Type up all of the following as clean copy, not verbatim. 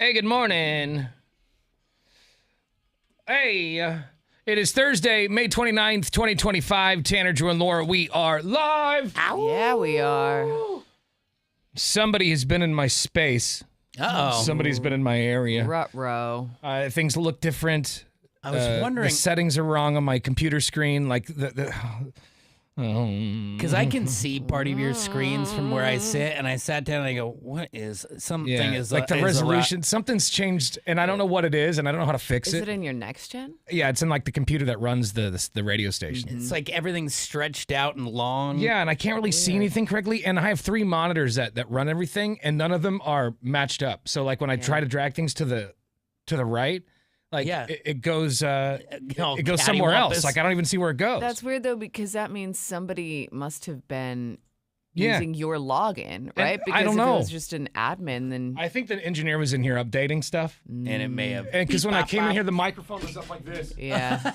Hey, good morning. Hey, it is Thursday, May 29th, 2025. Tanner, Drew, and Laura, we are live. Ow. Yeah, we are. Somebody has been in my space. Uh-oh. Somebody's been in my area. Ruh-roh. Things look different. I was wondering. The settings are wrong on my computer screen. Because I can see part of your screens from where I sit, and I sat down and I go, what is, something is like the is resolution, something's changed, and I don't know what it is, and I don't know how to fix Is it in your next gen? Yeah, it's in like the computer that runs the radio station. It's like everything's stretched out and long. Yeah, and I can't really see anything correctly, and I have 3 monitors that run everything, and none of them are matched up. So like when I try to drag things to the right, like it goes it goes somewhere else. Like I don't even see where it goes. That's weird though, because that means somebody must have been using your login, right? And because I don't if know. it was just an admin, then I think the engineer was in here updating stuff, and it may have. and because when I came in here, the microphone was up like this. yeah.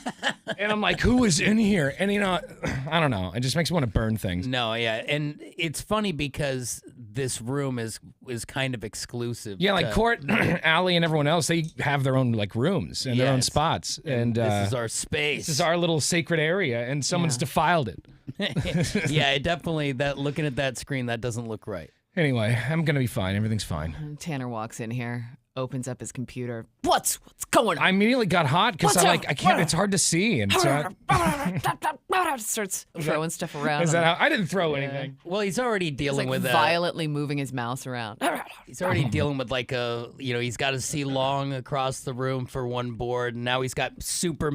And I'm like, who is in here? And I don't know. It just makes me want to burn things. No, yeah, and it's funny because this room is kind of exclusive. Yeah, like Court, Allie, and everyone else, they have their own like rooms and their own spots. And this is our space. This is our little sacred area, and someone's defiled it. Yeah, it definitely. That looking at that screen, that doesn't look right. Anyway, I'm gonna be fine. Everything's fine. Tanner walks in here, opens up his computer. What's going on? I immediately got hot because I can't. It's hard to see, and so starts throwing stuff around. is that how? I didn't throw anything. Well, he's already dealing with violently moving his mouse around. He's already dealing with like he's got to see long across the room for one board, and now he's got super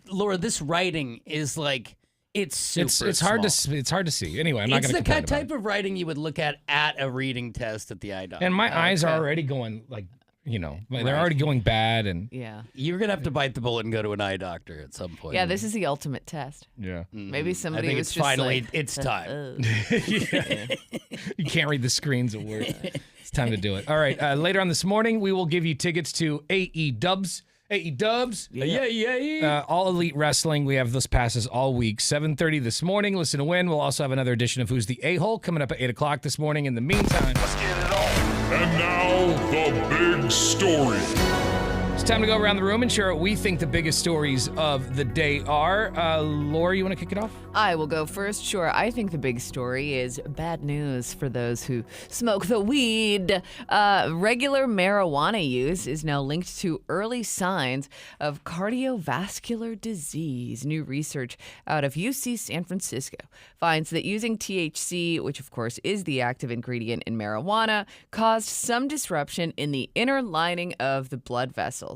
Laura, this writing is like it's super. It's hard to see. Anyway, I'm not going to. It's the type of writing you would look at a reading test at the eye doctor. And my eyes are already going like. They're already going bad, and you're gonna have to bite the bullet and go to an eye doctor at some point. Yeah, this is the ultimate test. Yeah, maybe somebody I think was it's just finally like, it's time. You can't read the screens at work. It's time to do it. All right, later on this morning, we will give you tickets to AE Dubs. All Elite Wrestling. We have those passes all week. 7:30 this morning. Listen to win. We'll also have another edition of Who's the A-Hole coming up at 8 o'clock this morning. In the meantime, let's get it on. And now, the big story. It's time to go around the room and share what we think the biggest stories of the day are. Laura, you want to kick it off? I will go first. Sure. I think the big story is bad news for those who smoke the weed. Regular marijuana use is now linked to early signs of cardiovascular disease. New research out of UC San Francisco finds that using THC, which of course is the active ingredient in marijuana, caused some disruption in the inner lining of the blood vessels.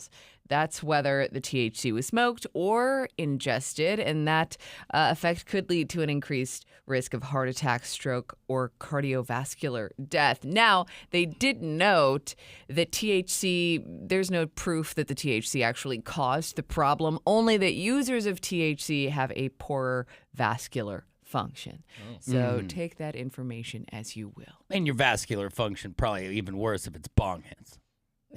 That's whether the THC was smoked or ingested, and that effect could lead to an increased risk of heart attack, stroke, or cardiovascular death. Now, they did note that THC, there's no proof that the THC actually caused the problem, only that users of THC have a poorer vascular function. So take that information as you will. And your vascular function probably even worse if it's bong hits.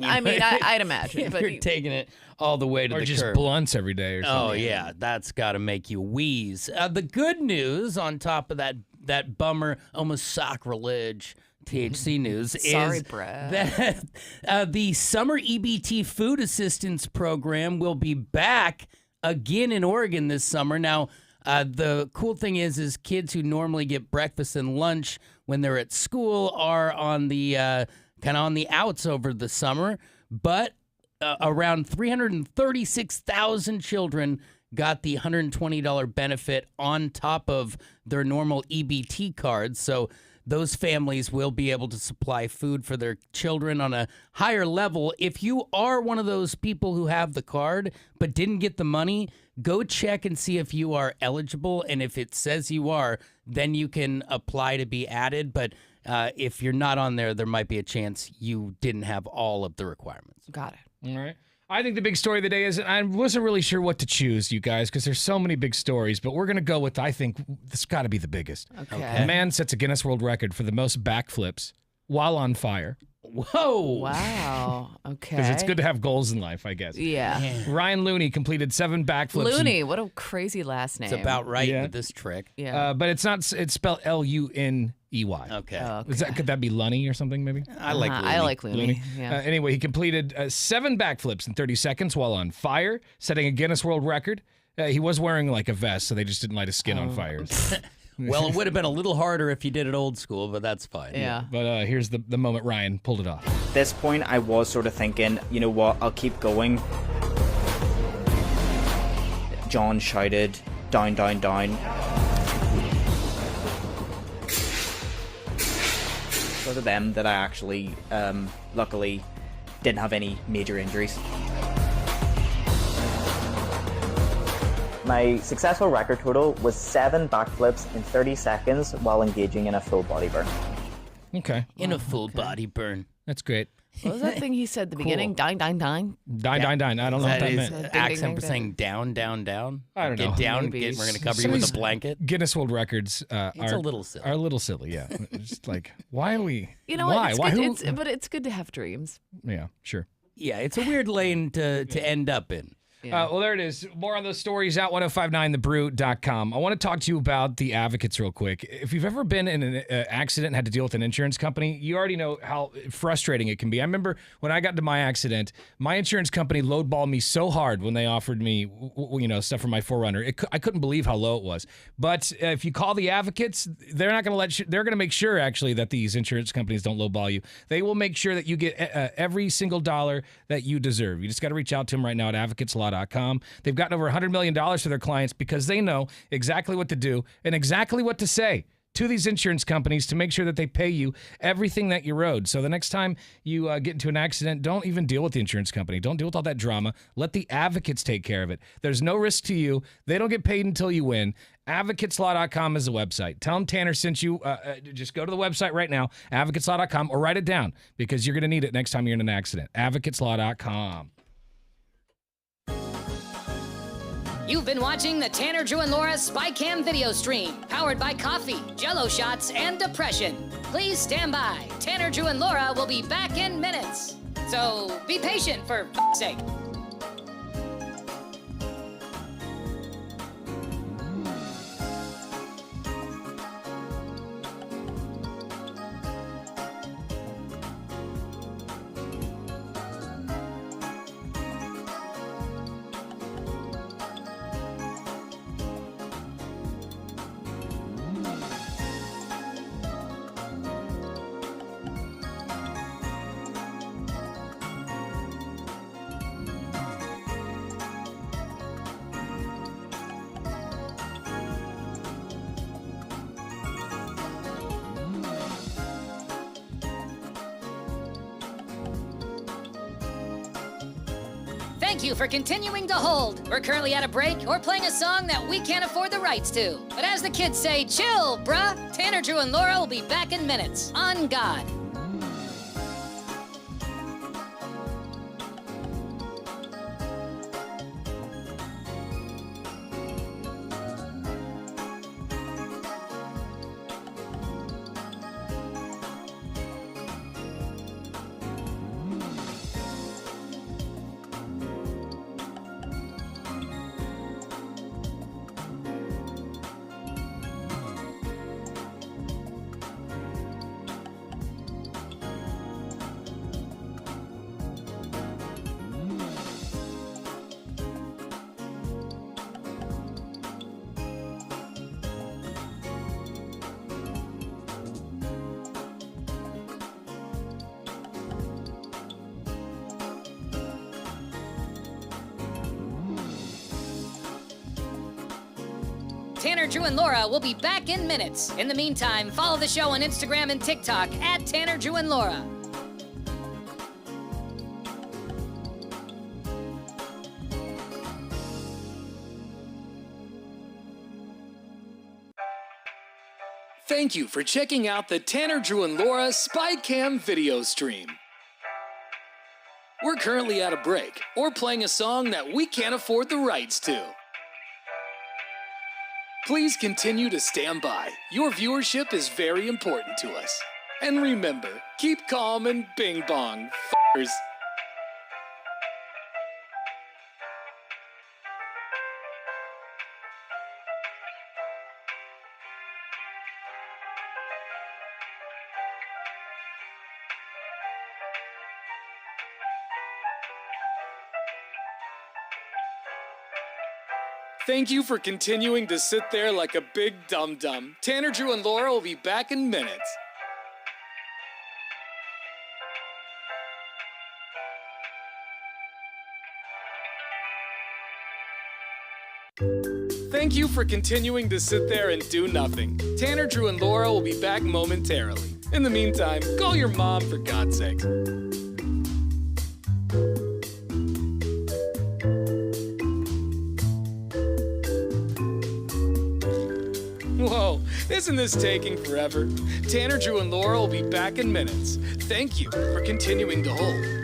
I mean, I'd imagine. If but you're taking it all the way to Or the just curb. blunts every day or something. Oh, yeah. That's got to make you wheeze. The good news on top of that bummer, almost sacrilege THC news Sorry, is Brad. that the Summer EBT Food Assistance Program will be back again in Oregon this summer. Now, the cool thing is kids who normally get breakfast and lunch when they're at school are on the kind of on the outs over the summer, but around 336,000 children got the $120 benefit on top of their normal EBT cards. So those families will be able to supply food for their children on a higher level. If you are one of those people who have the card but didn't get the money, go check and see if you are eligible. And if it says you are, then you can apply to be added. But if you're not on there, there might be a chance you didn't have all of the requirements. Got it. All right. I think the big story of the day is, I wasn't really sure what to choose, you guys, because there's so many big stories, but we're going to go with, I think, this got to be the biggest. Okay. A man sets a Guinness World Record for the most backflips while on fire. Whoa. Wow. Okay. Because it's good to have goals in life, I guess. Yeah. Ryan Looney completed 7 backflips. Looney, what a crazy last name. It's about right with this trick. Yeah. But it's not. It's spelled Luney. Okay. Oh, Could that be Lunny or something? Maybe. I like Looney. I like Looney. Yeah. Anyway, he completed 7 backflips in 30 seconds while on fire, setting a Guinness World Record. He was wearing like a vest, so they just didn't light his skin on fire. Well, it would have been a little harder if you did it old school, but that's fine. Yeah. But here's the moment Ryan pulled it off. At this point, I was sort of thinking, you know what, I'll keep going. John shouted, down, down, down. Because of them that I actually, luckily, didn't have any major injuries. My successful record total was 7 backflips in 30 seconds while engaging in a full body burn. Okay. In a full body burn. That's great. What was that thing he said at the beginning? Dine, dine, dine. Dine. I don't know what That that is meant. accent for saying down, down, down. I don't know. Get down, Maybe. we're going to cover you with a blanket. Guinness World Records It's a little silly. Are a little silly, yeah. It's like, why are we? You know why? what? Why? But it's good to have dreams. Yeah, sure. Yeah, it's a weird lane to end up in. Yeah. Well, there it is. More on those stories at 1059thebrew.com. I want to talk to you about the advocates real quick. If you've ever been in an accident and had to deal with an insurance company, you already know how frustrating it can be. I remember when I got into my accident, my insurance company lowballed me so hard when they offered me, stuff for my 4Runner. I couldn't believe how low it was. But if you call the advocates, they're not going to let you. They're going to make sure actually that these insurance companies don't lowball you. They will make sure that you get every single dollar that you deserve. You just got to reach out to them right now at advocateslaw.com. They've gotten over $100 million for their clients because they know exactly what to do and exactly what to say to these insurance companies to make sure that they pay you everything that you're owed. So the next time you get into an accident, don't even deal with the insurance company. Don't deal with all that drama. Let the advocates take care of it. There's no risk to you. They don't get paid until you win. Advocateslaw.com is the website. Tell them Tanner sent you. Just go to the website right now, advocateslaw.com, or write it down because you're going to need it next time you're in an accident. Advocateslaw.com. You've been watching the Tanner, Drew, and Laura SpyCam video stream, powered by coffee, Jell-O shots, and depression. Please stand by. Tanner, Drew, and Laura will be back in minutes. So be patient, for f***'s sake. Thank you for continuing to hold. We're currently at a break or playing a song that we can't afford the rights to. But as the kids say, chill, bruh. Tanner, Drew, and Laura will be back in minutes. On God. Tanner, Drew, and Laura will be back in minutes. In the meantime, follow the show on Instagram and TikTok at Tanner, Drew, and Laura. Thank you for checking out the Tanner, Drew, and Laura SpyCam video stream. We're currently at a break or playing a song that we can't afford the rights to. Please continue to stand by. Your viewership is very important to us. And remember, keep calm and bing bong, f***ers. Thank you for continuing to sit there like a big dum-dum. Tanner, Drew, and Laura will be back in minutes. Thank you for continuing to sit there and do nothing. Tanner, Drew, and Laura will be back momentarily. In the meantime, call your mom for God's sake. Whoa, isn't this taking forever? Tanner, Drew, and Laura will be back in minutes. Thank you for continuing to hold.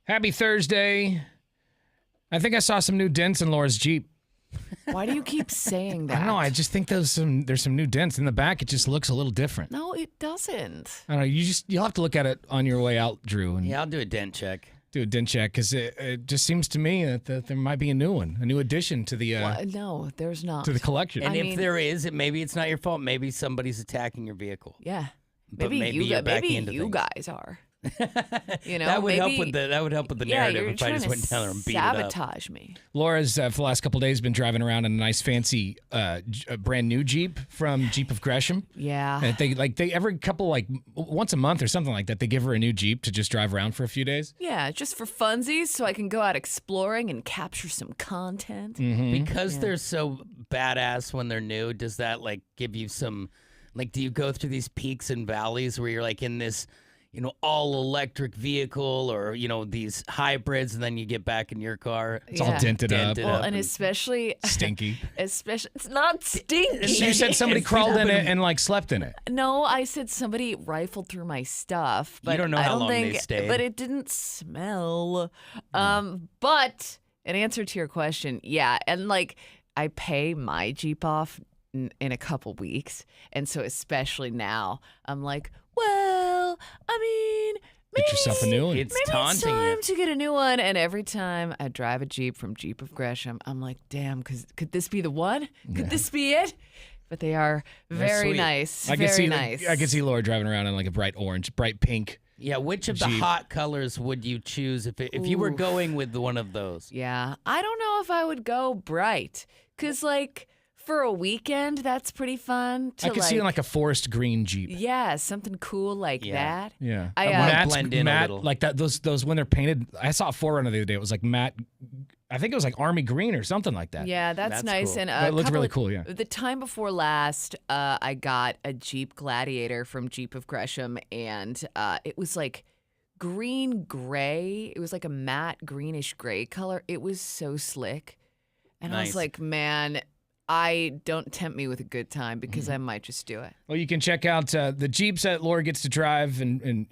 Happy Thursday. I think I saw some new dents in Laura's Jeep. Why do you keep saying that? I don't know. I just think there's some new dents in the back. It just looks a little different. No, it doesn't. I don't know. You'll have to look at it on your way out, Drew. And Yeah, I'll do a dent check. do a dent check because it just seems to me that there might be a new one, a new addition to the No, there's not. to the collection. And I if mean- there is, maybe it's not your fault. Maybe somebody's attacking your vehicle. Yeah. But maybe you, you're backing maybe into you things. guys are. You know, that would help maybe- with the Yeah, narrative you're if I trying just to went down there and beat it up. sabotage me. Laura's for the last couple of days been driving around in a nice fancy brand new Jeep from Jeep of Gresham. Yeah. And they every couple once a month or something like that, they give her a new Jeep to just drive around for a few days. Yeah, just for funsies, so I can go out exploring and capture some content. Because they're so badass when they're new, does that give you some do you go through these peaks and valleys where you're in this all electric vehicle or these hybrids and then you get back in your car? It's all dented up. Well, and especially Stinky. it's not stinky. You said somebody It's crawled in people it and slept in it. No, I said somebody rifled through my stuff, but don't know I how don't long they think, stayed. But it didn't smell. But in answer to your question, yeah, and I pay my Jeep off in a couple weeks, and so especially now, I'm like, well, I mean, maybe Get yourself a new one. It's maybe it's taunting time you. to get a new one. And every time I drive a Jeep from Jeep of Gresham, I'm like, damn, could this be the one? Could this be it? But they are very sweet. nice. I can very see nice. I can see Laura driving around in a bright orange, bright pink. Yeah, which of the Jeep. hot colors would you choose if you were going with one of those? Yeah, I don't know if I would go bright, cause for a weekend that's pretty fun. I could see in a forest green Jeep. yeah, something cool like Yeah. that. Yeah, I wanna Matt's- blend in a Matt, little. like that. Those when they're painted. I saw a 4Runner the other day. It was matte. I think it was army green or something like that. Yeah, that's That's nice. cool. And That looked really cool, yeah. The time before last, I got a Jeep Gladiator from Jeep of Gresham, and it was green gray. It was a matte greenish gray color. It was so slick, and I was Nice. like, man. Don't tempt me with a good time because I might just do it. Well, you can check out the Jeeps that Laura gets to drive and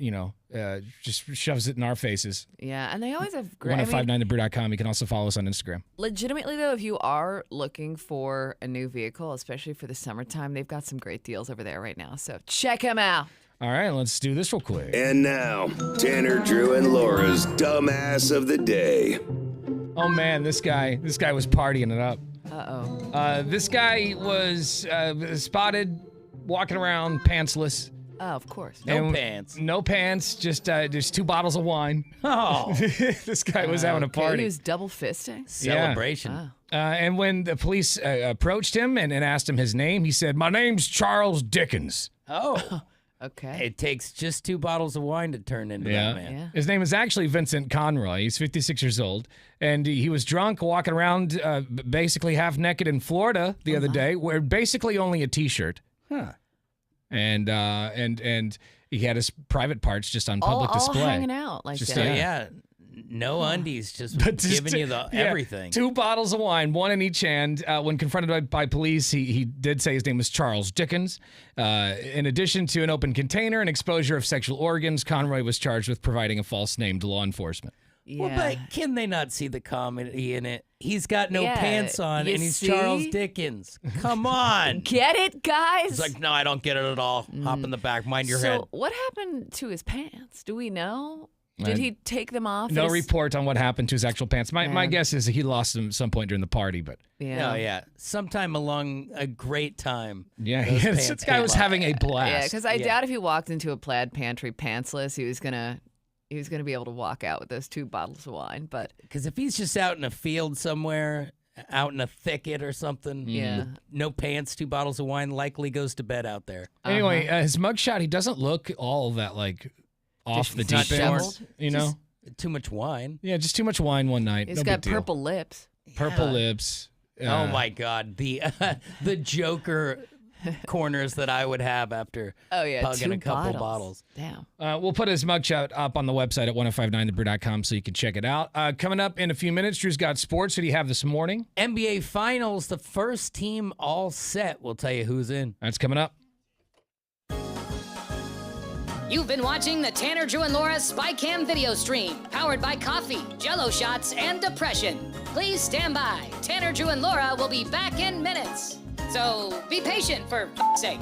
just shoves it in our faces. Yeah, and they always have great. I mean, 1059thebrew.com. You can also follow us on Instagram. legitimately though, if you are looking for a new vehicle, especially for the summertime, they've got some great deals over there right now. So check them out. All right, let's do this real quick. And now, Tanner, Drew, and Laura's dumbass of the day. Oh man, this guy was partying it up. This guy was spotted walking around pantsless. Oh, of course. No And pants. No pants, just 2 bottles of wine. Oh, This guy was having a Okay, party. he was double fisting. celebration. And when the police approached him and asked him his name, he said, "My name's Charles Dickens." Oh, Okay. it takes just 2 bottles of wine to turn into that man. Yeah. His name is actually Vincent Conroy. He's 56 years old. And he was drunk walking around basically half naked in Florida the other day, wearing basically only a T-shirt. Huh. And he had his private parts just on public all display. hanging out like Just, that. So yeah, no undies, just But giving you the everything. 2 bottles of wine, one in each hand. When confronted by police, he did say his name was Charles Dickens. In addition to an open container and exposure of sexual organs, Conroy was charged with providing a false name to law enforcement. Yeah. Well, but can they not see the comedy in it? He's got no Yeah, pants on, you and he's see? Charles Dickens. Come on. Get it, guys? It's like, no, I don't get it at all. Hop in the back, mind your head. So what happened to his pants? Do we know? Did he take them off? No at his- report on what happened to his actual pants. My Man. guess is he lost them at some point during the party, but Yeah. Oh, yeah. Sometime along a great time. yeah, those this pants guy came was off. having a blast. Yeah, because I doubt if he walked into a plaid pantry pantsless, he was gonna be able to walk out with those 2 bottles of wine. But Because if he's just out in a field somewhere, out in a thicket or something, Yeah. with no pants, 2 bottles of wine, likely goes to bed out there. Anyway, his mugshot, he doesn't look all that off the He's not deep end, disheveled. you know? Too much wine. Yeah, just too much wine one night. he's no got big deal. purple lips. Purple lips. Oh my God, the Joker corners that I would have after Oh yeah, pugging 2 a couple bottles. Damn. We'll put his mugshot up on the website at 1059thebrew.com so you can check it out. Coming up in a few minutes, Drew's got sports. What do you have this morning? NBA Finals, the first team all set. We'll tell you who's in. That's coming up. You've been watching the Tanner, Drew, and Laura SpyCam video stream, powered by coffee, Jello shots, and depression. Please stand by. Tanner, Drew, and Laura will be back in minutes. So be patient, for f***'s sake.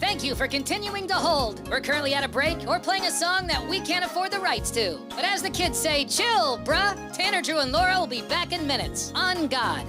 Thank you for continuing to hold. We're currently at a break or playing a song that we can't afford the rights to. But as the kids say, chill, bruh. Tanner, Drew, and Laura will be back in minutes. On God.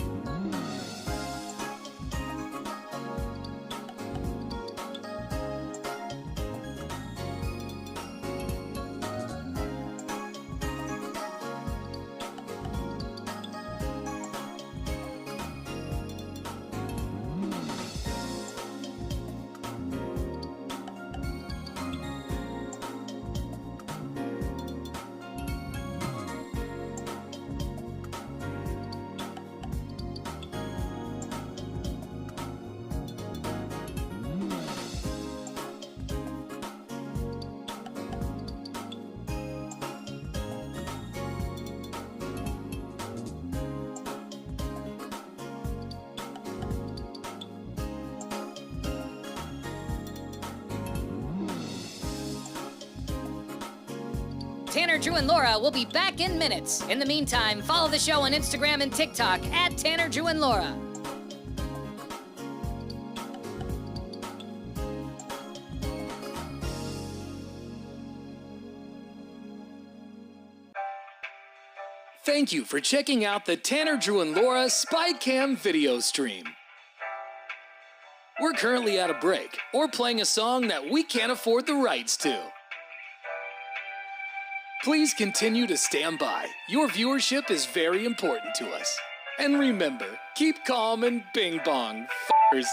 Tanner, Drew, and Laura will be back in minutes. In the meantime, follow the show on Instagram and TikTok at Tanner, Drew, and Laura. Thank you for checking out the Tanner, Drew, and Laura SpyCam video stream. We're currently at a break or playing a song that we can't afford the rights to. Please continue to stand by. Your viewership is very important to us. And remember, keep calm and bing bong, f***ers.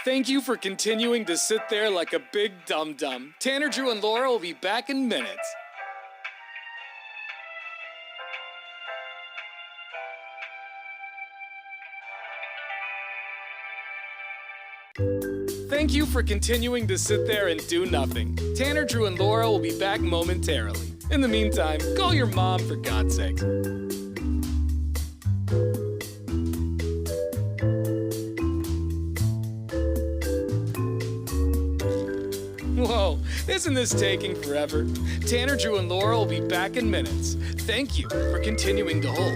Thank you for continuing to sit there like a big dum-dum. Tanner, Drew, and Laura will be back in minutes. Thank you for continuing to sit there and do nothing. Tanner, Drew, and Laura will be back momentarily. In the meantime, call your mom, for God's sake. Whoa, isn't this taking forever? Tanner, Drew, and Laura will be back in minutes. Thank you for continuing to hold.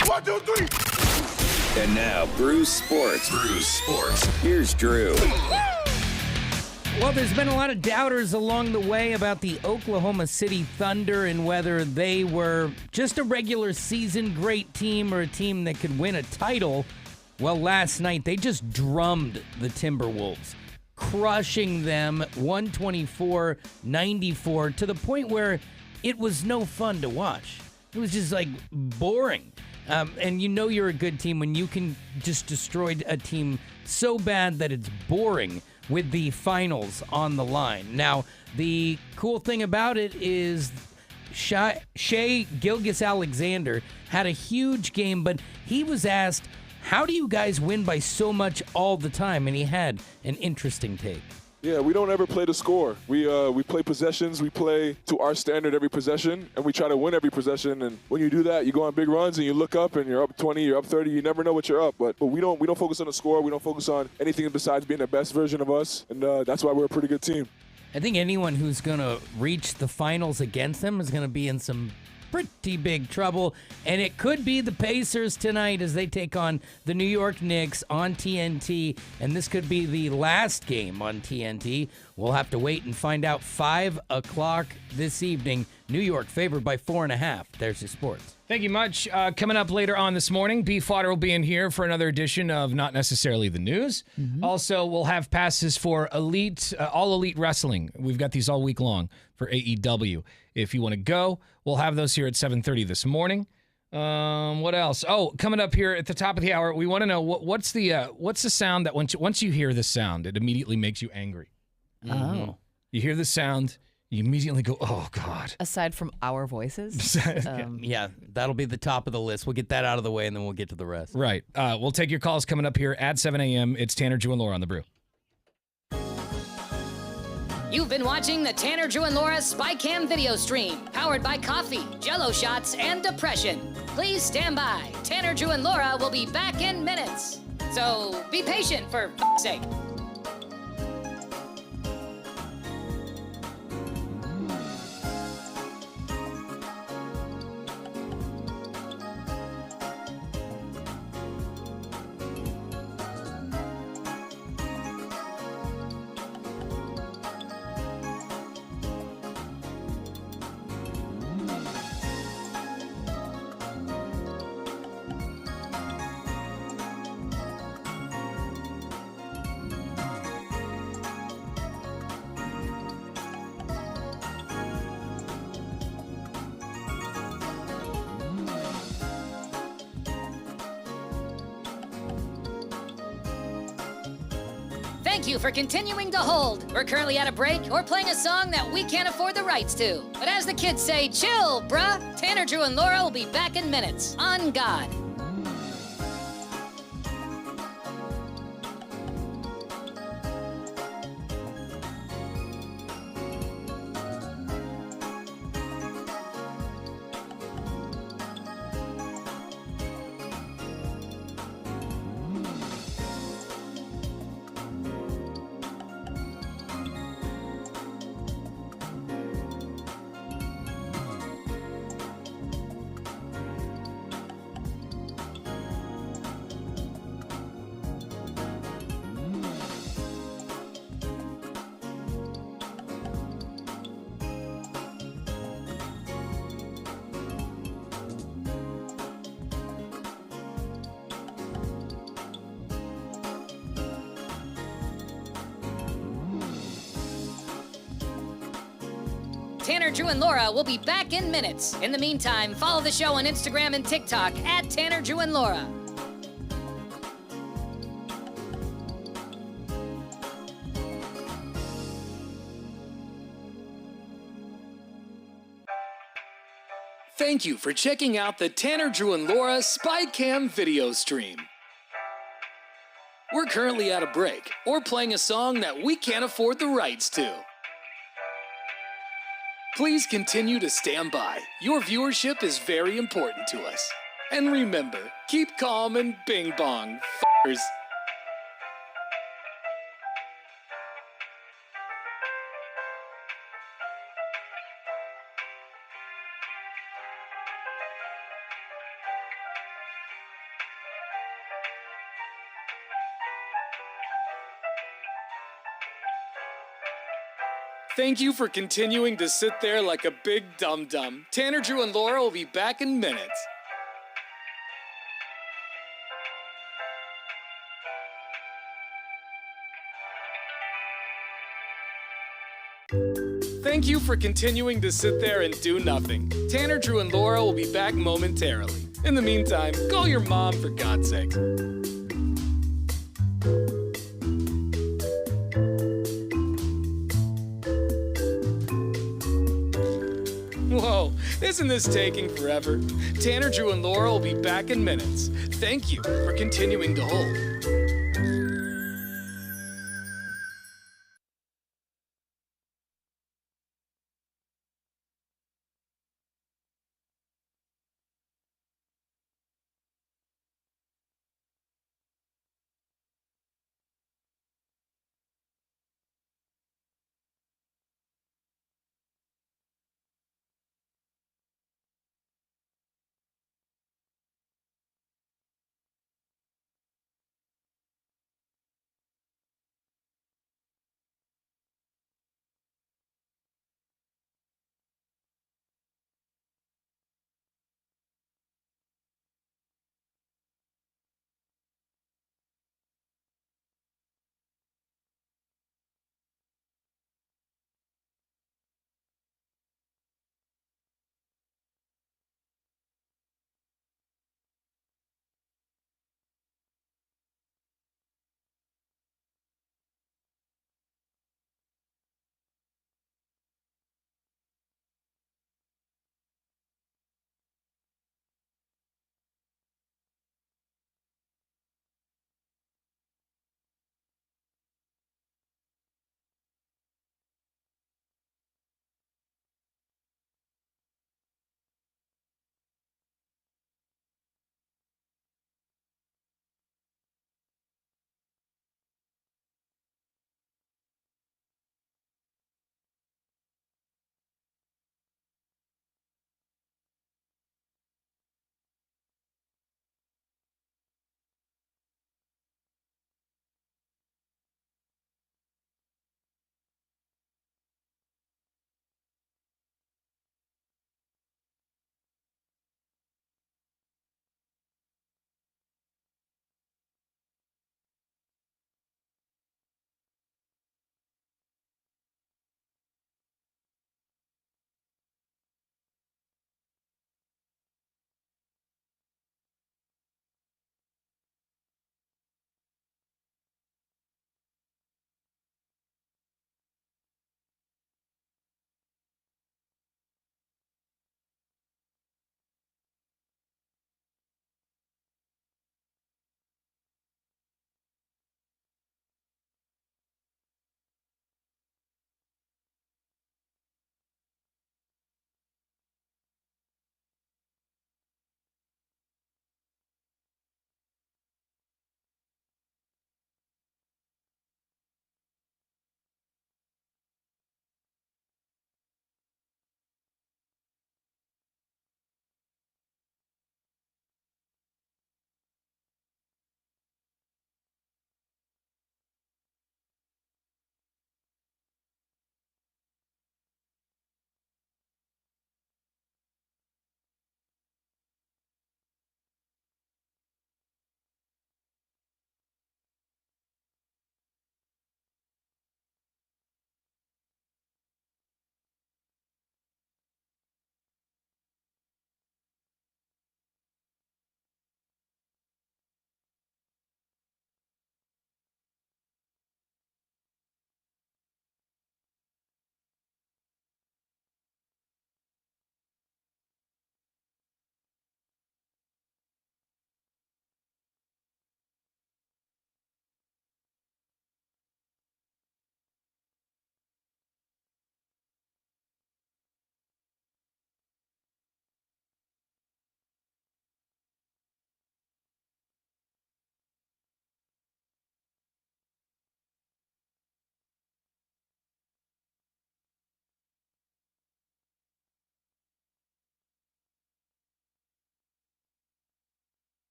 1, 2, 3. And now, Brew Sports. Here's Drew. Well, there's been a lot of doubters along the way about the Oklahoma City Thunder and whether they were just a regular season great team or a team that could win a title. Well, last night they just drummed the Timberwolves, crushing them 124-94 to the point where it was no fun to watch. It was just like boring. And you know you're a good team when you can just destroy a team so bad that it's boring with the finals on the line. Now, the cool thing about it is Shai Gilgeous-Alexander had a huge game, but he was asked, how do you guys win by so much all the time? And he had an interesting take. Yeah, we don't ever play to score. We play possessions. We play to our standard every possession, and we try to win every possession. And when you do that, you go on big runs and you look up and you're up 20, you're up 30. You never know what you're up. But we don't focus on the score. We don't focus on anything besides being the best version of us. And that's why we're a pretty good team. I think anyone who's going to reach the finals against them is going to be in some pretty big trouble, and it could be the Pacers tonight as they take on the New York Knicks on TNT, and this could be the last game on TNT. We'll have to wait and find out. 5 o'clock this evening. New York favored by 4.5. There's your sports. Thank you much. Coming up later on this morning, Beef Water will be in here for another edition of Not Necessarily the News. Also, we'll have passes for All Elite Wrestling. We've got these all week long for AEW. If you want to go, we'll have those here at 7:30 this morning. What else? Oh, coming up here at the top of the hour, we want to know what's the sound that once you hear the sound, it immediately makes you angry. Oh. You hear the sound, you immediately go, oh, God. Aside from our voices? Yeah, that'll be the top of the list. We'll get that out of the way, and then we'll get to the rest. Right. We'll take your calls coming up here at 7 a.m. It's Tanner, Drew, and Laura on The Brew. You've been watching the Tanner, Drew, and Laura SpyCam video stream, powered by coffee, Jello shots, and depression. Please stand by. Tanner, Drew, and Laura will be back in minutes. So be patient, for f***'s sake. Thank you for continuing to hold. We're currently at a break or playing a song that we can't afford the rights to. But as the kids say, chill, bruh. Tanner, Drew, and Laura will be back in minutes. On God. Tanner, Drew, and Laura will be back in minutes. In the meantime, follow the show on Instagram and TikTok at Tanner, Drew, and Laura. Thank you for checking out the Tanner, Drew, and Laura SpyCam video stream. We're currently at a break or playing a song that we can't afford the rights to. Please continue to stand by. Your viewership is very important to us. And remember, keep calm and bing bong, f***ers. Thank you for continuing to sit there like a big dum-dum. Tanner, Drew, and Laura will be back in minutes. Thank you for continuing to sit there and do nothing. Tanner, Drew, and Laura will be back momentarily. In the meantime, call your mom for God's sake. Whoa, isn't this taking forever? Tanner, Drew, and Laura will be back in minutes. Thank you for continuing to hold.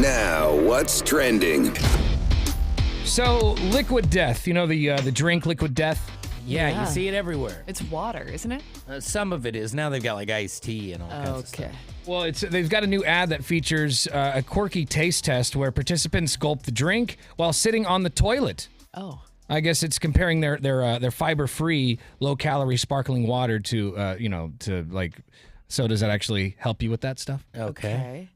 Now, what's trending? So, Liquid Death, you know the drink Liquid Death? Yeah, you see it everywhere. It's water, isn't it? Some of it is. Now they've got like iced tea and all kinds of stuff. Well, they've got a new ad that features a quirky taste test where participants gulp the drink while sitting on the toilet. Oh. I guess it's comparing their fiber-free, low-calorie sparkling water to like sodas that actually help you with that stuff. Okay.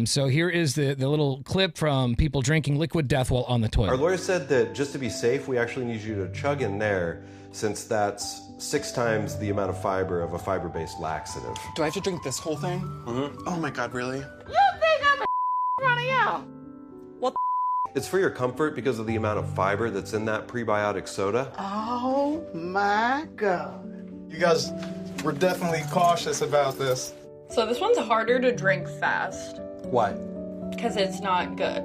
So here is the little clip from people drinking Liquid Death while on the toilet. Our lawyer said that just to be safe, we actually need you to chug in there, since that's 6 times the amount of fiber of a fiber-based laxative. Do I have to drink this whole thing? Mm-hmm. Oh my God, really? You think I'm running out? It's for your comfort because of the amount of fiber that's in that prebiotic soda. Oh my God. You guys were definitely cautious about this. So this one's harder to drink fast. Why? Because it's not good.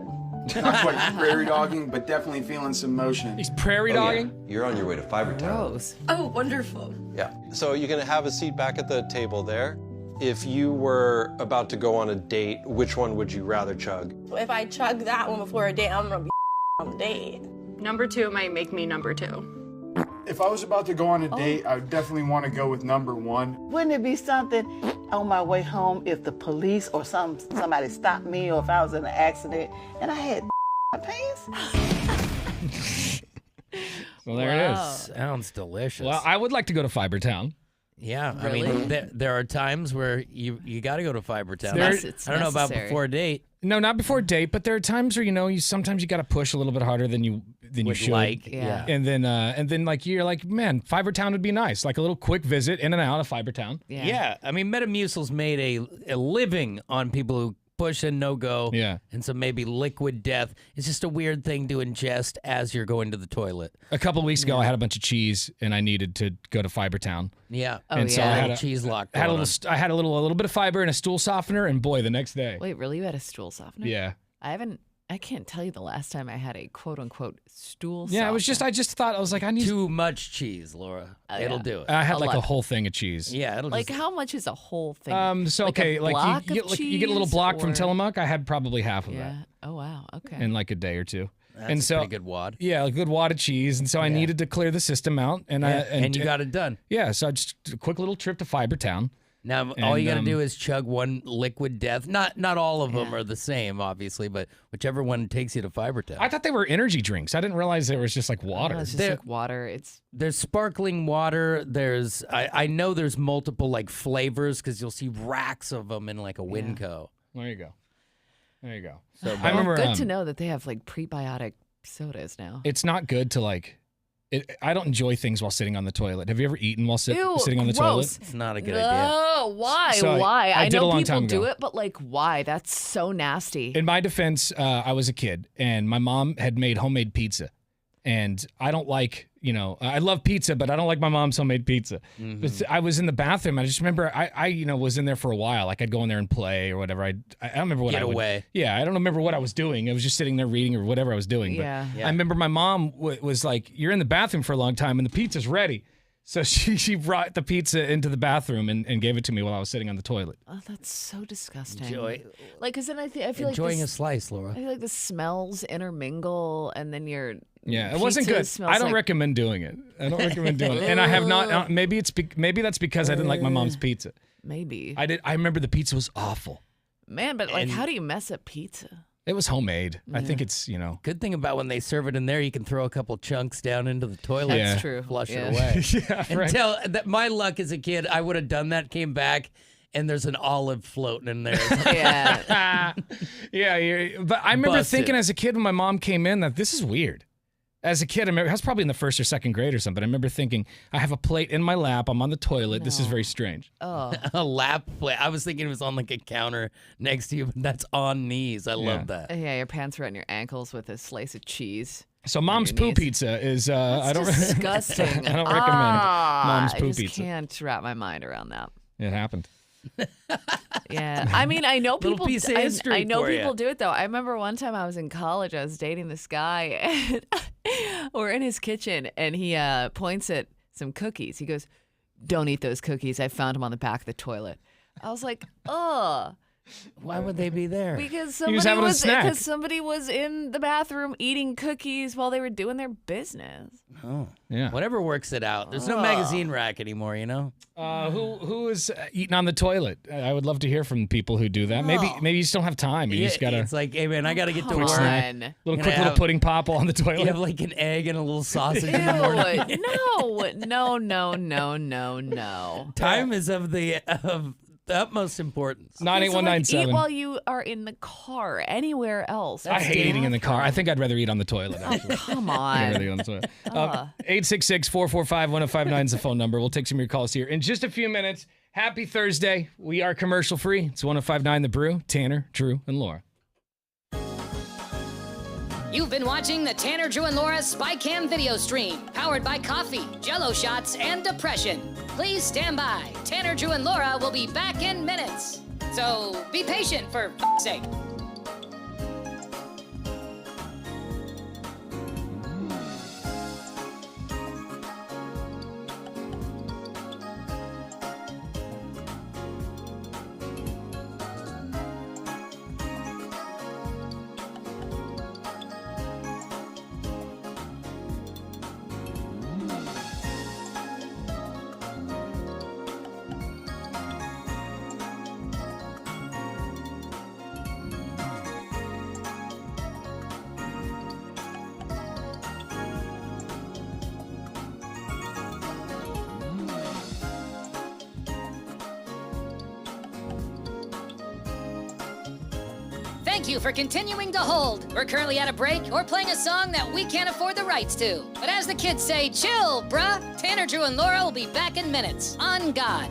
Not quite prairie dogging, but definitely feeling some motion. He's prairie dogging? Yeah. You're on your way to Fiber Town. Gross. Oh, wonderful. Yeah. So you can have a seat back at the table there. If you were about to go on a date, which one would you rather chug? If I chug that one before a date, I'm gonna be on the date. Number 2 might make me number 2. If I was about to go on a date, I would definitely want to go with number 1. Wouldn't it be something on my way home if the police or somebody stopped me, or if I was in an accident and I had my pants? Well, there it is. Sounds delicious. Well, I would like to go to Fiber Town. Yeah, Really? I mean, there are times where you got to go to Fiber Town. It's I don't know about necessary. before a date. No, not before a date, but there are times where you sometimes you got to push a little bit harder than you should. Like, Yeah. And then like you're like, man, Fiber Town would be nice, like a little quick visit in and out of Fiber Town. Yeah. I mean, Metamucil's made a living on people who push and no go. Yeah. And so maybe Liquid Death is just a weird thing to ingest as you're going to the toilet. A couple of weeks ago, I had a bunch of cheese and I needed to go to Fiber Town. Yeah. Oh, and so I yeah. had a cheese lock. I had a going little. I had a little bit of fiber and a stool softener, and boy, the next day. Wait, really? You had a stool softener? Yeah. I can't tell you the last time I had a quote unquote stool Yeah, it was softener. I just thought I was like, I need too much cheese, Laura. It'll yeah. do it. I had like a lot. whole thing of cheese. Yeah, it'll Like, just, how much is a whole thing? So Like a okay, block you of get a little cheese, block from or- Tillamook. I had probably half of Yeah. Oh, wow. Okay. that in like a day or two. that's and a so pretty good wad. yeah, a good wad of cheese, and so I needed to clear the system out, and And you got it done. yeah. So I just a quick little trip to Fiber Town. Now, all you got to And, do is chug one Liquid Death. Not all of them are the same, obviously, but whichever one takes you to Fiber Town. I thought they were energy drinks. I didn't realize it was just like water. Oh, it's just There- like water. It's There's sparkling water. There's I know there's multiple like flavors because you'll see racks of them in like a Winco. There you go. There you go. So I remember. good to know that they have like prebiotic sodas now. It's not good to like. I don't enjoy things while sitting on the toilet. Have you ever eaten while Ew, sitting on the gross. toilet? it's not a good idea. No, why? So why? I did a know long people time do ago. it, but like, why? That's so nasty. In my defense, I was a kid, and my mom had made homemade pizza, and I don't like. I love pizza, but I don't like my mom's homemade pizza. But I was in the bathroom. I just remember I was in there for a while. Like I'd go in there and play or whatever. I don't remember what Get I would. away. Yeah, I don't remember what I was doing. I was just sitting there reading or whatever I was doing. But Yeah. I remember my mom was like, "You're in the bathroom for a long time, and the pizza's ready." So she brought the pizza into the bathroom and gave it to me while I was sitting on the toilet. Oh, that's so disgusting. Enjoy. Like, cause then I feel Enjoying like a slice, Laura. I feel like the smells intermingle, and then your Yeah, it wasn't pizza good. smells I don't like- recommend doing it. I don't recommend doing it. And I have not. Maybe that's because I didn't like my mom's pizza. Maybe. I remember the pizza was awful. Man, but like, how do you mess up pizza? It was homemade. I think it's Good thing about when they serve it in there, you can throw a couple chunks down into the toilet. Yeah. That's true. Flush Yeah. it away. yeah, right. Until that, my luck as a kid, I would have done that. Came back, and there's an olive floating in there. Yeah. But I remember Busted. thinking as a kid when my mom came in that this is weird. As a kid, I remember I was probably in the first or second grade or something. I remember thinking, I have a plate in my lap. I'm on the toilet. This is very strange. Oh. A lap plate. I was thinking it was on like a counter next to you, but that's on knees. I love that. Yeah, your pants are on your ankles with a slice of cheese. So mom's your poo knees. pizza is I don't Disgusting. I don't recommend mom's poo I just pizza. can't wrap my mind around that. It happened. Yeah, I mean, I know Little people. piece of I history know for ya. people do it though. I remember one time I was in college. I was dating this guy, and we're in his kitchen, and he points at some cookies. He goes, "Don't eat those cookies. I found them on the back of the toilet." I was like, "Ugh." Why would they be there? Because He was having a snack. because somebody was in the bathroom eating cookies while they were doing their business. Oh, Yeah. Whatever works it out. There's no magazine rack anymore, you know? Who is eating on the toilet? I would love to hear from people who do that. Maybe you just don't have time. You just gotta. It's like, hey man, I gotta get to Come work. on. Little pudding popple on the toilet. You have like an egg and a little sausage Ew, in the morning. no. Time is of the utmost importance. 98197. Eat while you are in the car. Anywhere else. I hate eating in the car. I think I'd rather eat on the toilet. Actually. Come I'd rather eat on. on the toilet. 866-445-1059 is the phone number. We'll take some of your calls here in just a few minutes. Happy Thursday. We are commercial free. It's 1059 The Brew. Tanner, Drew, and Laura. You've been watching the Tanner, Drew, and Laura SpyCam video stream, powered by coffee, Jello shots, and depression. Please stand by. Tanner, Drew, and Laura will be back in minutes. So be patient, for f***'s sake. Thank you for continuing to hold. We're currently at a break or playing a song that we can't afford the rights to. But as the kids say, chill, bruh. Tanner, Drew, and Laura will be back in minutes. On God.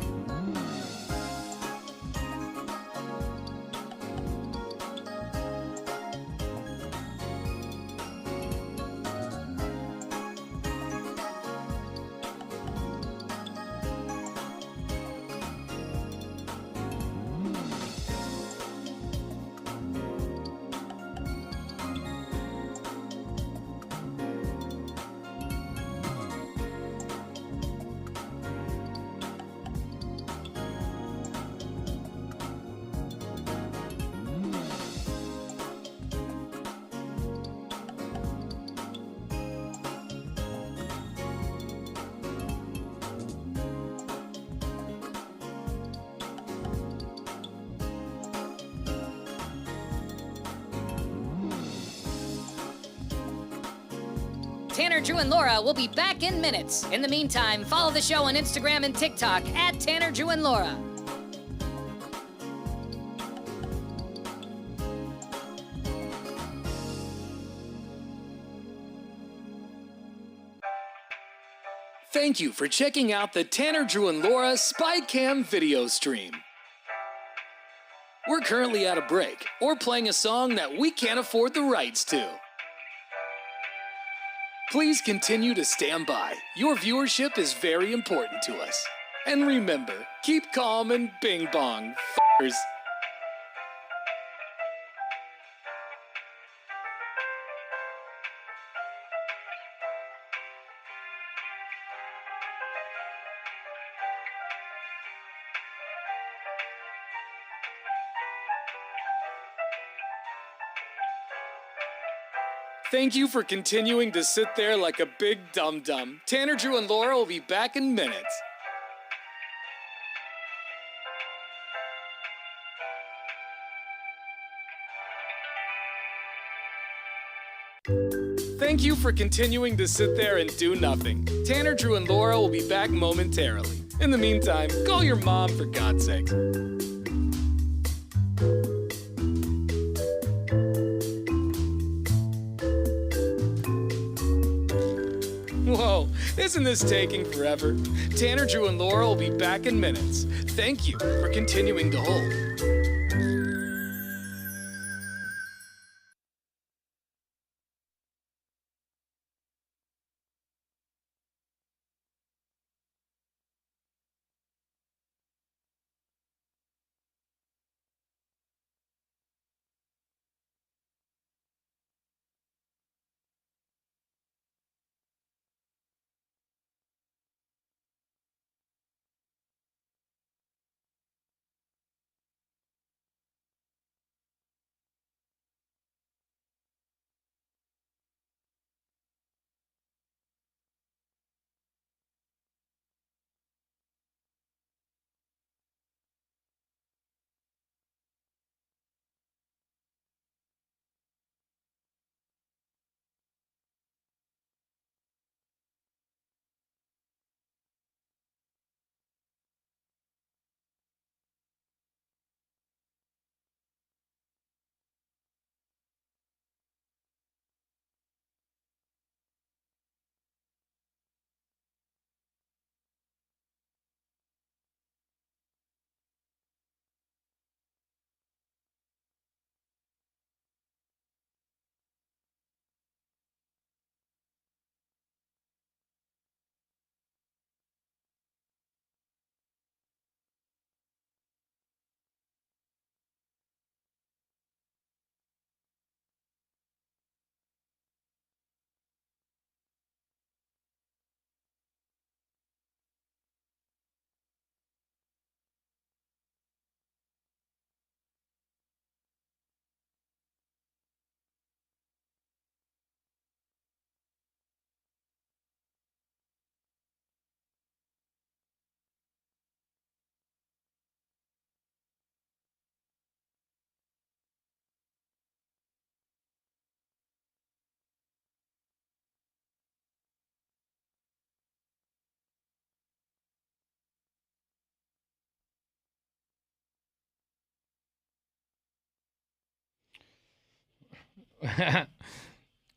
Tanner, Drew, and Laura will be back in minutes. In the meantime, follow the show on Instagram and TikTok at Tanner, Drew, and Laura. Thank you for checking out the Tanner, Drew, and Laura SpyCam video stream. We're currently at a break or playing a song that we can't afford the rights to. Please continue to stand by. Your viewership is very important to us. And remember, keep calm and bing bong, f***ers. Thank you for continuing to sit there like a big dum-dum. Tanner, Drew, and Laura will be back in minutes. Thank you for continuing to sit there and do nothing. Tanner, Drew, and Laura will be back momentarily. In the meantime, call your mom for God's sake. Whoa, isn't this taking forever? Tanner, Drew, and Laura will be back in minutes. Thank you for continuing to hold.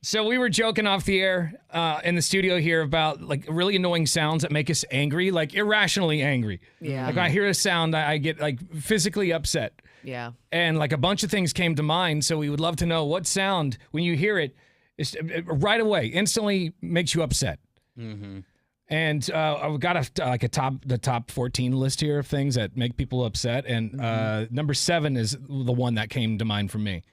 So we were joking off the air in the studio here about like really annoying sounds that make us angry, like irrationally angry. Yeah. Like when I hear a sound, I get like physically upset. Yeah. And like a bunch of things came to mind, so we would love to know what sound, when you hear it, right away, instantly makes you upset. Mm-hmm. And I've got the top 14 list here of things that make people upset, and number 7 is the one that came to mind for me.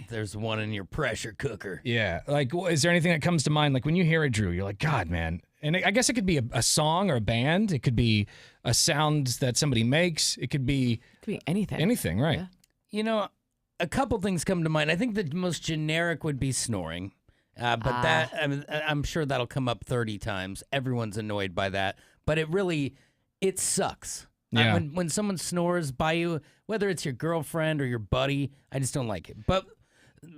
There's one in your pressure cooker. Yeah, like is there anything that comes to mind? Like when you hear it, Drew, you're like, God, man. And I guess it could be a song or a band. It could be a sound that somebody makes. It could be anything. Anything, right? Yeah. You know, a couple things come to mind. I think the most generic would be snoring. But that I'm sure that'll come up 30 times. Everyone's annoyed by that, but it sucks. Yeah. When someone snores by you, whether it's your girlfriend or your buddy, I just don't like it. But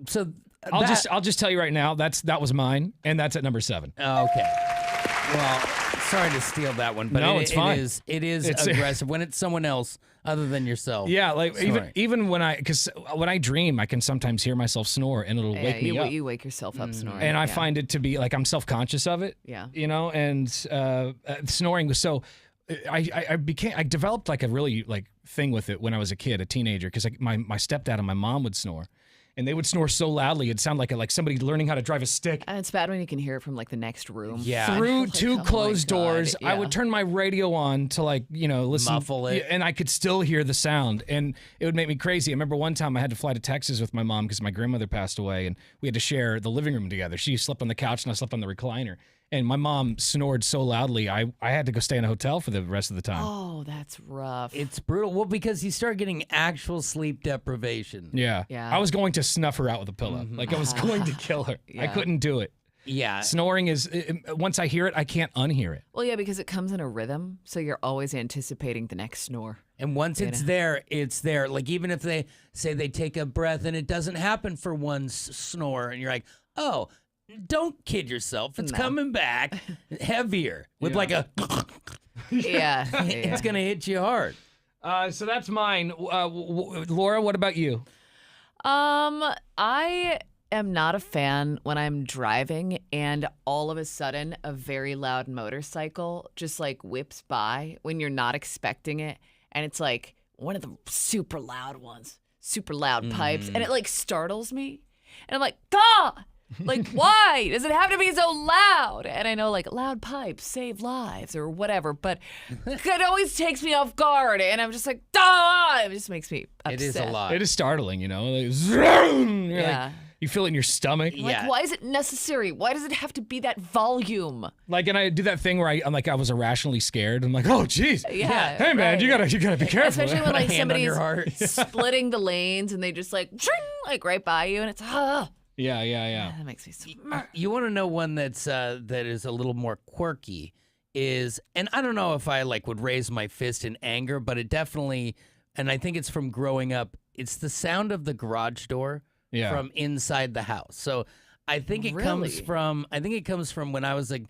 so I'll just tell you right now, that was mine, and that's at number 7. Okay. Well, sorry to steal that one, but no, it's fine. It is aggressive when it's someone else other than yourself. Yeah, like even when I dream, I can sometimes hear myself snore, and it'll wake me up. You wake yourself up snoring. And I find it to be like I'm self-conscious of it. Yeah. You know, and snoring was so. I developed like a really like thing with it when I was a kid, a teenager, because my stepdad and my mom would snore. And they would snore so loudly, it'd sound like somebody learning how to drive a stick. And it's bad when you can hear it from like the next room. Yeah. Through two closed doors, yeah. I would turn my radio on to listen. Muffle it. And I could still hear the sound. And it would make me crazy. I remember one time I had to fly to Texas with my mom because my grandmother passed away. And we had to share the living room together. She slept on the couch and I slept on the recliner. And my mom snored so loudly, I had to go stay in a hotel for the rest of the time. Oh, that's rough. It's brutal. Well, because you start getting actual sleep deprivation. Yeah. I was going to snuff her out with a pillow. Mm-hmm. Like I was going to kill her. I couldn't do it. Yeah. Snoring is, once I hear it, I can't unhear it. Well, yeah, because it comes in a rhythm, so you're always anticipating the next snore. And once it's there, it's there. Like even if they say they take a breath and it doesn't happen for one snore, and you're like, oh, don't kid yourself. It's coming back heavier with like a. Yeah. It's going to hit you hard. So that's mine. Laura, what about you? I am not a fan when I'm driving and all of a sudden a very loud motorcycle just like whips by when you're not expecting it. And it's like one of the super loud ones, super loud pipes. And it like startles me. And I'm like, God! Like, why does it have to be so loud? And I know, like, loud pipes save lives or whatever, but it always takes me off guard. And I'm just like, it just makes me upset. It is a lot. It is startling, you know? Like, yeah. You feel it in your stomach. Like, why is it necessary? Why does it have to be that volume? Like, and I do that thing where I was irrationally scared. I'm like, oh, geez. Yeah. Hey, man, you gotta be careful. Especially when like somebody's splitting the lanes and they just like right by you, and it's Yeah. That makes me so. You want to know one that is a little more quirky is, and I don't know if I would raise my fist in anger, but it definitely, and I think it's from growing up. It's the sound of the garage door from inside the house. So I think it comes from when I was a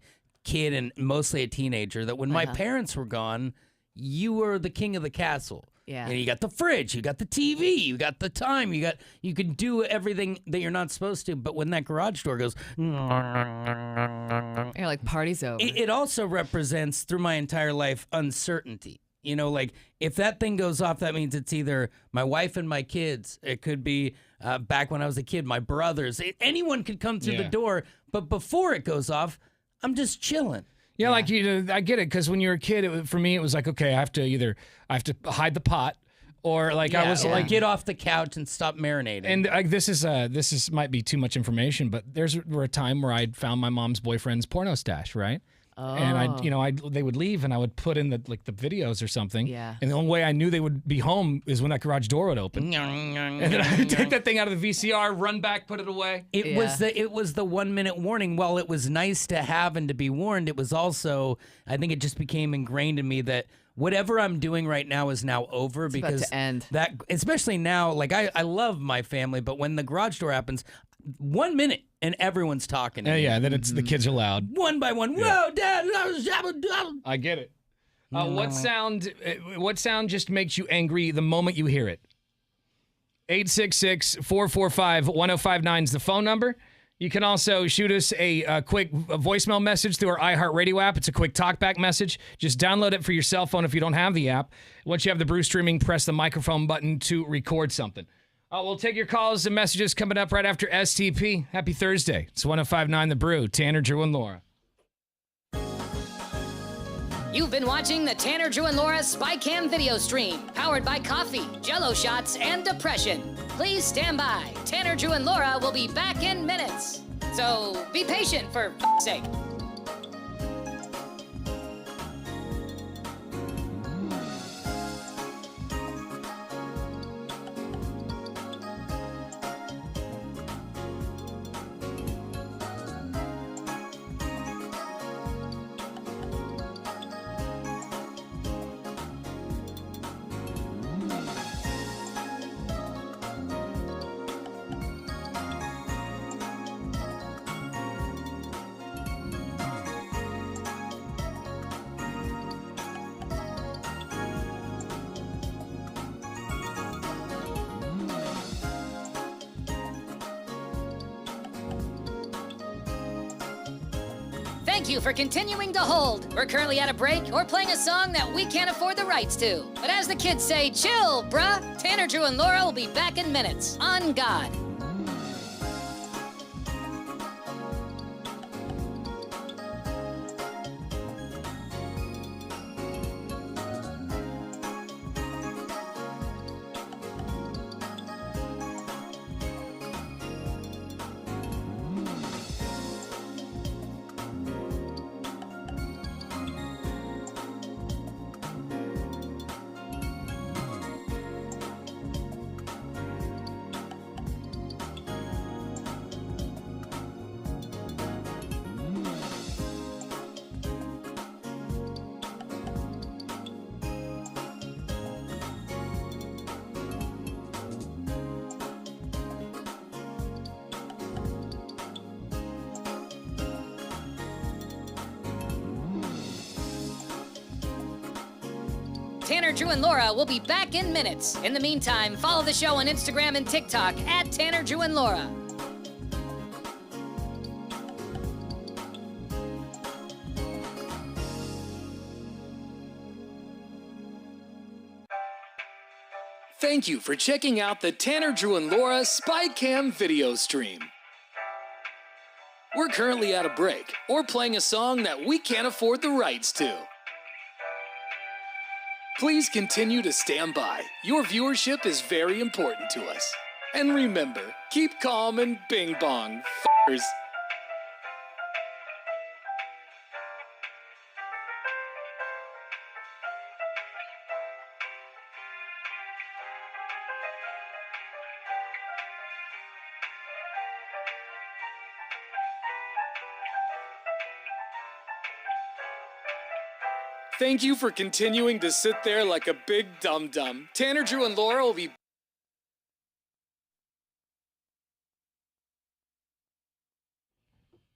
kid and mostly a teenager. That when my parents were gone, you were the king of the castle. Yeah. You got the fridge, you got the TV, you got the time, you can do everything that you're not supposed to. But when that garage door goes, you're like, party's over. It also represents through my entire life uncertainty. You know, like if that thing goes off, that means it's either my wife and my kids. It could be back when I was a kid, my brothers. Anyone could come through the door. But before it goes off, I'm just chilling. Yeah, like I get it, because when you're a kid, for me it was like, okay, I have to hide the pot, or like I was like, get off the couch and stop marinating. And this is might be too much information, but were a time where I'd found my mom's boyfriend's porno stash, right? Oh. And they would leave, and I would put in the videos or something. Yeah. And the only way I knew they would be home is when that garage door would open. And then I'd take that thing out of the VCR, run back, put it away. It was the 1 minute warning. While it was nice to have and to be warned, it was also, I think it just became ingrained in me that whatever I'm doing right now is now over, because about to end. That, especially now, like I love my family, but when the garage door happens, 1 minute and everyone's talking. Yeah, then it's the kids are loud. One by one. Whoa, Dad! I get it. What sound just makes you angry the moment you hear it? 866-445-1059 is the phone number. You can also shoot us a quick voicemail message through our iHeartRadio app. It's a quick talkback message. Just download it for your cell phone if you don't have the app. Once you have the Brew streaming, press the microphone button to record something. We'll take your calls and messages coming up right after STP. Happy Thursday. It's 1059 The Brew. Tanner, Drew, and Laura. You've been watching the Tanner, Drew, and Laura SpyCam video stream, powered by coffee, Jell-O shots, and depression. Please stand by. Tanner, Drew, and Laura will be back in minutes. So be patient, for f***'s sake. Thank you for continuing to hold. We're currently at a break or playing a song that we can't afford the rights to. But as the kids say, chill, bruh. Tanner, Drew, and Laura will be back in minutes. On God. Tanner, Drew, and Laura will be back in minutes. In the meantime, follow the show on Instagram and TikTok at Tanner, Drew, and Laura. Thank you for checking out the Tanner, Drew, and Laura SpyCam video stream. We're currently at a break or playing a song that we can't afford the rights to. Please continue to stand by. Your viewership is very important to us. And remember, keep calm and bing bong, f***ers. Thank you for continuing to sit there like a big dum-dum. Tanner, Drew, and Laura will be...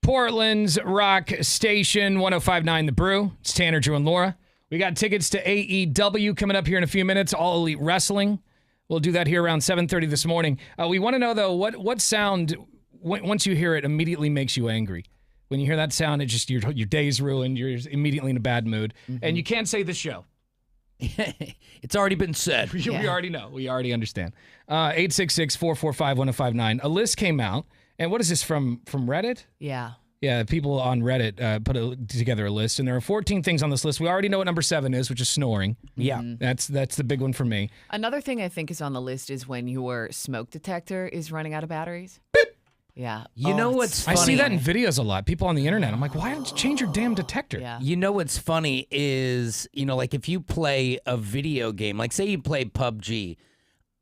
Portland's rock station, 1059 The Brew. It's Tanner, Drew, and Laura. We got tickets to AEW coming up here in a few minutes, All Elite Wrestling. We'll do that here around 7:30 this morning. We want to know, though, what sound, once you hear it, immediately makes you angry? When you hear that sound, it just your day's ruined. You're immediately in a bad mood. Mm-hmm. And you can't say the show. It's already been said. We already know. We already understand. 866-445-1059. A list came out. And what is this, from Reddit? Yeah. Yeah, people on Reddit put together a list. And there are 14 things on this list. We already know what number 7 is, which is snoring. Yeah. That's the big one for me. Another thing I think is on the list is when your smoke detector is running out of batteries. Beep. Yeah. You know what's funny? I see that in videos a lot. People on the internet. I'm like, why don't you change your damn detector? Yeah. You know what's funny is, like if you play a video game, like say you play PUBG,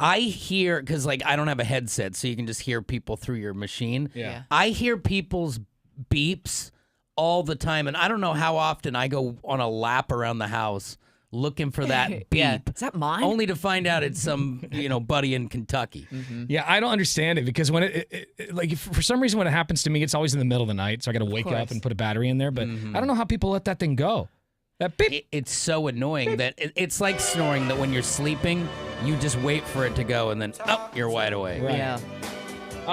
I hear, because like I don't have a headset, so you can just hear people through your machine. Yeah. I hear people's beeps all the time, and I don't know how often I go on a lap around the house looking for that beep. Yeah. Is that mine? Only to find out it's some, buddy in Kentucky. Mm-hmm. Yeah, I don't understand it because when like for some reason when it happens to me, it's always in the middle of the night, so I got to wake up and put a battery in there. But I don't know how people let that thing go. That beep. It's so annoying that it's like snoring, that when you're sleeping, You just wait for it to go, and then, you're wide awake. Right. Yeah.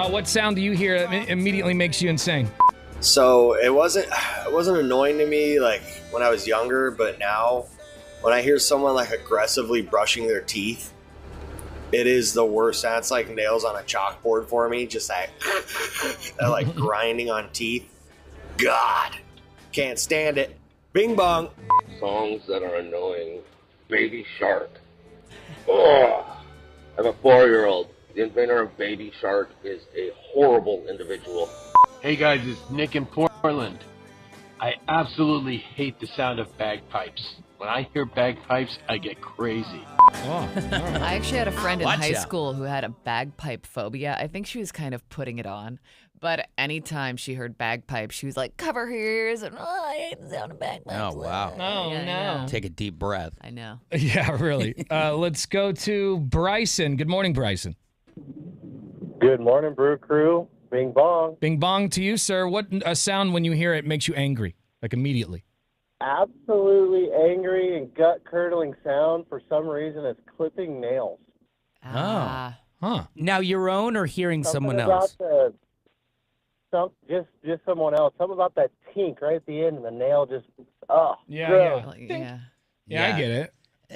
What sound do you hear that immediately makes you insane? So it wasn't annoying to me like when I was younger, but now when I hear someone like aggressively brushing their teeth, it is the worst sound. It's like nails on a chalkboard for me, just that like grinding on teeth. God, can't stand it. Bing bong. Songs that are annoying. Baby Shark. Ugh. I have a 4-year-old. The inventor of Baby Shark is a horrible individual. Hey guys, it's Nick in Portland. I absolutely hate the sound of bagpipes. When I hear bagpipes, I get crazy. I actually had a friend in Watch high out. school who had a bagpipe phobia. I think she was kind of putting it on. But anytime she heard bagpipes, she was like, cover her ears, and I hate the sound of bagpipes. Oh, wow. Oh, no. Take a deep breath. I know. Yeah, really. Let's go to Bryson. Good morning, Bryson. Good morning, Brew Crew. Bing bong. Bing bong to you, sir. What sound when you hear it makes you angry, like immediately? Absolutely angry and gut-curdling sound. For some reason, it's clipping nails. Oh. Huh. Now, your own or hearing someone Something else? Just someone else. Something about that tink right at the end, and the nail just, Yeah, gross. Yeah, I get it.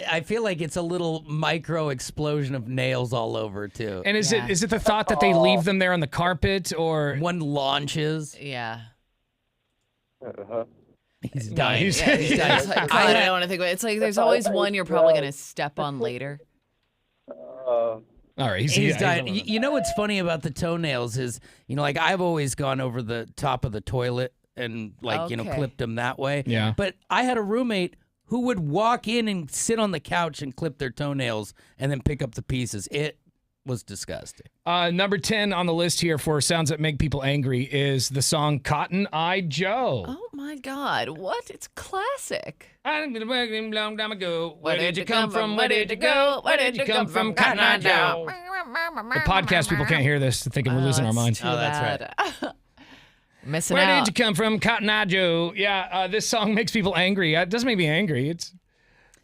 I feel like it's a little micro explosion of nails all over, too. And is it the thought that they leave them there on the carpet, or one launches? Yeah. Uh-huh. He's dying. He's Yeah, it's like, I don't want to think about it. It's like there's always one you're probably going to step on later. All right, he's dying. You know what's funny about the toenails is, like I've always gone over the top of the toilet and Okay. clipped them that way. Yeah. But I had a roommate who would walk in and sit on the couch and clip their toenails and then pick up the pieces. It was disgusting. Number 10 on the list here for sounds that make people angry is the song Cotton Eye Joe. Oh my God! What? It's classic. I'm gonna work him long time ago. Where did you come from? Where did you go? Where did you come from? Cotton Eye Joe. The podcast people can't hear this, thinking we're losing our minds. Oh, that's right. Missing Where out. did you come from, Cotton Eye Joe? Yeah, this song makes people angry. It doesn't make me angry.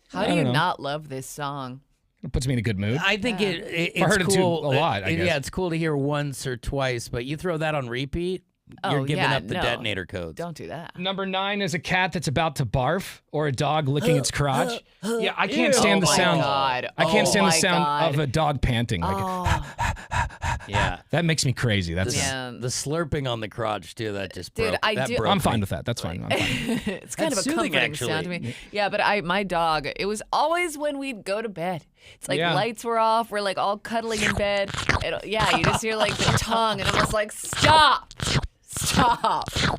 How I do you don't know. not love this song? It puts me in a good mood. I think it's I heard it too cool. a lot, I guess. Yeah, it's cool to hear once or twice, but you throw that on repeat, you're giving up the detonator codes. Don't do that. Number 9 is a cat that's about to barf or a dog licking its crotch. Yeah, I can't stand the sound. God. I can't stand the my sound God. of a dog panting. Yeah, that makes me crazy. That's the slurping on the crotch too. That just Dude, broke. I that do- broke I'm me. fine with that. That's fine. I'm fine. It's kind That's of a soothing, comforting actually. sound to me. Yeah, but my dog, it was always when we'd go to bed. It's like Yeah. lights were off, we're like all cuddling in bed. Yeah, you just hear like the tongue, and I'm just like, stop.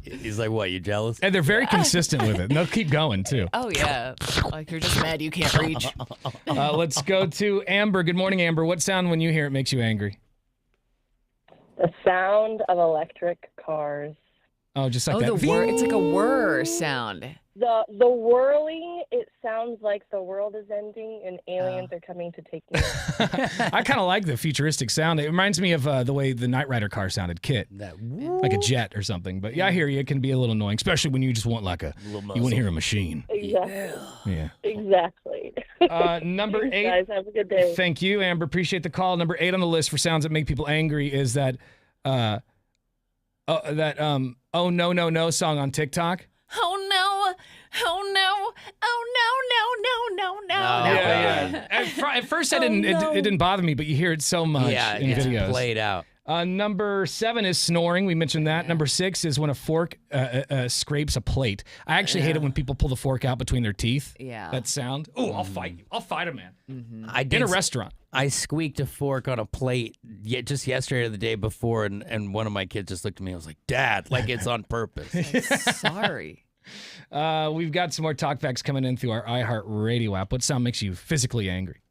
He's like, "What? You jealous?" And they're very consistent with it. And they'll keep going too. Oh yeah, like you're just mad you can't reach. Let's go to Amber. Good morning, Amber. What sound when you hear it makes you angry? The sound of electric cars. Oh, just like Oh, that. it's like a whir sound. The whirling, it sounds like the world is ending and aliens are coming to take me. I kind of like the futuristic sound. It reminds me of the way the Knight Rider car sounded, Kit. Like a jet or something. But yeah, I hear you. It can be a little annoying, especially when you just want like you want to hear a machine. Exactly. Yeah. Exactly. Number Thanks, 8. guys, have a good day. Thank you, Amber. Appreciate the call. Number 8 on the list for sounds that make people angry is that oh no no no song on TikTok. Oh no! Oh no! Oh no! No! No! No! No! Yeah. At first, it didn't bother me, but you hear it so much Yeah, in it's videos. played out. Number 7 is snoring. We mentioned that. Number 6 is when a fork scrapes a plate. I actually hate it when people pull the fork out between their teeth. Yeah. That sound. Oh, I'll fight you. I'll fight a man. In a restaurant. I squeaked a fork on a plate just yesterday or the day before, and one of my kids just looked at me and was like, "Dad, like it's on purpose." Sorry. We've got some more talkbacks coming in through our iHeartRadio app. What sound makes you physically angry?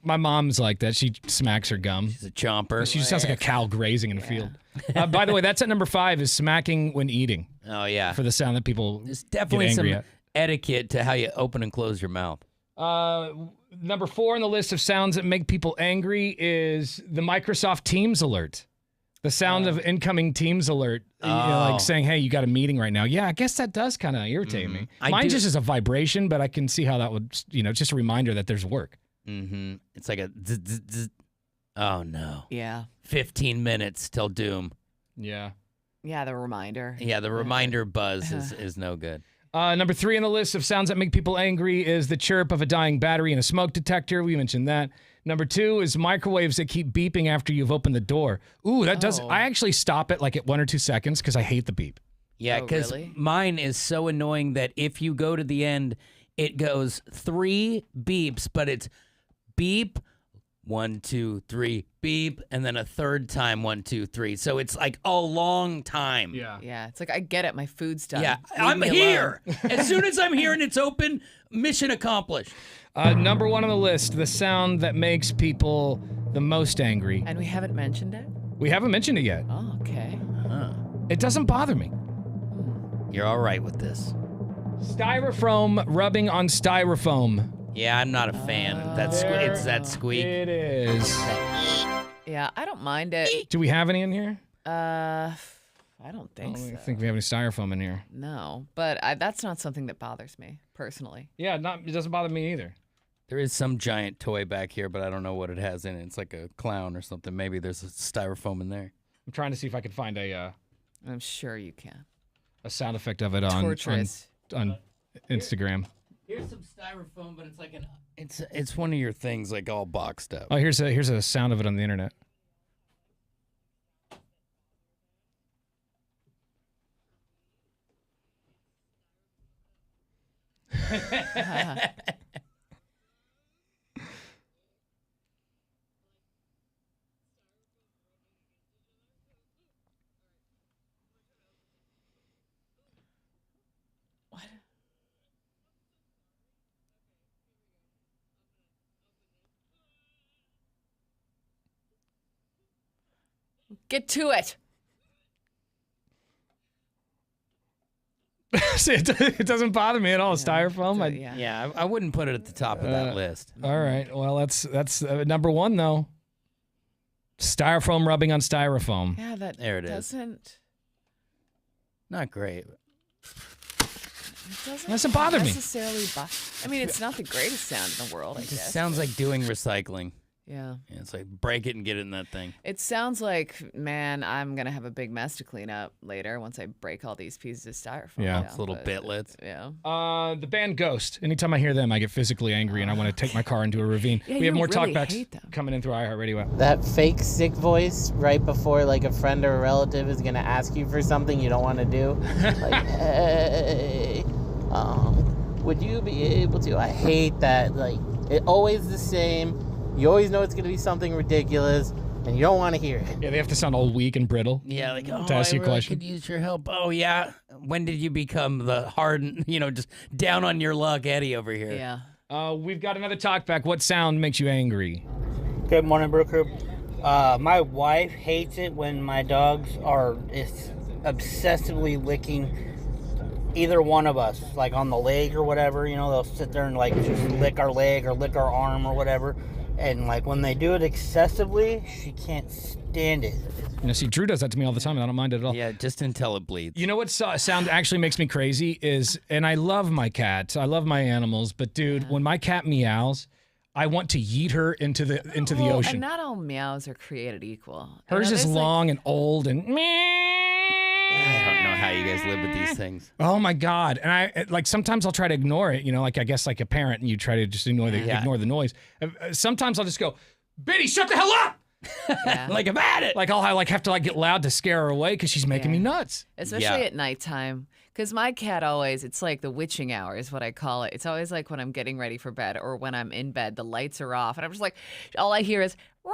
My mom's like that. She smacks her gum. She's a chomper. She sounds like a cow grazing in a field. By the way, that's at number 5 is smacking when eating. Oh, yeah. For the sound that people There's definitely get angry some at. etiquette to how you open and close your mouth. Number 4 on the list of sounds that make people angry is the Microsoft Teams alert. The sound of incoming Teams alert, like saying, hey, you got a meeting right now. Yeah, I guess that does kind of irritate me. Mine just is a vibration, but I can see how that would, just a reminder that there's work. Mm-hmm. It's like a zzz, zzz, zzz. Oh, no. Yeah. 15 minutes till doom. Yeah. Yeah, the reminder. Yeah, the reminder buzz is no good. Number 3 on the list of sounds that make people angry is the chirp of a dying battery in a smoke detector. We mentioned that. Number 2 is microwaves that keep beeping after you've opened the door. Ooh, that does. I actually stop it like at 1 or 2 seconds because I hate the beep. Yeah, because mine is so annoying that if you go to the end, it goes 3 beeps, but it's beep, 1, 2, 3, beep, and then a third time 1, 2, 3. So it's like a long time. Yeah. Yeah, it's like, I get it. My food's done. Yeah, Leave I'm me here. alone. As soon as I'm here and it's open, mission accomplished. Number 1 on the list, the sound that makes people the most angry. And we haven't mentioned it? We haven't mentioned it yet. Oh, okay. It doesn't bother me. You're all right with this. Styrofoam rubbing on styrofoam. Yeah, I'm not a fan. It's that squeak. It is. Yeah, I don't mind it. Do we have any in here? I don't think I so. don't think we have any styrofoam in here. No, but that's not something that bothers me, personally. Yeah, it doesn't bother me either. There is some giant toy back here, but I don't know what it has in it. It's like a clown or something. Maybe there's a styrofoam in there. I'm trying to see if I can find I'm sure you can. a sound effect of it on Instagram. Here's some styrofoam, but it's like it's one of your things like all boxed up. Oh, here's a sound of it on the internet. Get to it. See, it doesn't bother me at all. Styrofoam. I wouldn't put it at the top of that list. All right. Well, that's number 1 though. Styrofoam rubbing on styrofoam. Yeah, that there it doesn't. Not great. It doesn't Doesn't bother me. necessarily I mean, it's not the greatest sound in the world, I It just guess. sounds like doing recycling. Yeah. It's like break it and get it in that thing. It sounds like, man, I'm going to have a big mess to clean up later once I break all these pieces of styrofoam. Yeah. It's little bitlets. Yeah. The band Ghost. Anytime I hear them, I get physically angry and I want to take my car into a ravine. Yeah, we have you more really talkbacks hate them. coming in through iHeartRadio app. That fake sick voice right before like a friend or a relative is gonna ask you for something you don't want to do. Like, hey, would you be able to? I hate that. Like, it's always the same. You always know it's gonna be something ridiculous, and you don't want to hear it. Yeah, they have to sound all weak and brittle. Yeah, like, oh, to ask I you a really question. could use your help. Oh, yeah. When did you become the hard, just down on your luck Eddie over here? Yeah. We've got another talkback. What sound makes you angry? Good morning, Brooker. My wife hates it when my dogs are obsessively licking either one of us, like on the leg or whatever. They'll sit there and like just lick our leg or lick our arm or whatever. And like when they do it excessively, she can't stand it. See, Drew does that to me all the time, and I don't mind it at all. Yeah, just until it bleeds. You know what sound actually makes me crazy is, and I love my cat, I love my animals, but dude, when my cat meows, I want to yeet her into the ocean. And not all meows are created equal. Hers is long and old and I don't know how you guys live with these things. oh my God. And I like sometimes I'll try to ignore it, like I guess like a parent, and you try to just ignore the noise. Sometimes I'll just go, Biddy, shut the hell up! Like I'm at it. Like I'll have to get loud to scare her away because she's making me nuts. Especially at nighttime. Because my cat always, it's like the witching hour is what I call it. It's always like when I'm getting ready for bed or when I'm in bed, the lights are off. And I'm just like, all I hear is, wow!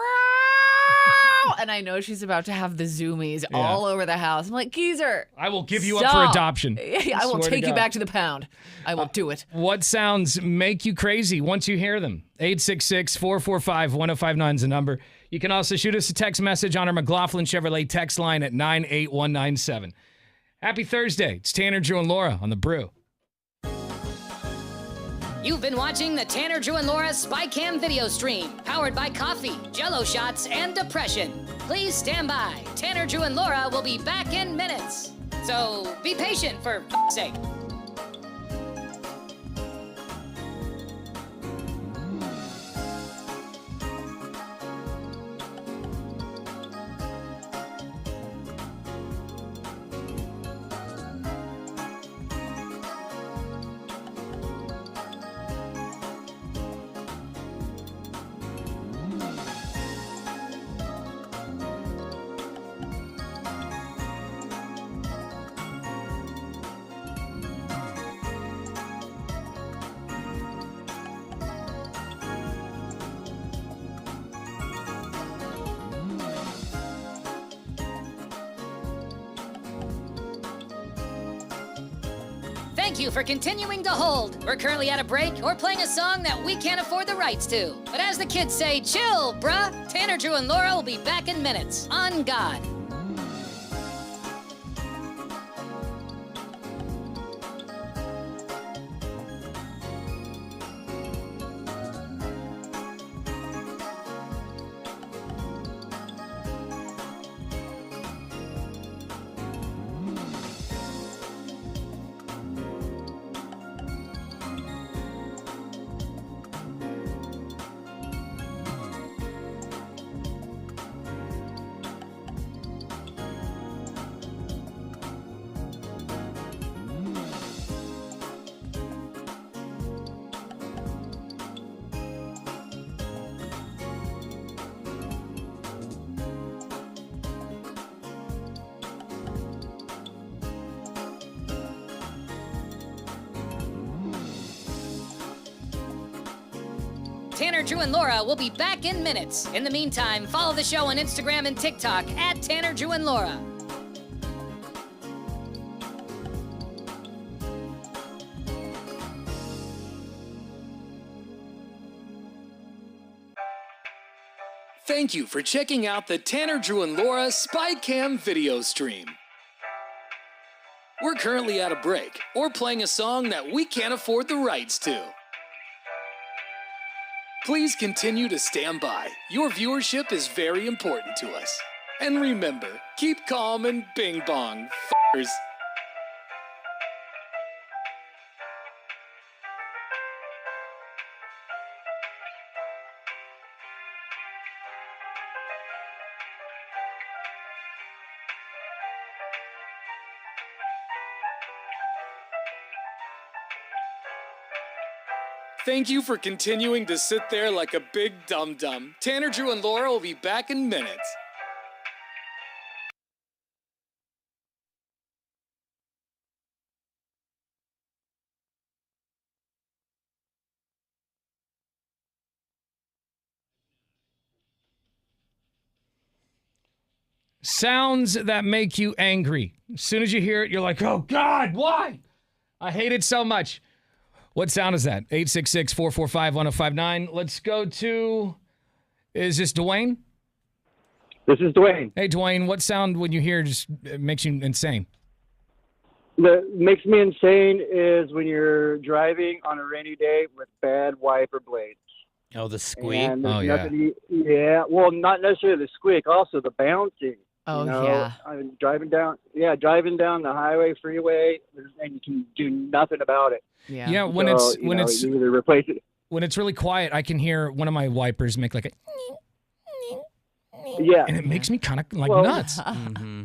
And I know she's about to have the zoomies all over the house. I'm like, Geezer. I will give you up for adoption. I will take you back to the pound. I will do it. What sounds make you crazy once you hear them? 866-445-1059 is the number. You can also shoot us a text message on our McLaughlin Chevrolet text line at 98197. Happy Thursday. It's Tanner, Drew, and Laura on The Brew. You've been watching the Tanner, Drew, and Laura SpyCam video stream, powered by coffee, Jello shots, and depression. Please stand by. Tanner, Drew, and Laura will be back in minutes. So be patient, for f***'s sake. Thank you for continuing to hold. We're currently at a break or playing a song that we can't afford the rights to. But as the kids say, chill, bruh. Tanner, Drew, and Laura will be back in minutes. On God. Tanner, Drew, and Laura will be back in minutes. In the meantime, follow the show on Instagram and TikTok at Tanner, Drew, and Laura. Thank you for checking out the Tanner, Drew, and Laura SpyCam video stream. We're currently at a break or playing a song that we can't afford the rights to. Please continue to stand by. Your viewership is very important to us. And remember, keep calm and bing bong, f***ers. Thank you for continuing to sit there like a big dum-dum. Tanner, Drew, and Laura will be back in minutes. Sounds that make you angry. As soon as you hear it, you're like, oh God, why? I hate it so much. What sound is that? 866-445-1059. Let's go to, is this Dwayne? This is Dwayne. Hey, Dwayne, what sound when you hear just makes you insane? That makes me insane is when you're driving on a rainy day with bad wiper blades. Oh, the squeak? And oh, yeah. Yeah, well, not necessarily the squeak, also the bouncing. Oh, you know? yeah. I'm driving down the highway, freeway, and you can do nothing about it. Yeah. Yeah, when it's you either replace it. When it's really quiet, I can hear one of my wipers make like a Yeah. and it makes me kind of like nuts. Mm-hmm.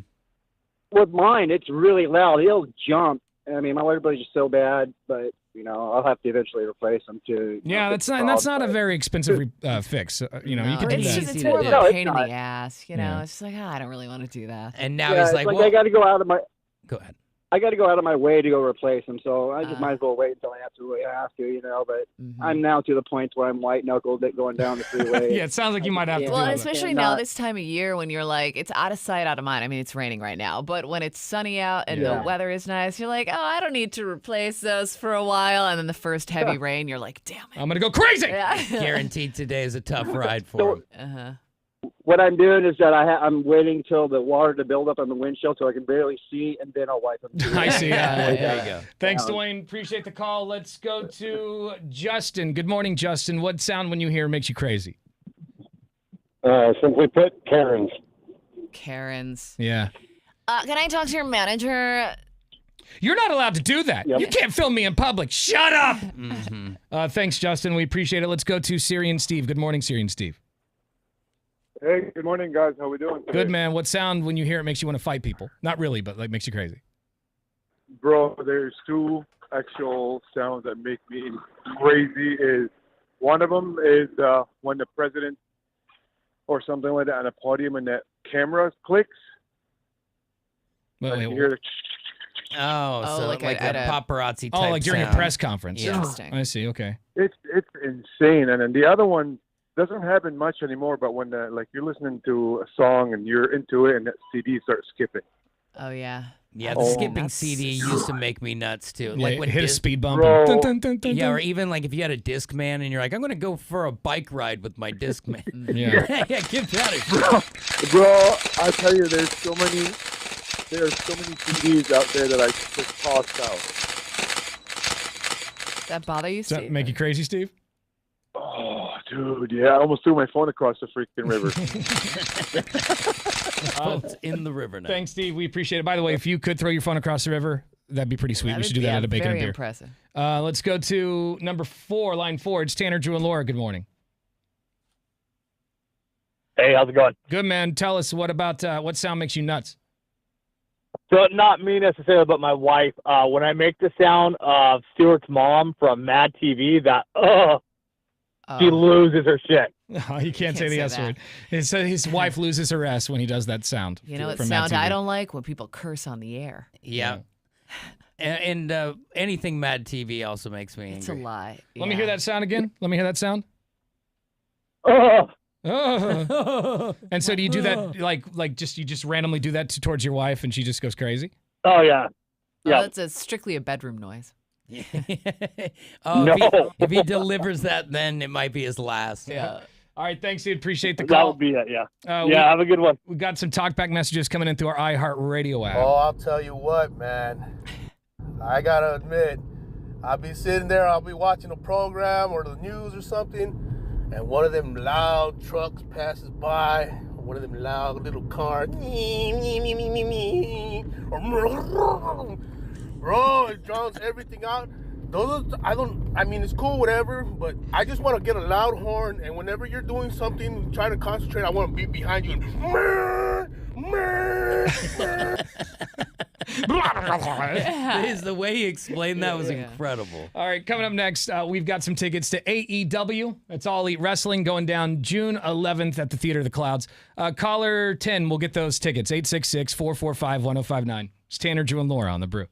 With mine, it's really loud. It'll jump. I mean, my wiper blades are so bad, but I'll have to eventually replace them too. Yeah, that's not a very expensive fix. You know, you can do It's that. just, it's more of a pain in not. the ass, Yeah. It's just like, I don't really want to do that. And now Yeah, he's it's like, like well, I got to go out of my. go ahead. I got to go out of my way to go replace them, so I just might as well wait until I absolutely have to, But I'm now to the point where I'm white knuckled going down the freeway. Yeah, it sounds like you might have to. Well, do that. especially now this time of year when you're like, it's out of sight, out of mind. I mean, it's raining right now, but when it's sunny out and the weather is nice, you're like, oh, I don't need to replace those for a while. And then the first heavy rain, you're like, damn it. I'm gonna go crazy. Yeah. Guaranteed today is a tough ride for him. Uh-huh. what I'm doing is that I'm waiting till the water to build up on the windshield so I can barely see, and then I'll wipe them. I see. There you go. Thanks, Dwayne. Appreciate the call. Let's go to Justin. Good morning, Justin. What sound when you hear makes you crazy? Simply put, Karens. Karens. Yeah. Can I talk to your manager? You're not allowed to do that. Yep. You can't film me in public. Shut up. Mm-hmm. Thanks, Justin. We appreciate it. Let's go to Siri and Steve. Good morning, Siri and Steve. Hey, good morning, guys. How we doing today? Good, man. What sound when you hear it makes you want to fight people? Not really, but like makes you crazy. Bro, there's two actual sounds that make me crazy. One of them is when the president or something like that on a podium and that camera clicks. Wait, you hear the so like a paparazzi type like during sound. a press conference. Yeah. Interesting. I see. Okay. It's insane. And then the other one doesn't happen much anymore, but when you're listening to a song and you're into it and that CD starts skipping. Oh, yeah. Yeah, the skipping CD used to make me nuts too. Yeah, Like when hit a speed bump. Bro. Dun, dun, dun, dun, Yeah, dun. or even like if you had a Discman and you're like, I'm gonna go for a bike ride with my Discman. Yeah. Yeah, give that a shot. Bro, I tell you, there's so many CDs out there that I just tossed out. Does that bother you, Does that Steve? make you crazy, Steve? Oh, dude, yeah, I almost threw my phone across the freaking river. It's in the river now. Thanks, Steve. We appreciate it. By the way, if you could throw your phone across the river, that'd be pretty sweet. We That'd should do be, that at a bacon very and beer. impressive. Let's go to number 4, line 4. It's Tanner, Drew, and Laura. Good morning. Hey, how's it going? Good, man. Tell us what sound makes you nuts? So not me necessarily, but my wife. When I make the sound of Stuart's mom from Mad TV, she loses her shit. Oh, you can't say the S word. His wife loses her S when he does that sound. You know what from Mad sound I TV. don't like? When people curse on the air. Yeah. And anything Mad TV also makes me angry. It's a lie. Let me hear that sound again. Let me hear that sound. Oh. And so do you do that you just randomly do that towards your wife and she just goes crazy? Oh yeah. Oh, that's strictly a bedroom noise. No. If he delivers that, then it might be his last. Yeah. All right, thanks, dude. Appreciate the call. That would be it, yeah. Have a good one. We got some talkback messages coming in through our iHeartRadio app. Oh, I'll tell you what, man. I gotta admit, I'll be sitting there, I'll be watching a program or the news or something, and one of them loud trucks passes by, or one of them loud little cars, bro, it drowns everything out. It's cool, whatever, but I just want to get a loud horn, and whenever you're doing something, trying to concentrate, I want to be behind you and The way he explained that was incredible. All right, coming up next, we've got some tickets to AEW. That's All Elite Wrestling going down June 11th at the Theater of the Clouds. Caller 10 will get those tickets, 866-445-1059. It's Tanner, Drew, and Laura on The Brew.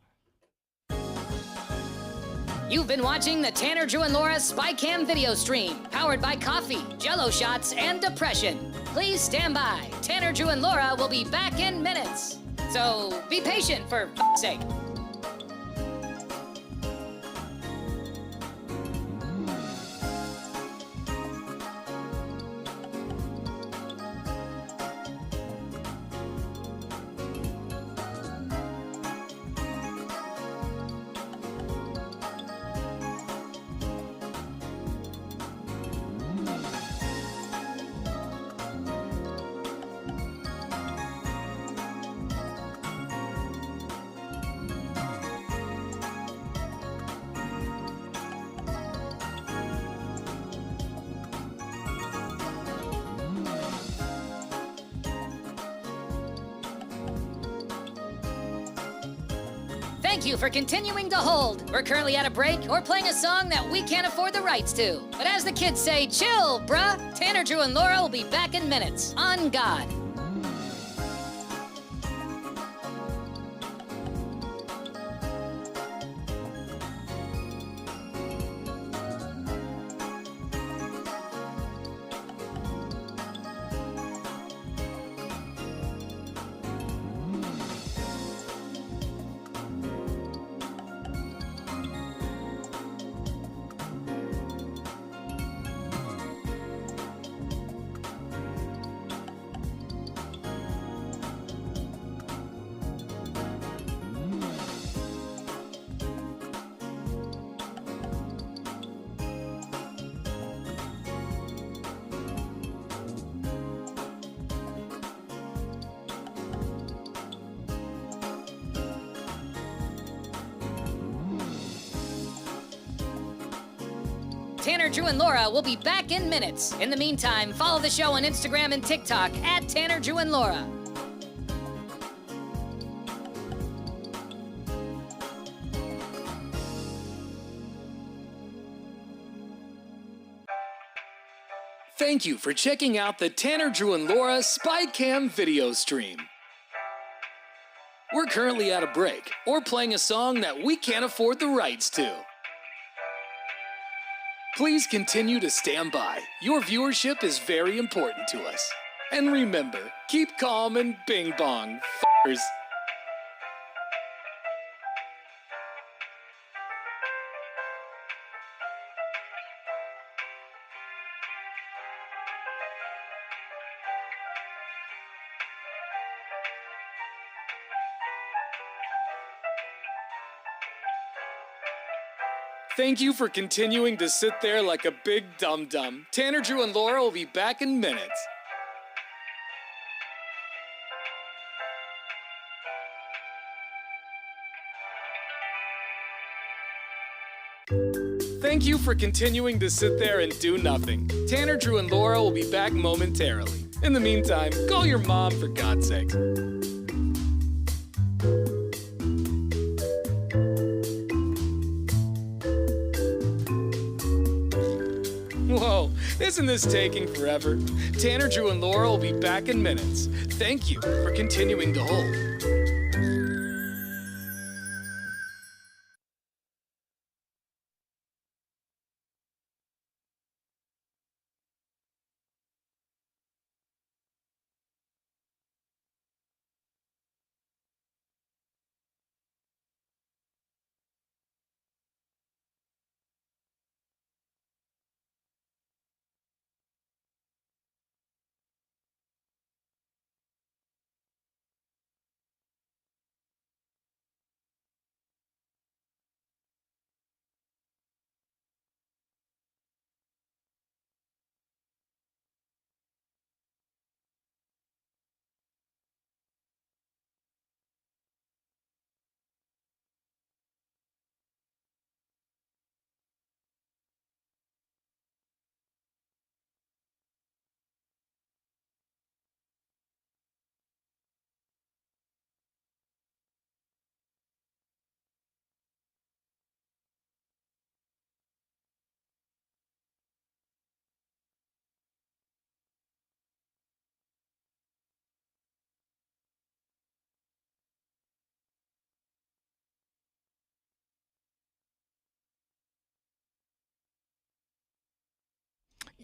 You've been watching the Tanner, Drew, and Laura SpyCam video stream, powered by coffee, Jell-O shots, and depression. Please stand by. Tanner, Drew, and Laura will be back in minutes. So be patient, for f***'s sake. Thank you for continuing to hold. We're currently at a break or playing a song that we can't afford the rights to. But as the kids say, chill, bruh. Tanner, Drew, and Laura will be back in minutes. On God. Tanner, Drew, and Laura will be back in minutes. In the meantime, follow the show on Instagram and TikTok at Tanner, Drew, and Laura. Thank you for checking out the Tanner, Drew, and Laura SpyCam video stream. We're currently at a break or playing a song that we can't afford the rights to. Please continue to stand by. Your viewership is very important to us. And remember, keep calm and bing bong, f***ers. Thank you for continuing to sit there like a big dum-dum. Tanner, Drew, and Laura will be back in minutes. Thank you for continuing to sit there and do nothing. Tanner, Drew, and Laura will be back momentarily. In the meantime, call your mom for God's sake. Whoa, isn't this taking forever? Tanner, Drew, and Laura will be back in minutes. Thank you for continuing to hold.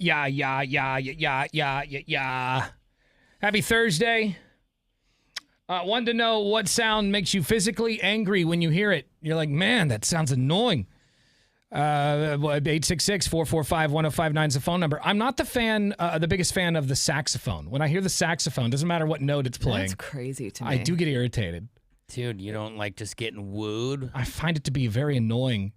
Yeah. Happy Thursday. Wanted to know what sound makes you physically angry when you hear it. You're like, man, that sounds annoying. 866-445-1059 is the phone number. I'm not the biggest fan of the saxophone. When I hear the saxophone, doesn't matter what note it's playing. That's crazy to me. I do get irritated. Dude, you don't like just getting wooed? I find it to be a very annoying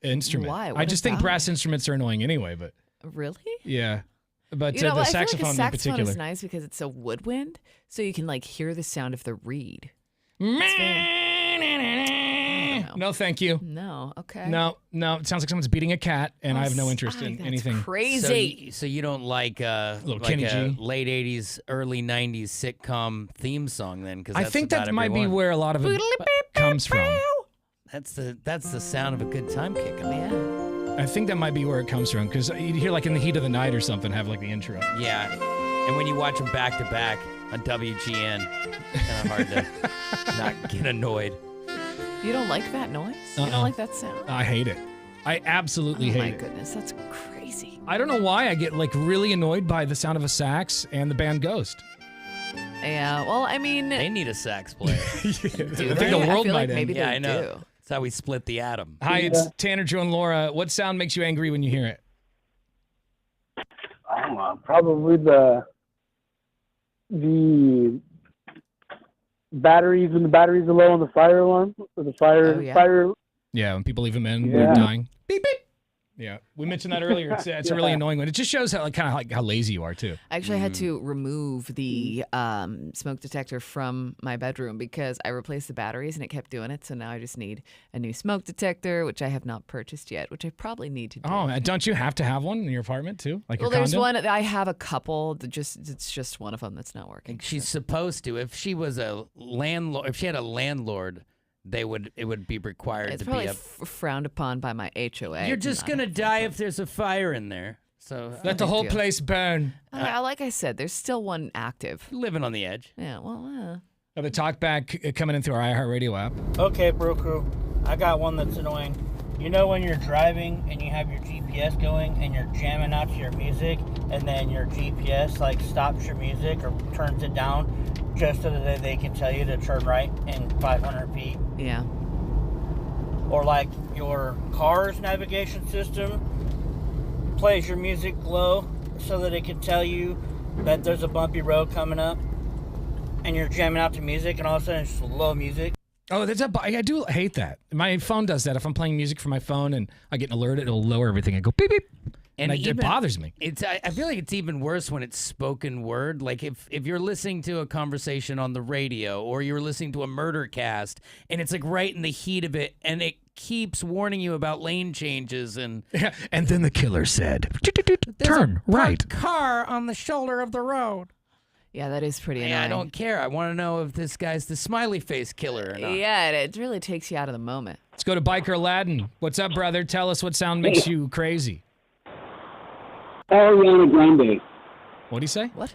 instrument. Why? I just think brass instruments are annoying anyway, but... Really? Yeah. But You know, the I feel saxophone like a saxophone in particular. is nice because it's a woodwind, so you can like hear the sound of the reed. No, thank you. No, okay. No. It sounds like someone's beating a cat, and I have no interest in anything. Crazy. So you don't like Little like Kenny a G. late 80s, early 90s sitcom theme song then? Because I think that might be where a lot of it comes from. That's the sound of a good time kick. Yeah. I think that might be where it comes from, because you'd hear like In the Heat of the Night or something have like the intro. Yeah. And when you watch them back to back on WGN, kind of hard to not get annoyed. You don't like that noise? You don't like that sound? I hate it. I absolutely hate it. Oh my goodness, that's crazy. I don't know why I get like really annoyed by the sound of a sax and the band Ghost. Yeah, well, I mean... They need a sax player. I think the world might end. Maybe yeah, they I know. do. That's how we split the atom. Hi, it's Tanner, Drew, and Laura. What sound makes you angry when you hear it? Probably the batteries when the batteries are low on the fire alarm or the fire. Oh, yeah. Fire. Yeah, when people leave them in, Yeah. they're dying. Beep beep. Yeah, we mentioned that earlier. It's a really annoying one. It just shows how how lazy you are too. Actually, I had to remove the smoke detector from my bedroom because I replaced the batteries and it kept doing it. So now I just need a new smoke detector, which I have not purchased yet, which I probably need to do. Oh, don't you have to have one in your apartment too? Like well, your there's condo? one. I have a couple. It's just one of them that's not working. She's supposed to. If she was a landlord, if she had a landlord, it would be required It's to probably be frowned upon by my HOA. You're just gonna die if there's a fire in there. So let the whole place burn. Like I said, there's still one active. Living on the edge. Yeah. Well. The talkback coming in through our iHeartRadio app. Okay, Brew Crew, I got one that's annoying. You know when you're driving and you have your GPS going and you're jamming out to your music and then your GPS like stops your music or turns it down just so that they can tell you to turn right in 500 feet? Yeah. Or like your car's navigation system plays your music low so that it can tell you that there's a bumpy road coming up and you're jamming out to music and all of a sudden it's low music. Oh, I do hate that. My phone does that. If I'm playing music from my phone and I get an alert, it'll lower everything. I go beep beep. And it bothers me. I feel like it's even worse when it's spoken word. Like if you're listening to a conversation on the radio or you're listening to a murder cast and it's like right in the heat of it and it keeps warning you about lane changes and and then the killer said, "Turn right." Car on the shoulder of the road. Yeah, that is pretty annoying. I don't care. I want to know if this guy's the smiley face killer or not. Yeah, it really takes you out of the moment. Let's go to Biker Aladdin. What's up, brother? Tell us what sound makes you crazy. Ariana Grande. What do you say? What?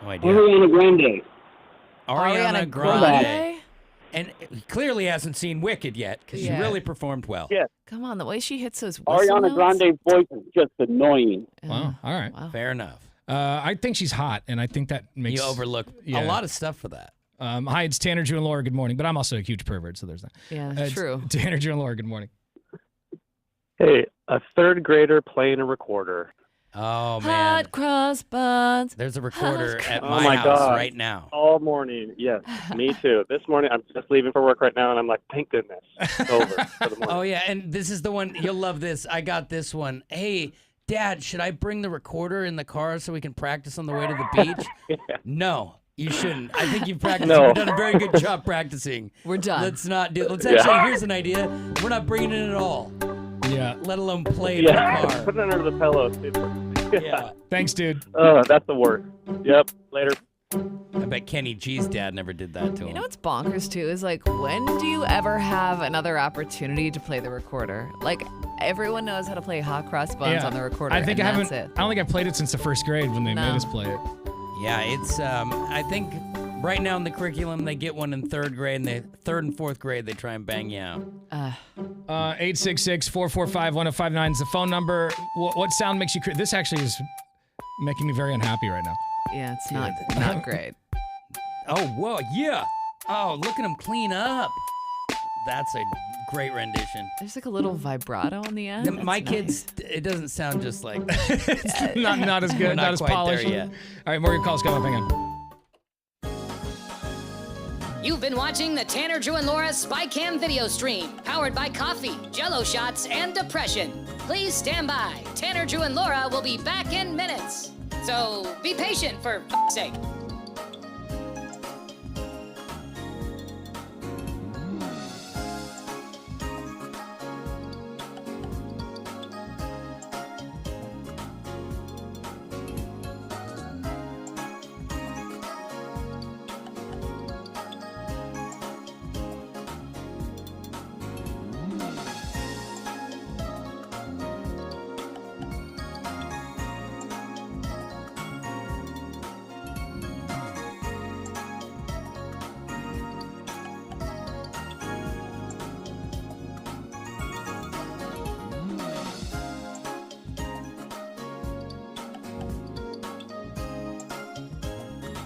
No idea. Ariana Grande. Ariana Grande. And he clearly hasn't seen Wicked yet because she really performed well. Yeah. Come on, the way she hits those whistle Ariana notes. Grande's voice is just annoying. Wow. All right. Wow. Fair enough. I think she's hot, and I think that makes You overlook a lot of stuff for that. Hi, it's Tanner, Drew, and Laura. Good morning. But I'm also a huge pervert, so there's that. Yeah, that's true. Tanner, Drew, and Laura. Good morning. Hey, a third grader playing a recorder. Oh, man. Hot cross buns. There's a recorder at Oh my my house God. right now. All morning, yes, me too. This morning, I'm just leaving for work right now, and I'm like, thank goodness, it's over for the morning. Oh, yeah, and this is the one. You'll love this. I got this one. Hey, Dad, should I bring the recorder in the car so we can practice on the way to the beach? No, you shouldn't. I think you've practiced. No. You've done a very good job practicing. We're done. Let's actually, here's an idea. We're not bringing it at all. Yeah. Let alone play it in the car. Put it under the pillow, dude. Yeah. Thanks, dude. Oh, that's the worst. Yep, later. I bet Kenny G's dad never did that to him. You know what's bonkers too is like, when do you ever have another opportunity to play the recorder? Like, everyone knows how to play Hot Cross Buns on the recorder. I think and I haven't. that's it. I don't think I played it since the first grade when they made us play it. Yeah, it's. I think right now in the curriculum they get one in third grade, and third and fourth grade they try and bang you out. 866-445-1059 is the phone number. What sound makes you? This actually is making me very unhappy right now. Yeah, it's not great. Oh, whoa, yeah. Oh, look at him clean up. That's a great rendition. There's like a little vibrato on the end. My That's kids, it doesn't sound just like It's not as good, not as quite polished. there yet. All right, more of your calls coming up. Hang on. You've been watching the Tanner, Drew, and Laura SpyCam video stream, powered by coffee, Jello shots, and depression. Please stand by. Tanner, Drew, and Laura will be back in minutes. So be patient, for f***'s sake.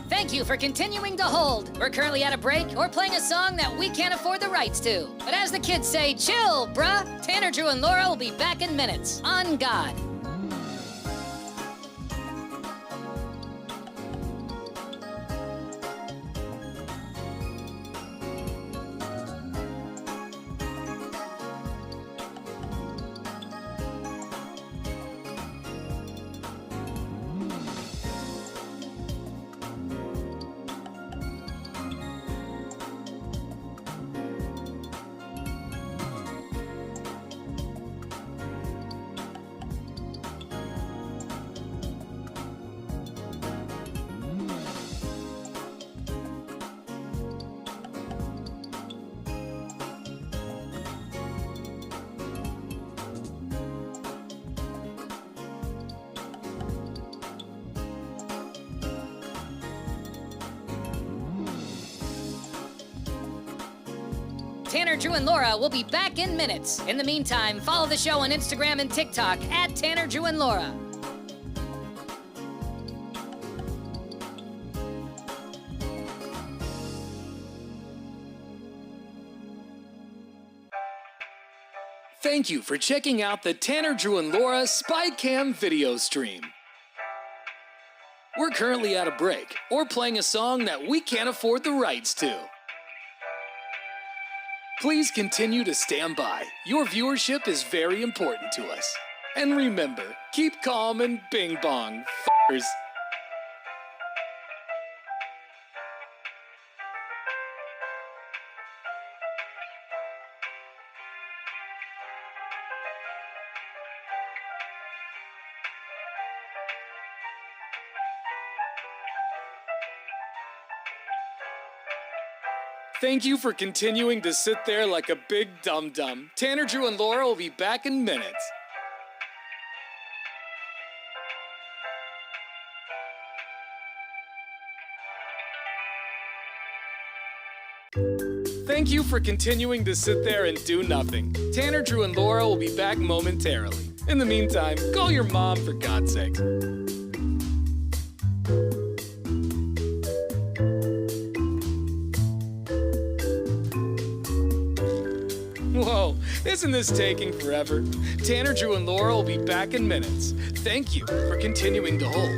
Thank you for continuing to hold. We're currently at a break or playing a song that we can't afford the rights to. But as the kids say, chill, bruh. Tanner, Drew, and Laura will be back in minutes. On God. Tanner, Drew, and Laura will be back in minutes. In the meantime, follow the show on Instagram and TikTok at Tanner, Drew, and Laura. Thank you for checking out the Tanner, Drew, and Laura SpyCam video stream. We're currently at a break or playing a song that we can't afford the rights to. Please continue to stand by. Your viewership is very important to us. And remember, keep calm and bing bong, f***ers. Thank you for continuing to sit there like a big dum-dum. Tanner, Drew, and Laura will be back in minutes. Thank you for continuing to sit there and do nothing. Tanner, Drew, and Laura will be back momentarily. In the meantime, call your mom for God's sake. Whoa, isn't this taking forever? Tanner, Drew, and Laura will be back in minutes. Thank you for continuing to hold.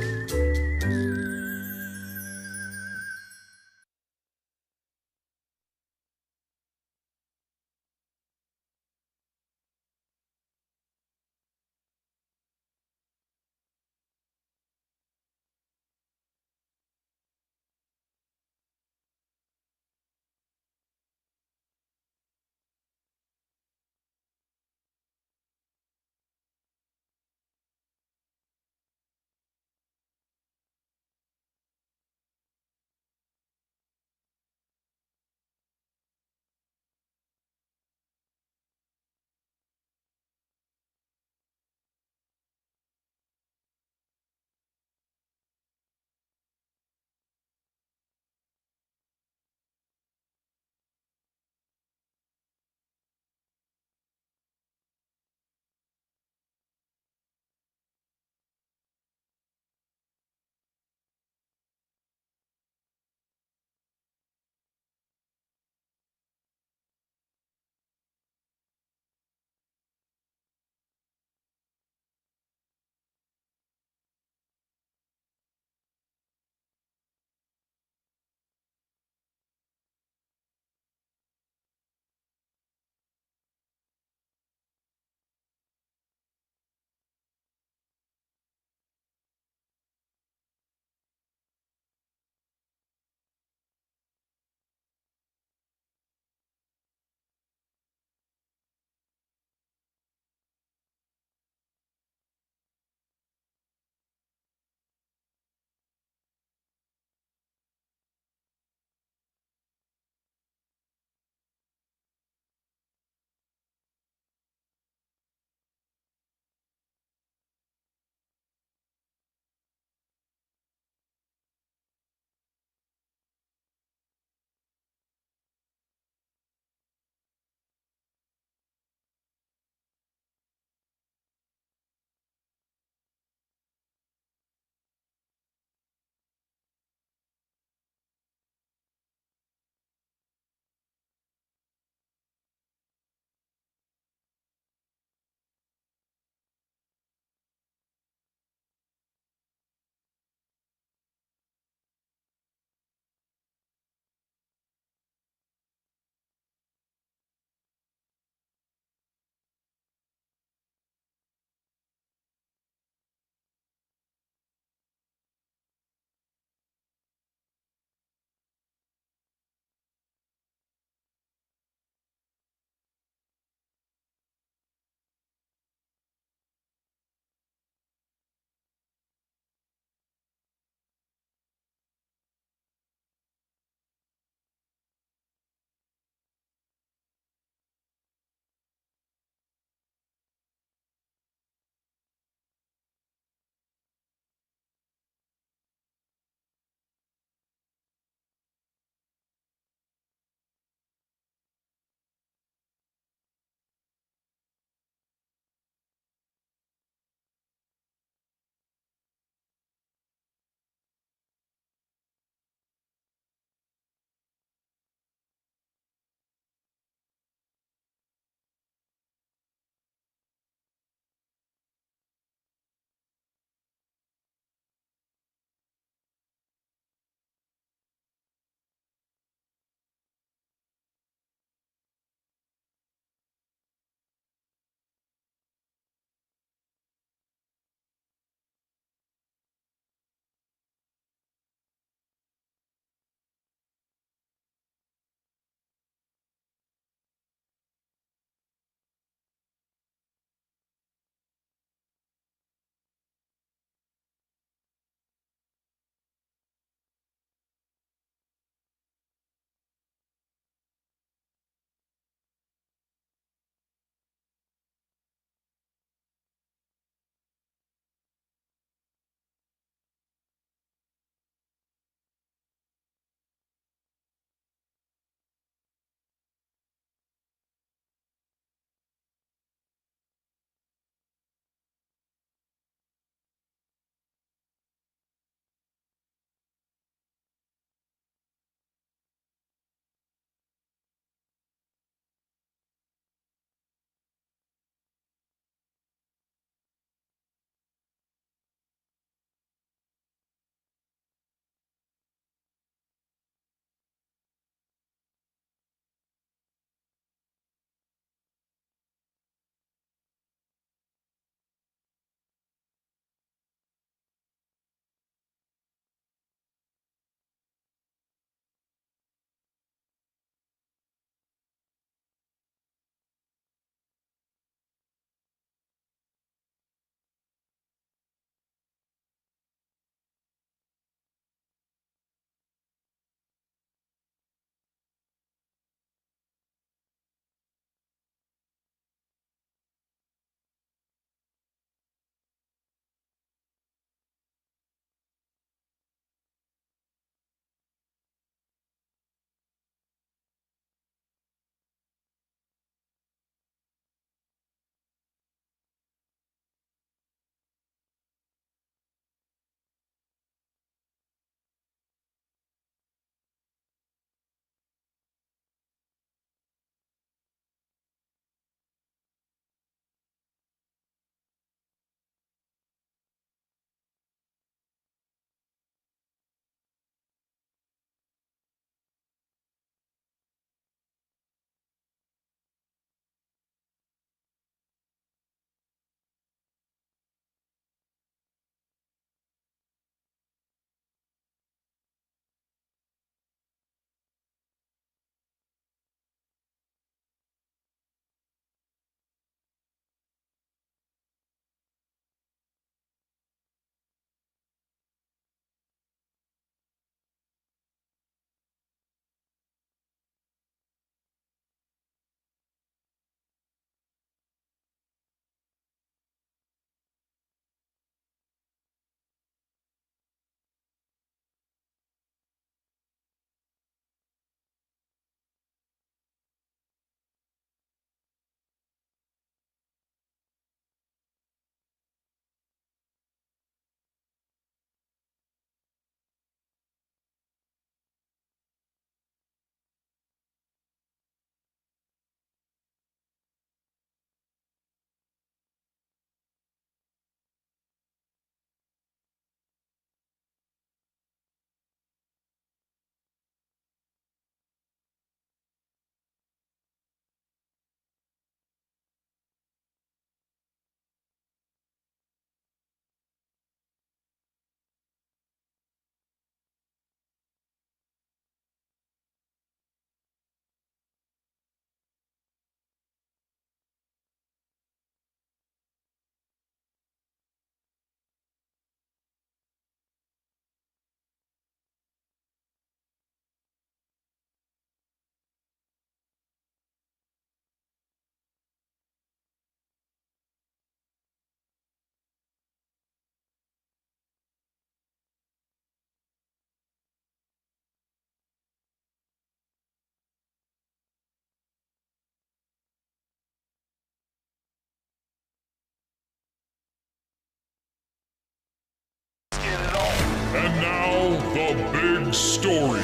And now, the big story.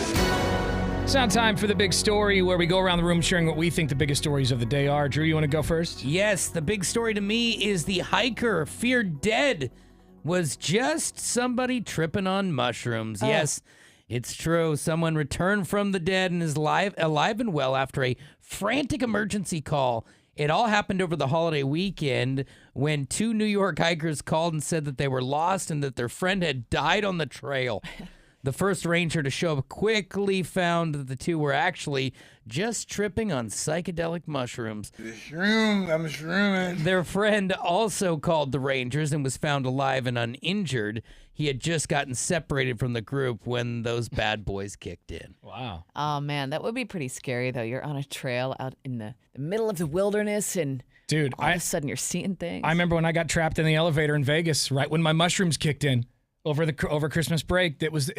It's now time for the big story, where we go around the room sharing what we think the biggest stories of the day are. Drew, you want to go first? Yes, the big story to me is the hiker feared dead was just somebody tripping on mushrooms. Oh. Yes, it's true. Someone returned from the dead and is alive and well after a frantic emergency call. It all happened over the holiday weekend when 2 New York hikers called and said that they were lost and that their friend had died on the trail. The first ranger to show up quickly found that the 2 were actually just tripping on psychedelic mushrooms. I'm shrooming. Their friend also called the rangers and was found alive and uninjured. He had just gotten separated from the group when those bad boys kicked in. Wow. Oh, man, that would be pretty scary, though. You're on a trail out in the middle of the wilderness, and dude, all of a sudden you're seeing things. I remember when I got trapped in the elevator in Vegas, right when my mushrooms kicked in over Christmas break. It was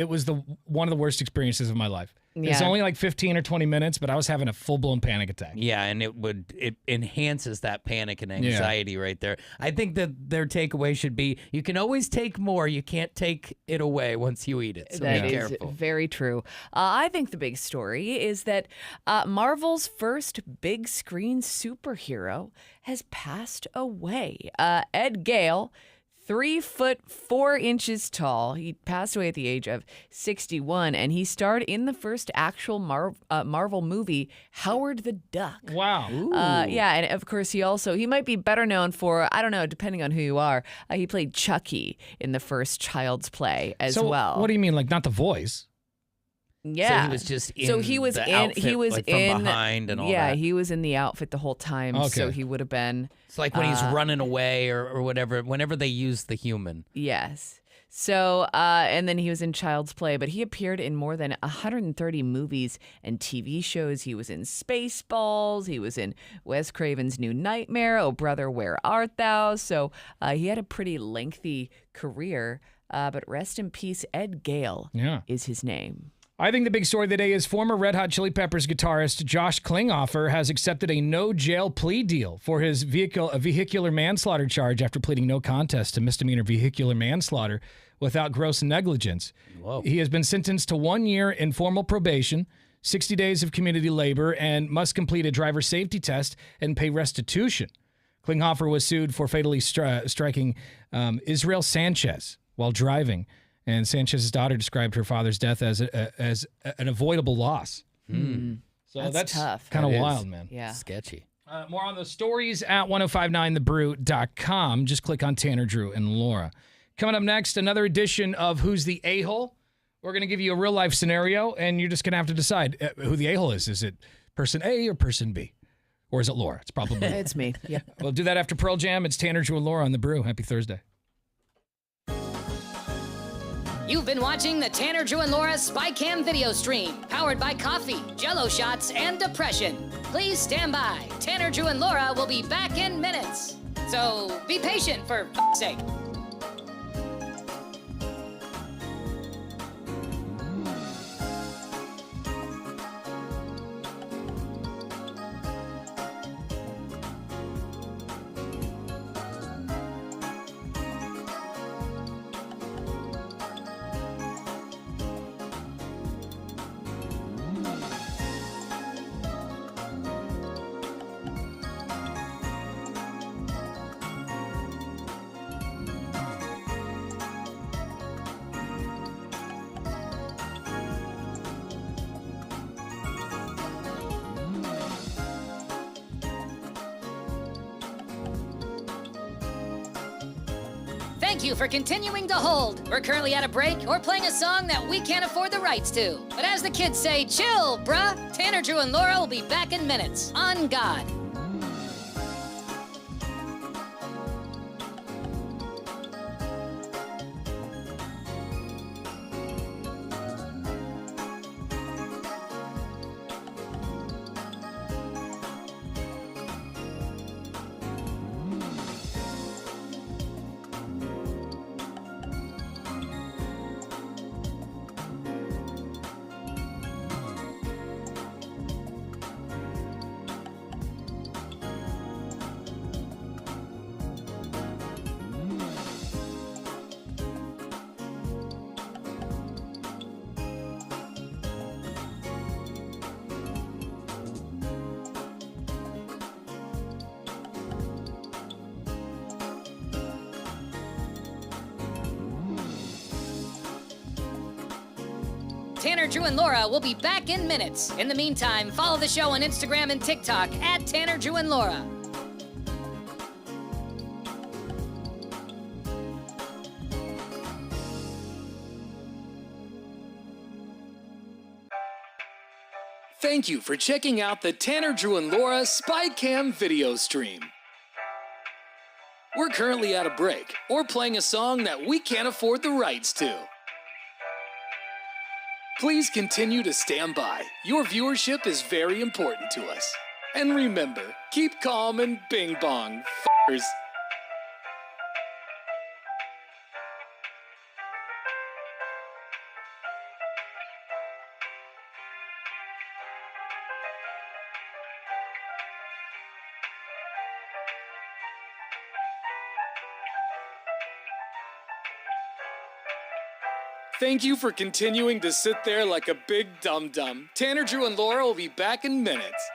one of the worst experiences of my life. It's only like 15 or 20 minutes, but I was having a full-blown panic attack. Yeah, and it enhances that panic and anxiety right there. I think that their takeaway should be, you can always take more. You can't take it away once you eat it. So That be is careful. very true. I think the big story is that Marvel's first big screen superhero has passed away. Ed Gale, 3 foot 4 inches tall. He passed away at the age of 61, and he starred in the first actual Marvel movie, Howard the Duck. Wow. Yeah, and of course he might be better known for, I don't know, depending on who you are, he played Chucky in the first Child's Play as well. What do you mean, like not the voice? Yeah. So he was just in so he was the in outfit, he was like, in from behind and all yeah, that. he was in the outfit the whole time. Okay. So he would have been It's like when he's running away or whatever, whenever they use the human. Yes. So, and then he was in Child's Play, but he appeared in more than 130 movies and TV shows. He was in Spaceballs. He was in Wes Craven's New Nightmare. Oh, Brother, Where Art Thou? So he had a pretty lengthy career, but rest in peace, Ed Gale is his name. I think the big story of the day is former Red Hot Chili Peppers guitarist Josh Klinghoffer has accepted a no-jail plea deal for his vehicular manslaughter charge after pleading no contest to misdemeanor vehicular manslaughter without gross negligence. Whoa. He has been sentenced to 1 year in formal probation, 60 days of community labor, and must complete a driver safety test and pay restitution. Klinghoffer was sued for fatally striking Israel Sanchez while driving, and Sanchez's daughter described her father's death as an avoidable loss. So that's tough. Kind of That is wild, man. Yeah. Sketchy. Mm-hmm. More on the stories at 1059thebrew.com. Just click on Tanner, Drew, and Laura. Coming up next, another edition of Who's the A-Hole? We're going to give you a real-life scenario, and you're just going to have to decide who the A-Hole is. Is it person A or person B? Or is it Laura? It's probably It's me. Yeah. We'll do that after Pearl Jam. It's Tanner, Drew, and Laura on The Brew. Happy Thursday. You've been watching the Tanner, Drew, and Laura SpyCam video stream, powered by coffee, Jell-O shots, and depression. Please stand by. Tanner, Drew, and Laura will be back in minutes. So be patient, for f***'s sake. Thank you for continuing to hold. We're currently at a break or playing a song that we can't afford the rights to. But as the kids say, chill, bruh. Tanner, Drew, and Laura will be back in minutes. On God. Tanner, Drew, and Laura will be back in minutes. In the meantime, follow the show on Instagram and TikTok at Tanner, Drew, and Laura. Thank you for checking out the Tanner, Drew, and Laura SpyCam video stream. We're currently at a break or playing a song that we can't afford the rights to. Please continue to stand by. Your viewership is very important to us. And remember, keep calm and bing bong, f***ers. Thank you for continuing to sit there like a big dum-dum. Tanner, Drew, and Laura will be back in minutes.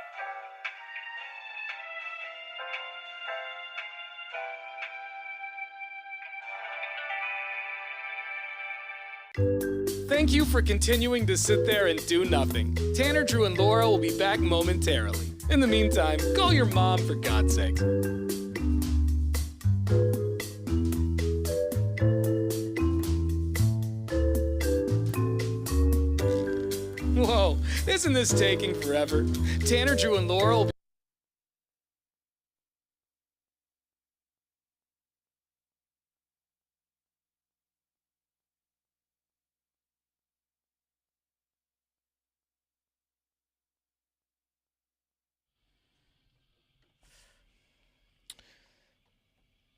Thank you for continuing to sit there and do nothing. Tanner, Drew, and Laura will be back momentarily. In the meantime, call your mom for God's sake. Whoa, isn't this taking forever? Tanner, Drew, and Laura will be...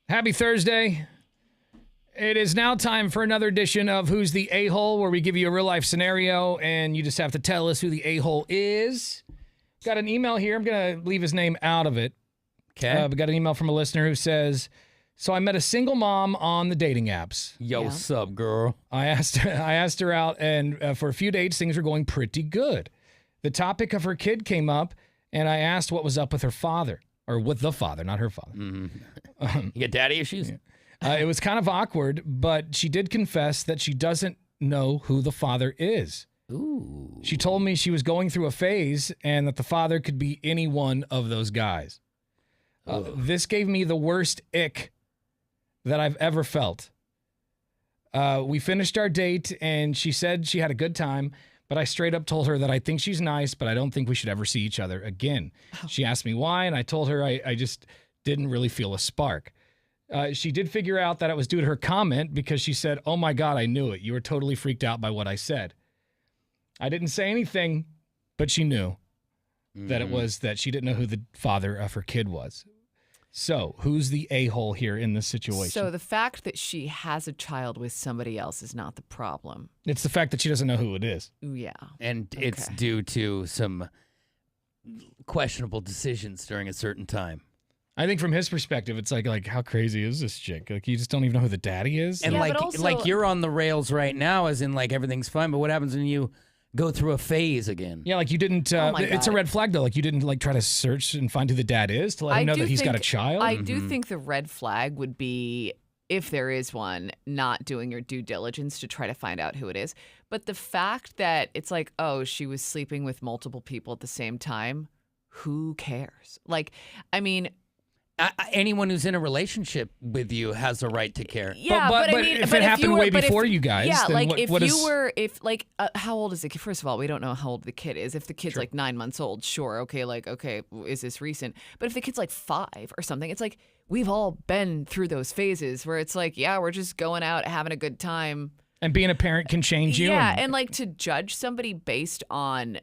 Happy Thursday. It is now time for another edition of Who's the A-Hole, where we give you a real-life scenario, and you just have to tell us who the A-Hole is. Got an email here. I'm going to leave his name out of it. Okay. We got an email from a listener who says, so I met a single mom on the dating apps. Yo, sup, girl? I asked her out, and for a few dates, things were going pretty good. The topic of her kid came up, and I asked what was up with her father. Or with the father, not her father. Mm-hmm. You got daddy issues? Yeah. It was kind of awkward, but she did confess that she doesn't know who the father is. Ooh. She told me she was going through a phase and that the father could be any one of those guys. This gave me the worst ick that I've ever felt. We finished our date and she said she had a good time, but I straight up told her that I think she's nice, but I don't think we should ever see each other again. She asked me why, and I told her I just didn't really feel a spark. She did figure out that it was due to her comment because she said, "Oh my God, I knew it. You were totally freaked out by what I said." I didn't say anything, but she knew that it was that she didn't know who the father of her kid was. So, who's the a-hole here in this situation? So the fact that she has a child with somebody else is not the problem. It's the fact that she doesn't know who it is. Yeah. And it's due to some questionable decisions during a certain time. I think from his perspective, it's like how crazy is this chick? Like, you just don't even know who the daddy is? And like you're on the rails right now, as in like everything's fine, but what happens when you go through a phase again? Yeah, like you didn't, it's a red flag though. Like you didn't like try to search and find who the dad is to let him know that he's got a child? I do think the red flag would be, if there is one, not doing your due diligence to try to find out who it is. But the fact that it's like, oh, she was sleeping with multiple people at the same time, who cares? Like, I mean... anyone who's in a relationship with you has a right to care. Yeah, but I mean, if it happened way before you guys, yeah, then like how old is the kid? First of all, we don't know how old the kid is. If the kid's like 9 months old, sure, okay, is this recent? But if the kid's like 5 or something, it's like we've all been through those phases where it's like, yeah, we're just going out having a good time. And being a parent can change you. Yeah, and like to judge somebody based on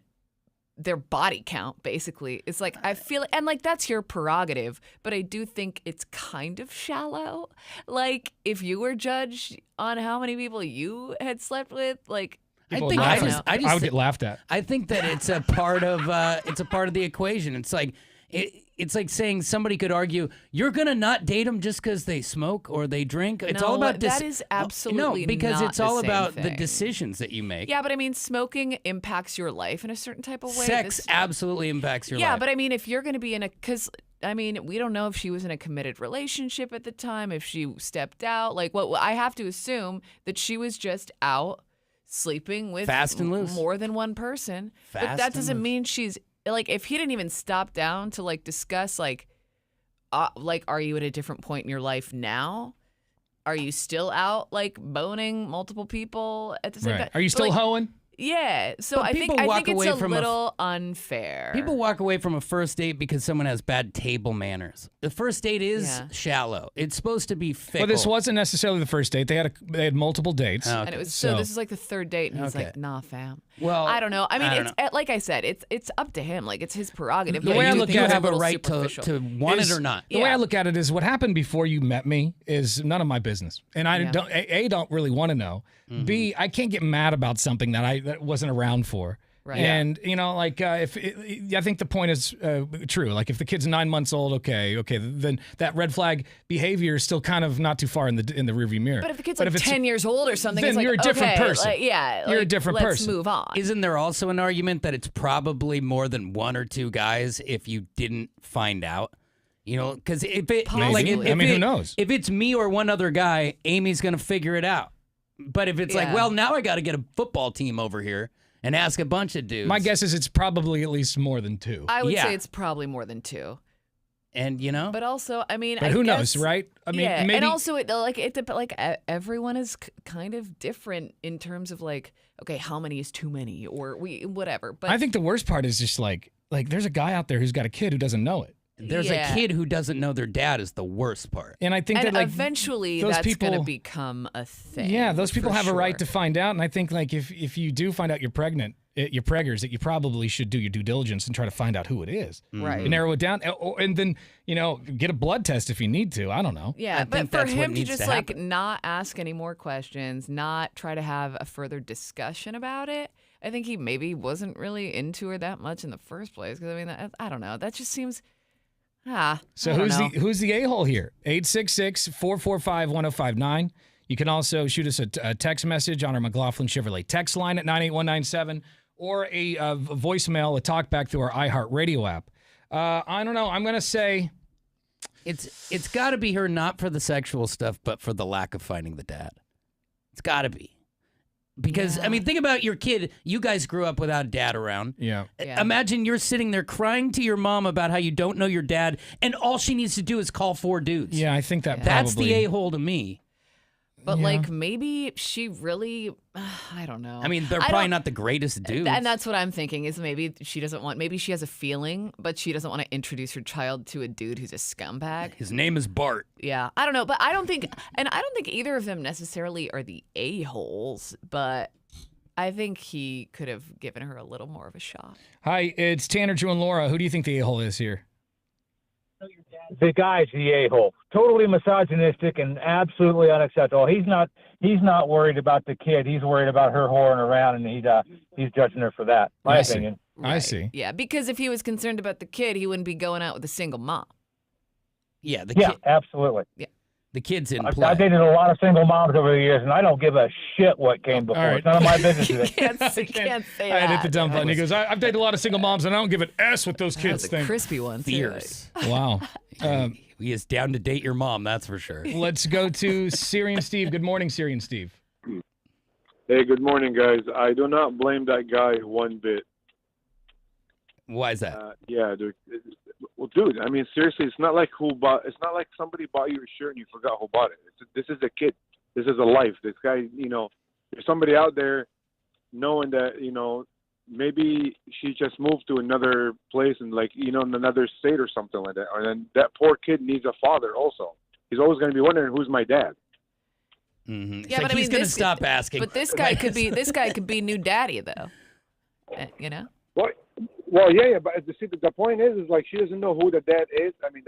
their body count, basically. It's like, I feel, and like that's your prerogative, but I do think it's kind of shallow. Like, if you were judged on how many people you had slept with, like, I would get laughed at. I think that it's a part of the equation. It's like it's like saying somebody could argue you're gonna not date them just because they smoke or they drink. It's all about that is absolutely because not it's all the same about the thing. decisions that you make. Yeah, but I mean, smoking impacts your life in a certain type of way. Sex absolutely impacts your life. Yeah, but I mean, if you're gonna be in because I mean, we don't know if she was in a committed relationship at the time, if she stepped out. Like, what I have to assume that she was just out sleeping with Fast and loose. more than one person. But Fast that and doesn't loose. mean she's like, if he didn't even stop down to like discuss like, are you at a different point in your life now? Are you still out like boning multiple people at the same time? Are you still like, hoeing? Yeah. So But I think people walk it's away a from a- little unfair. People walk away from a first date because someone has bad table manners. The first date is Yeah. shallow. It's supposed to be fickle. Well, this wasn't necessarily the first date. They had multiple dates. Oh, And it was so this is like the third date, and he's Okay. like, "Nah, fam." Well, I don't know. I mean, I don't it's like I said, it's up to him. Like it's his prerogative. The but way I do look think at it's it, a have a little right superficial. to want it or not. The way I look at it is what happened before you met me is none of my business. And I Yeah. don't really want to know. Mm-hmm. B, I can't get mad about something that wasn't around for. Right. And, like, I think the point is true. Like, if the kid's 9 months old, okay, then that red flag behavior is still kind of not too far in the rearview mirror. But if the kid's But like if it's- 10 years old or something, then it's like, you're a different okay, person. Like, yeah, You're a like, different let's person. move on. Isn't there also an argument that it's probably more than one or two guys if you didn't find out? Because if it Possibly. Who knows? If it's me or one other guy, Amy's gonna figure it out. But if it's like, Yeah. well, now I got to get a football team over here and ask a bunch of dudes. My guess is it's probably at least more than two. I would Yeah. say it's probably more than two. And But also, I mean, But I who guess, knows, right? I mean, yeah. maybe And also, everyone is kind of different in terms of like, okay, how many is too many, or whatever. But I think the worst part is just like there's a guy out there who's got a kid who doesn't know it. There's Yeah. a kid who doesn't know their dad is the worst part. And I think and that like eventually those that's going to people- become a thing. Yeah, those people for have a right sure. to find out, and I think like if you do find out you're pregnant, you're preggers, that you probably should do your due diligence and try to find out who it is, Right. and narrow it down, and then get a blood test if you need to. I don't know. Yeah, but think for that's what him to needs just to like happen. not ask any more questions, not try to have a further discussion about it, I think he maybe wasn't really into her that much in the first place. Because I mean, I don't know. That just seems. So I don't know. who's the a-hole here? 866-445-1059. You can also shoot us a text message on our McLaughlin Chevrolet text line at 98197 or a voicemail, a talkback through our iHeartRadio app. I don't know. I'm going to say It's got to be her, not for the sexual stuff, but for the lack of finding the dad. It's got to be. Because, I mean, think about your kid. You guys grew up without a dad around. Yeah. Imagine you're sitting there crying to your mom about how you don't know your dad, and all she needs to do is call 4 dudes. Yeah, I think that That's probably. the a-hole to me. But like maybe she really, I don't know. I mean, they're I probably don't- not the greatest dudes. And that's what I'm thinking is maybe she doesn't want, maybe she has a feeling, but she doesn't want to introduce her child to a dude who's a scumbag. His name is Bart. Yeah, I don't know, but I don't think either of them necessarily are the a-holes, but I think he could have given her a little more of a shot. Hi, it's Tanner, Drew, and Laura. Who do you think the a-hole is here? The guy's the a-hole. Totally misogynistic and absolutely unacceptable. He's not worried about the kid. He's worried about her whoring around, and he's judging her for that. My opinion. I see. Yeah, because if he was concerned about the kid, he wouldn't be going out with a single mom. Yeah, Yeah, absolutely. Yeah. The kid's in I've play. dated a lot of single moms over the years, and I don't give a shit what came before. right. It's none of my business. You can't say I that. hit the dumb button. He goes, I've dated a lot of single moms, and I don't give an S what those That kids was a think. crispy one, too. Fierce. Wow. He is down to date your mom, that's for sure. Let's go to Siri and Steve. Good morning, Siri and Steve. Hey, good morning, guys. I do not blame that guy one bit. Why is that? Yeah, dude. Well, dude, I mean, seriously, it's not like somebody bought you a shirt and you forgot who bought it. This is a kid. This is a life. This guy, there's somebody out there knowing that, maybe she just moved to another place and in another state or something like that. And then that poor kid needs a father also. He's always going to be wondering, who's my dad? Mm-hmm. Yeah, but I he's mean, going to this- stop asking. But this guy could be new daddy though. Well, yeah, but see, the point is like she doesn't know who the dad is. I mean,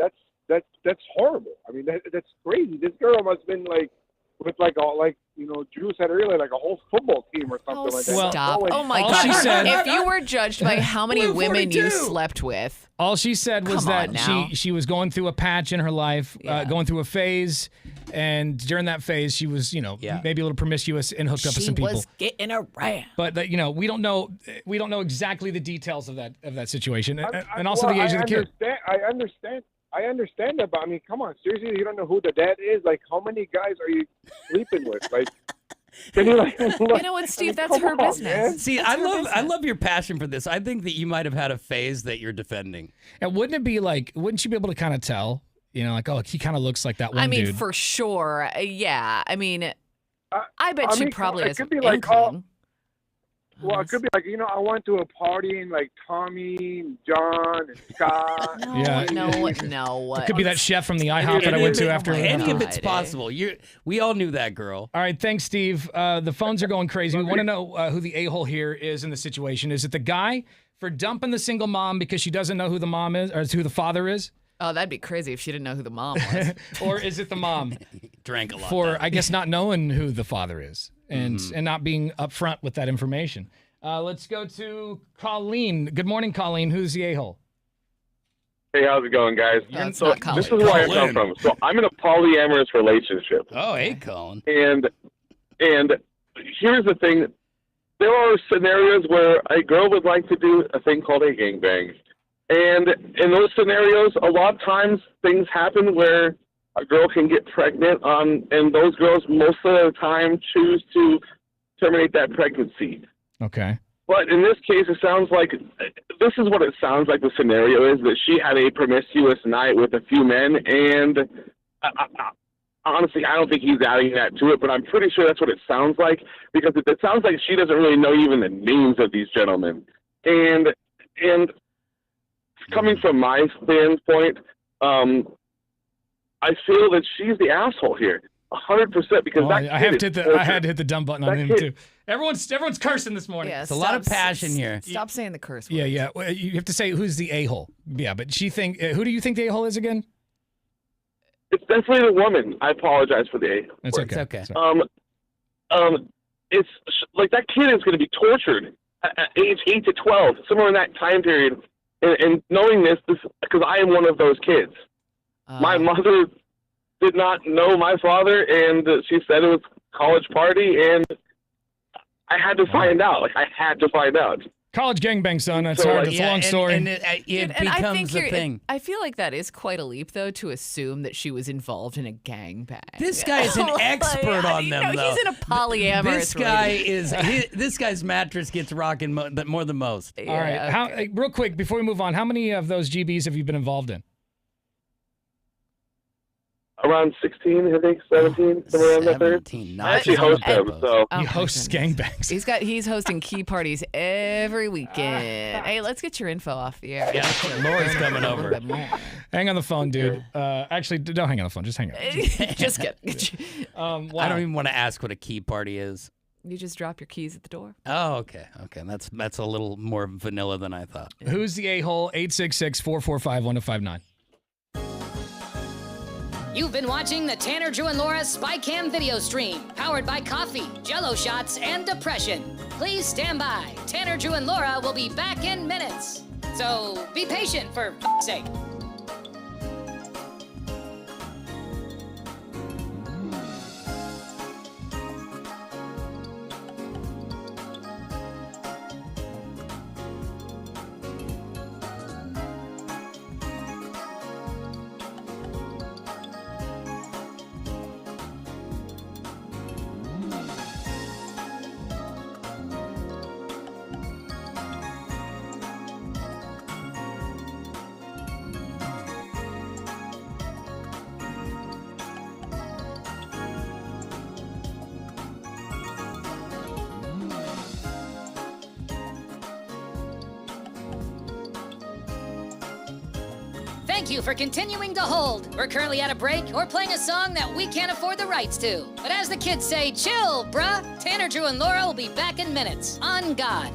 that's horrible. I mean, that's crazy. This girl must have been with Drew said earlier, like a whole football team or something like that. Well, Stop. Oh my all God. she said- If you were judged by how many We're women 42. you slept with. All she said was Come that on now. she was going through a patch in her life, going through a phase, and during that phase, she was, maybe a little promiscuous and hooked up with some people. She was getting around. But we don't know exactly the details of that situation, and also the age of the kid. I understand that, but I mean, come on, seriously, you don't know who the dad is? Like, how many guys are you sleeping with? Like, You know what, Steve? That's her business. See, I love your passion for this. I think that you might have had a phase that you're defending. And wouldn't you be able to kind of tell? You know, like, oh, he kind of looks like that one dude. I mean, for sure. Yeah. I mean, I bet she probably has it could be an inkling. Well, it could be like, I went to a party and like Tommy and John and Scott. No. It could be that chef from the IHOP that I went to after. Any of it's possible. We all knew that girl. All right, thanks, Steve. The phones are going crazy. We want to know who the a-hole here is in the situation. Is it the guy for dumping the single mom because she doesn't know who the mom is, or who the father is? Oh, that'd be crazy if she didn't know who the mom was. Or is it the mom drank a lot for, I guess, not knowing who the father is and not being upfront with that information? Let's go to Colleen. Good morning, Colleen. Who's the a-hole? Hey, how's it going, guys? So this is where I come from. So I'm in a polyamorous relationship. Oh, hey, Colin. And here's the thing. There are scenarios where a girl would like to do a thing called a gangbang. And in those scenarios, a lot of times things happen where a girl can get pregnant, and those girls most of the time choose to terminate that pregnancy. Okay. But in this case, it sounds like this is what it sounds like the scenario is, that she had a promiscuous night with a few men, and honestly, I don't think he's adding that to it, but I'm pretty sure that's what it sounds like, because it sounds like she doesn't really know even the names of these gentlemen. And coming from my standpoint, I feel that she's the asshole here, 100%. Because I had to hit the dumb button on him too. Everyone's cursing this morning. Yeah, It's a lot of passion here. Stop saying the curse words. Yeah. Well, you have to say who's the a-hole. Yeah, but who do you think the a-hole is again? It's definitely the woman. I apologize for the a-hole. It's okay. It's okay. It's like that kid is going to be tortured at age 8 to 12, somewhere in that time period. And knowing this because I am one of those kids. My mother did not know my father, and she said it was a college party, and I had to find out. Like, I had to find out. College gangbang, son. That's hard. It's a long story. And it becomes a thing. I feel like that is quite a leap, though, to assume that she was involved in a gangbang. This guy is an expert on them, though. He's in a polyamorous This guy's mattress gets rocking more than most. All right. Okay. Real quick, before we move on, how many of those GBs have you been involved in? Around 16, I think, 17, somewhere around that there. I actually host them, so. He hosts gangbangs. He's hosting key parties every weekend. Hey, let's get your info off the air. Yeah, Laura's coming over. Hang on the phone, dude. Actually, don't hang on the phone. Just hang on. Just kidding. Wow. I don't even want to ask what a key party is. You just drop your keys at the door. Oh, okay. That's a little more vanilla than I thought. Who's the a-hole? 866-445-1059. You've been watching the Tanner, Drew, and Laura SpyCam video stream, powered by coffee, Jell-O shots, and depression. Please stand by. Tanner, Drew, and Laura will be back in minutes. So be patient, for f***'s sake. Thank you for continuing to hold. We're currently at a break or playing a song that we can't afford the rights to. But as the kids say, chill, bruh. Tanner, Drew, and Laura will be back in minutes. On God.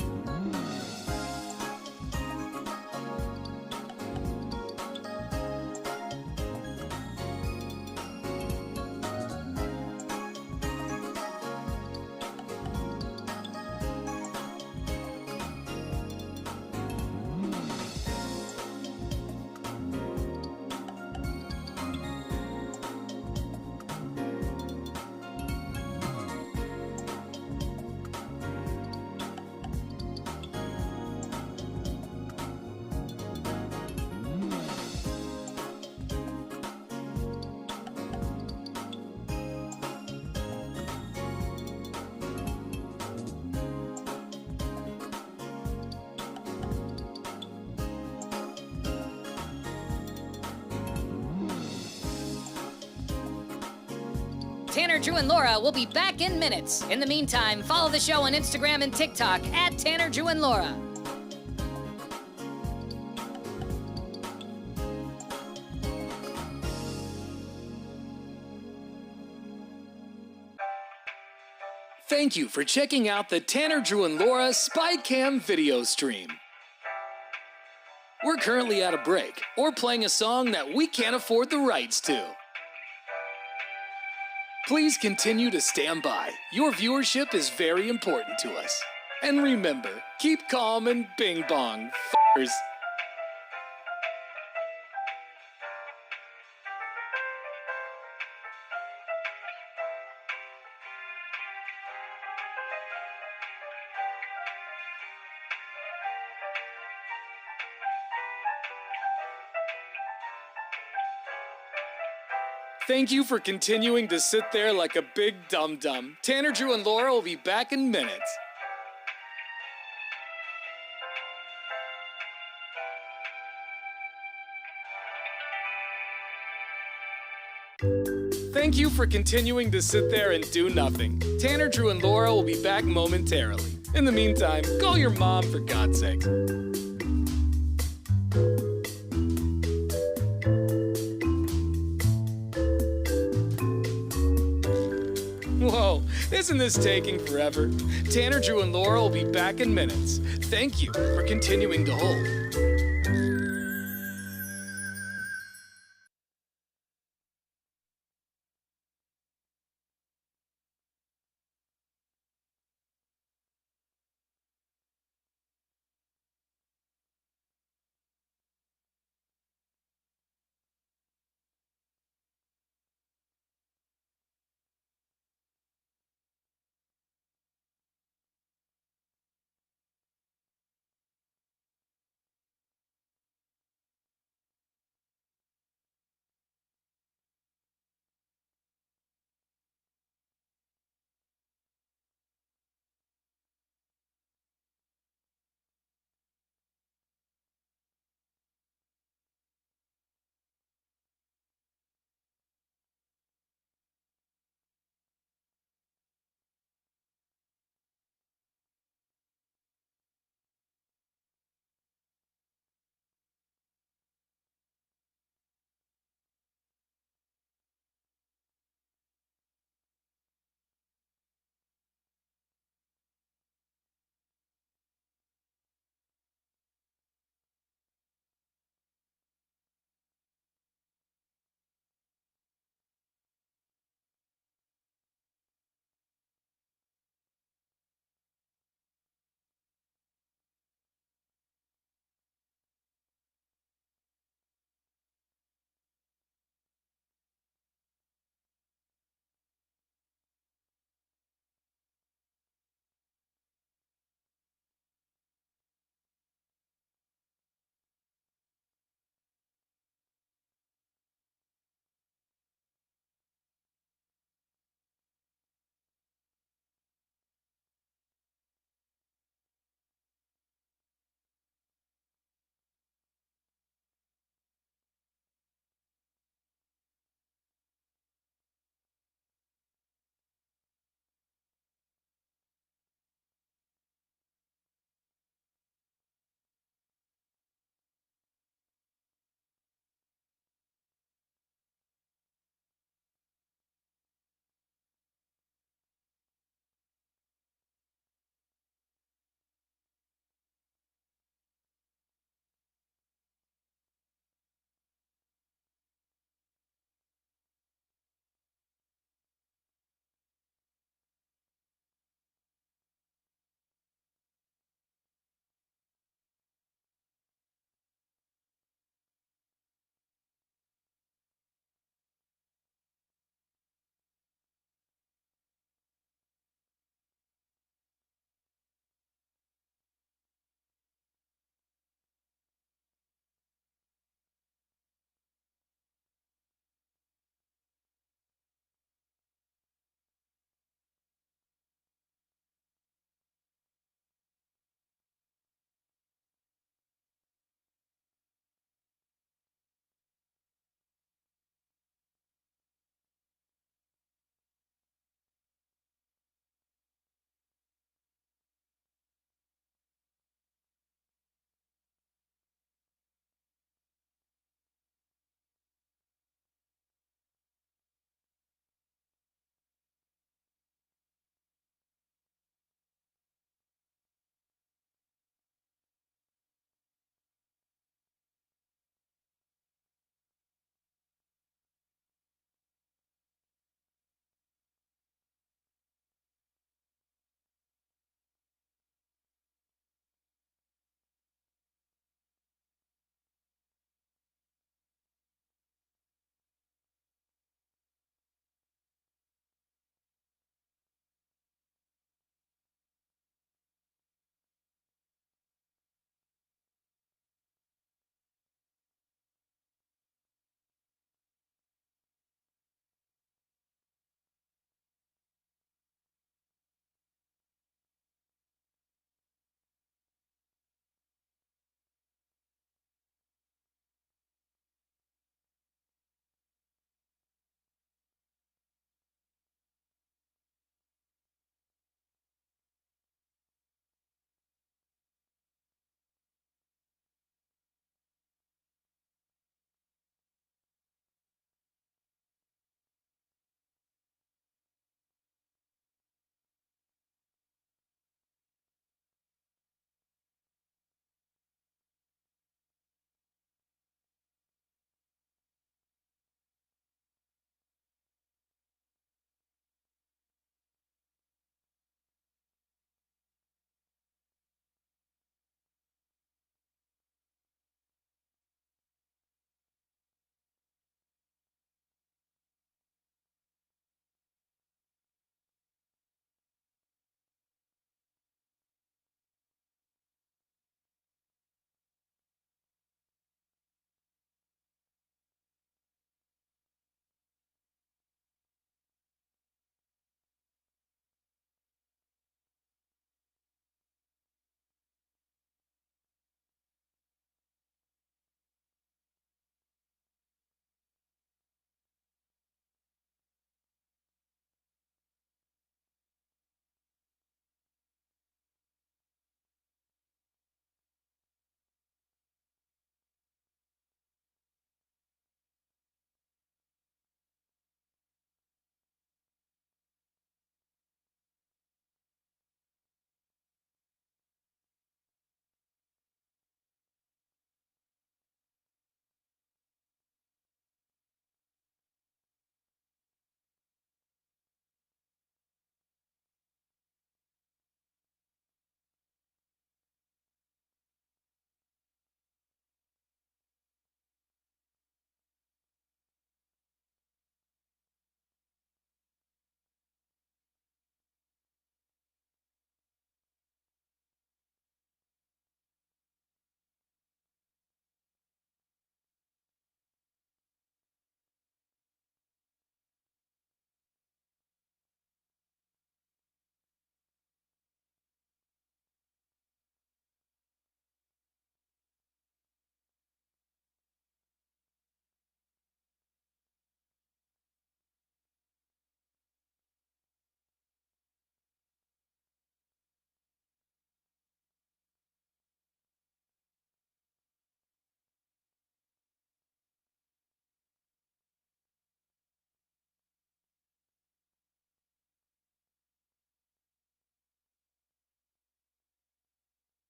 Tanner, Drew, and Laura will be back in minutes. In the meantime, follow the show on Instagram and TikTok at Tanner, Drew, and Laura. Thank you for checking out the Tanner, Drew, and Laura SpyCam video stream. We're currently at a break, or playing a song that we can't afford the rights to. Please continue to stand by. Your viewership is very important to us. And remember, keep calm and bing bong, f***ers. Thank you for continuing to sit there like a big dum-dum. Tanner, Drew, and Laura will be back in minutes. Thank you for continuing to sit there and do nothing. Tanner, Drew, and Laura will be back momentarily. In the meantime, call your mom for God's sake. Whoa, isn't this taking forever? Tanner, Drew, and Laura will be back in minutes. Thank you for continuing to hold.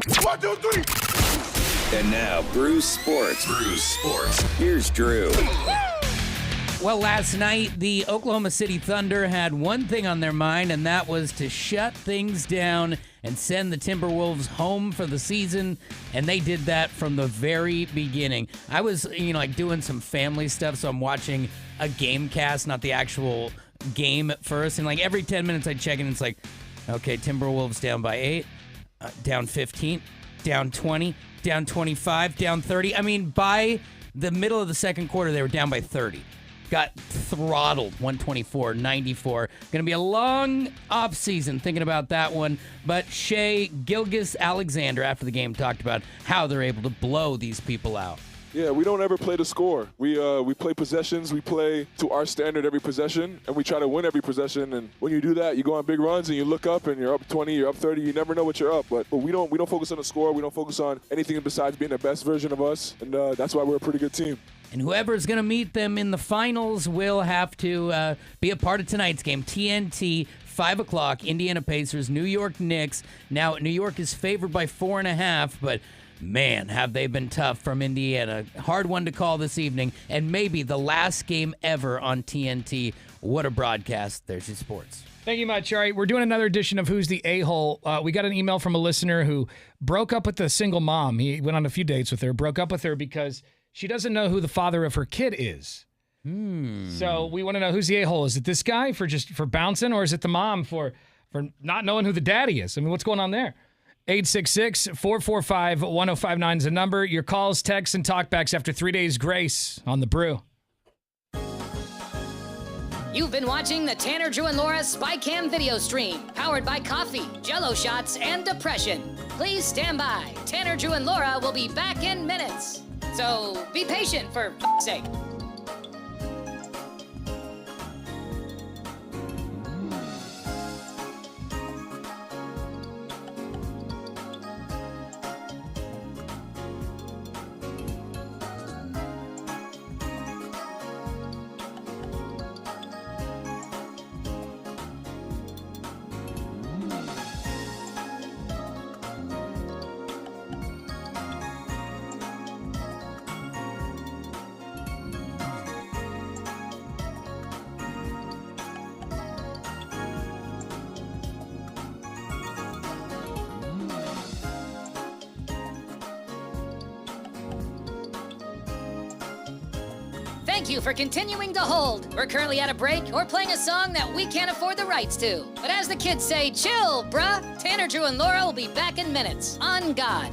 1, 2, 3. And now, Brew Sports. Here's Drew. Well, last night, the Oklahoma City Thunder had one thing on their mind, and that was to shut things down and send the Timberwolves home for the season, and they did that from the very beginning. I was, doing some family stuff, so I'm watching a game cast, not the actual game at first, and every 10 minutes I check in, and it's like, okay, Timberwolves down by 8, down 15, down 20, down 25, down 30. I mean, by the middle of the second quarter, they were down by 30. Got throttled, 124-94. Going to be a long offseason thinking about that one. But Shea Gilgeous-Alexander, after the game, talked about how they're able to blow these people out. Yeah, we don't ever play to score. We play possessions. We play to our standard every possession, and we try to win every possession. And when you do that, you go on big runs, and you look up, and you're up 20, you're up 30. You never know what you're up. But we don't focus on the score. We don't focus on anything besides being the best version of us, and that's why we're a pretty good team. And whoever's going to meet them in the finals will have to be a part of tonight's game. TNT, 5 o'clock, Indiana Pacers, New York Knicks. Now, New York is favored by 4.5, but man, have they been tough from Indiana. Hard one to call this evening, and maybe the last game ever on TNT. What a broadcast. There's your sports. Thank you much. All right, we're doing another edition of Who's the A-Hole. We got an email from a listener who broke up with a single mom. He went on a few dates with her, broke up with her because she doesn't know who the father of her kid is. So we want to know, who's the a-hole? Is it this guy for bouncing, or is it the mom for not knowing who the daddy is? I mean, what's going on there? 866-445-1059 is the number. Your calls, texts, and talkbacks after 3 days grace on The Brew. You've been watching the Tanner, Drew, and Laura SpyCam video stream, powered by coffee, Jell-O shots, and depression. Please stand by. Tanner, Drew, and Laura will be back in minutes. So be patient, for f***'s sake. Thank you for continuing to hold. We're currently at a break or playing a song that we can't afford the rights to. But as the kids say, chill, bruh. Tanner, Drew, and Laura will be back in minutes. On God.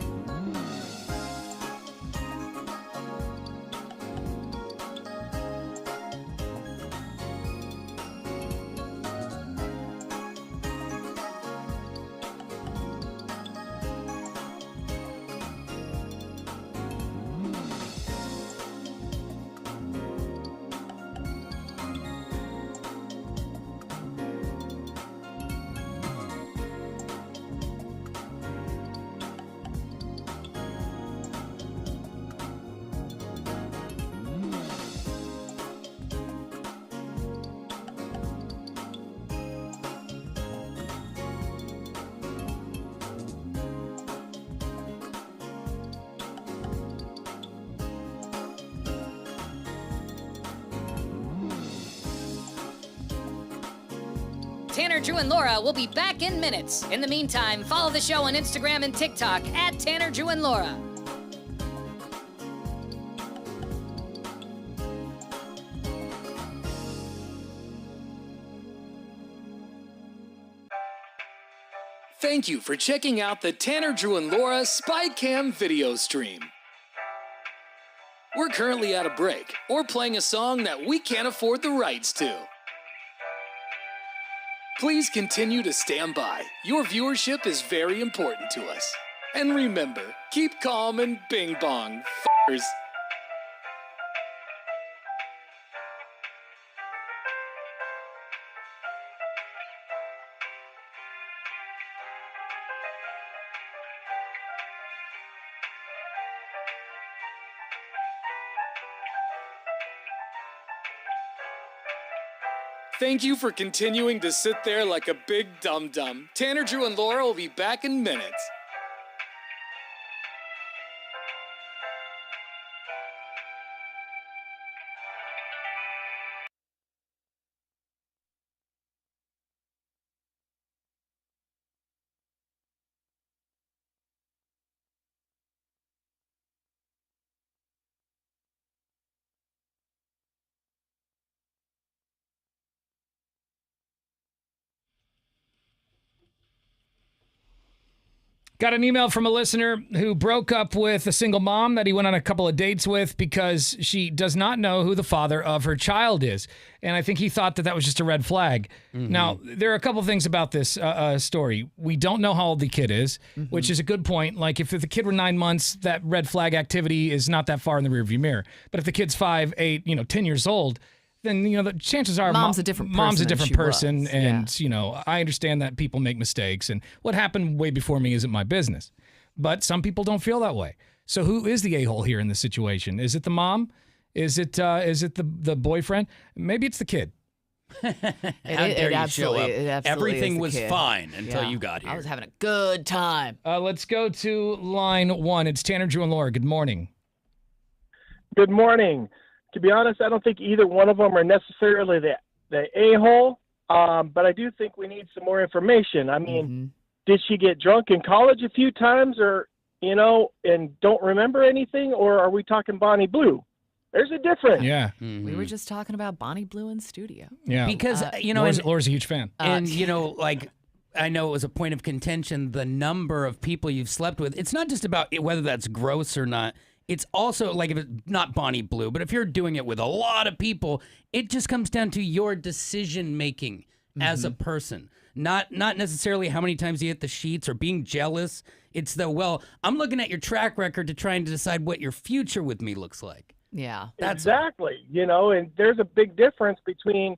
Tanner, Drew, and Laura will be back in minutes. In the meantime, follow the show on Instagram and TikTok at Tanner, Drew, and Laura. Thank you for checking out the Tanner, Drew, and Laura SpyCam video stream. We're currently at a break or playing a song that we can't afford the rights to. Please continue to stand by. Your viewership is very important to us. And remember, keep calm and bing bong, f***ers. Thank you for continuing to sit there like a big dum-dum. Tanner, Drew, and Laura will be back in minutes. Got an email from a listener who broke up with a single mom that he went on a couple of dates with because she does not know who the father of her child is. And I think he thought that that was just a red flag. Mm-hmm. Now, there are a couple of things about this story. We don't know how old the kid is, which is a good point. Like, if the kid were 9 months, that red flag activity is not that far in the rearview mirror. But if the kid's 5, 8, 10 years old, then, the chances are Mom's a different person Mom's a than different she person. was. And, I understand that people make mistakes. And what happened way before me isn't my business. But some people don't feel that way. So who is the a-hole here in this situation? Is it the mom? Is it the boyfriend? Maybe it's the kid. How dare you show up? It absolutely Everything is the was kid. fine until Yeah. you got here. I was having a good time. Let's go to line 1. It's Tanner, Drew, and Laura. Good morning. Good morning. To be honest, I don't think either one of them are necessarily the a-hole, but I do think we need some more information. I mean, did she get drunk in college a few times or, and don't remember anything, or are we talking Bonnie Blue? There's a difference. Yeah. We were just talking about Bonnie Blue in studio. Yeah. Because, Laura's a huge fan. And, I know it was a point of contention, the number of people you've slept with. It's not just about whether that's gross or not. It's also, like, if it's not Bonnie Blue, but if you're doing it with a lot of people, it just comes down to your decision-making as a person. Not necessarily how many times you hit the sheets or being jealous. It's I'm looking at your track record to try and decide what your future with me looks like. Yeah. Exactly. And there's a big difference between,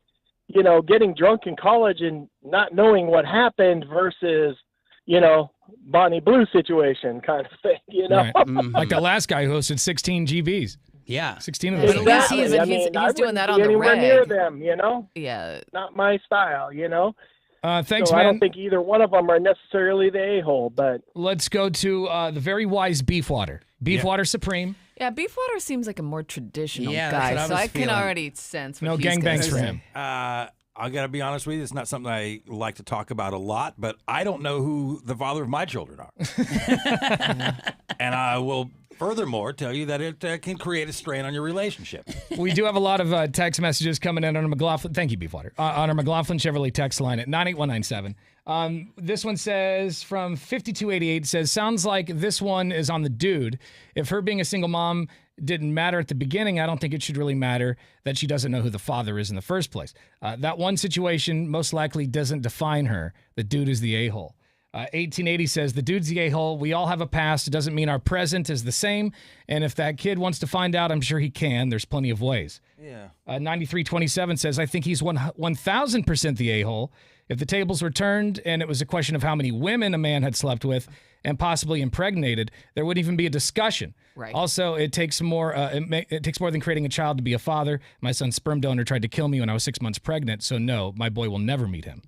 getting drunk in college and not knowing what happened versus, Bonnie Blue situation kind of thing, Right. Like the last guy who hosted 16 GBs. Yeah. 16 of But those. at least he's I mean, I doing that wouldn't on be the anywhere near reg. them, Yeah. Not my style, Thanks, so man. I don't think either one of them are necessarily the a-hole, but Let's go to the very wise Beefwater. Beefwater Supreme. Yeah, Beefwater seems like a more traditional Yeah, that's guy, what I so was I can feeling. already sense what No he's gonna gangbangs for say. him. I got to be honest with you. It's not something I like to talk about a lot, but I don't know who the father of my children are. And I will furthermore tell you that it can create a strain on your relationship. We do have a lot of text messages coming in on our McLaughlin. Thank you, Beefwater. On our McLaughlin Chevrolet text line at 98197. This one says from 5288 says, sounds like this one is on the dude. If her being a single mom didn't matter at the beginning, I don't think it should really matter that she doesn't know who the father is in the first place. That one situation most likely doesn't define her. The dude is the a-hole. 1880 says, the dude's the a-hole. We all have a past. It doesn't mean our present is the same. And if that kid wants to find out, I'm sure he can. There's plenty of ways. Yeah. 9327 says, I think he's 1,000% the a-hole. If the tables were turned and it was a question of how many women a man had slept with and possibly impregnated, there wouldn't even be a discussion. Right. Also, it takes more. It takes more than creating a child to be a father. My son's sperm donor tried to kill me when I was 6 months pregnant. So no, my boy will never meet him.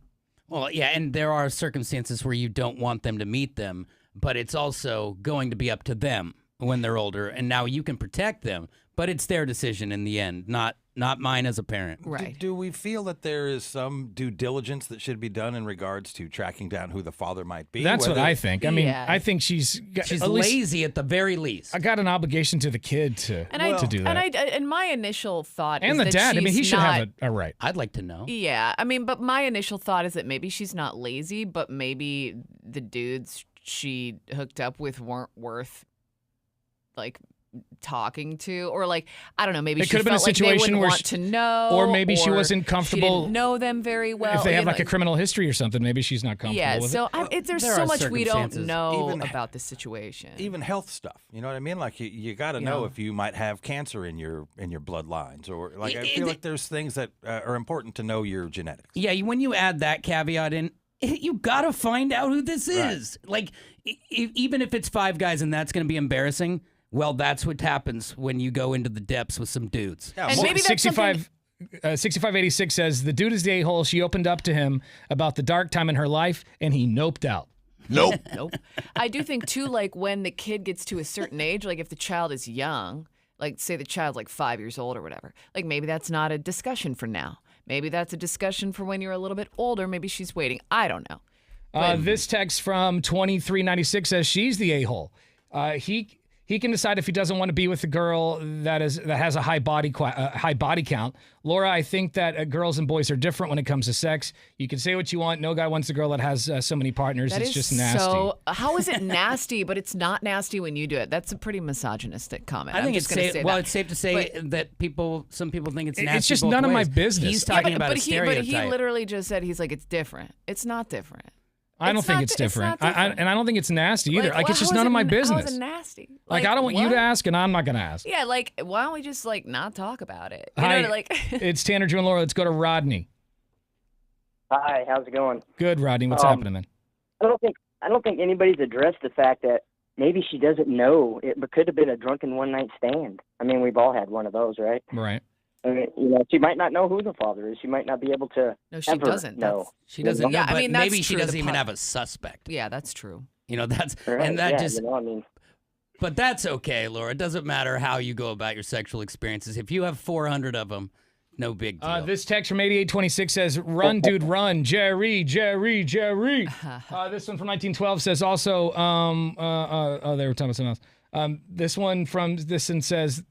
Well, yeah, and there are circumstances where you don't want them to meet them, but it's also going to be up to them when they're older, and now you can protect them, but it's their decision in the end, not mine as a parent. Right. Do we feel that there is some due diligence that should be done in regards to tracking down who the father might be? That's what Whether- I think. I mean, Yeah. I think she's at least- lazy at the very least. I got an obligation to the kid to do that. And my initial thought is And the that dad. I mean, he she's should not, have a right. I'd like to know. Yeah, I mean, but my initial thought is that maybe she's not lazy, but maybe the dudes she hooked up with weren't worth, like, talking to, or like, I don't know, maybe It she could have been a felt like they situation wouldn't where want to know, or maybe she wasn't She comfortable. didn't know them very well. If they have you know, like a criminal history or something, maybe she's not comfortable yeah. with So it. there's there so are much we don't circumstances, know even- about the situation. Even health stuff, you know what I mean? Like you got to know if you might have cancer in your bloodlines, or like I feel like there's things that are important to know your genetics. Yeah, when you add that caveat in, you got to find out who this is. Like, even if it's 5 guys and that's going to be embarrassing, well, that's what happens when you go into the depths with some dudes. Yeah, and maybe 6586 says, the dude is the a-hole. She opened up to him about the dark time in her life, and he noped out. Nope. Nope. I do think, too, like, when the kid gets to a certain age, like if the child is young, Like, say the child's like 5 years old or whatever. Like, maybe that's not a discussion for now. Maybe that's a discussion for when you're a little bit older. Maybe she's waiting. I don't know. This text from 2396 says she's the a-hole. He can decide if he doesn't want to be with a girl that has a high body count. Laura, I think that girls and boys are different when it comes to sex. You can say what you want. No guy wants a girl that has so many partners. It's just nasty. So how is it nasty? But it's not nasty when you do it. That's a pretty misogynistic comment. I think it's safe. Well, it's safe to say that some people think it's nasty. It's just both none of my ways. business. He's talking about a stereotype. But he literally just said he's like, it's different. It's not different. I don't think it's different. And I don't think it's nasty either. Like, it's just none of my business. How is it nasty? Like, I don't want you to ask, and I'm not going to ask. Yeah, like, why don't we just, like, not talk about it? You Hi, know, like... It's Tanner, Drew, and Laura. Let's go to Rodney. Hi, how's it going? Good, Rodney. What's happening, man? I don't think anybody's addressed the fact that maybe she doesn't know. It could have been a drunken one-night stand. I mean, we've all had one of those, right? Right. I mean, she might not know who the father is. She might not be able to. No, she ever doesn't. know. She doesn't know, Yeah, I but mean, that's maybe she true. doesn't The even pub- have a suspect. Yeah, that's true. You know, that's Right, and that yeah, just. I mean, But that's okay, Laura. It doesn't matter how you go about your sexual experiences. If you have 400 of them, no big deal. This text from 8826 says, run, dude, run. Jerry, Jerry, Jerry. This one from 1912 says also, they were talking about something else. This one says,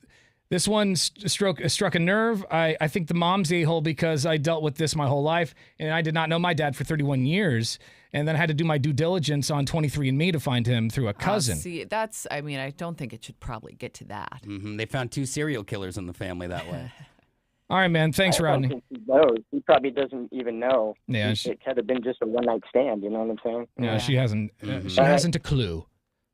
this one struck a nerve. I think the mom's a-hole because I dealt with this my whole life, and I did not know my dad for 31 years, and then I had to do my due diligence on 23andMe to find him through a cousin. See, I don't think it should probably get to that. They found 2 serial killers in the family that way. All right, man. Thanks, I don't Rodney. think she knows. He probably doesn't even know. Yeah, it could have been just a one-night stand. You know what I'm saying? Yeah, she hasn't. She hasn't a clue.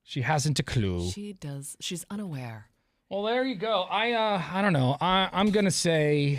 She hasn't a clue. She does. She's unaware. Well, there you go. I don't know. I'm gonna say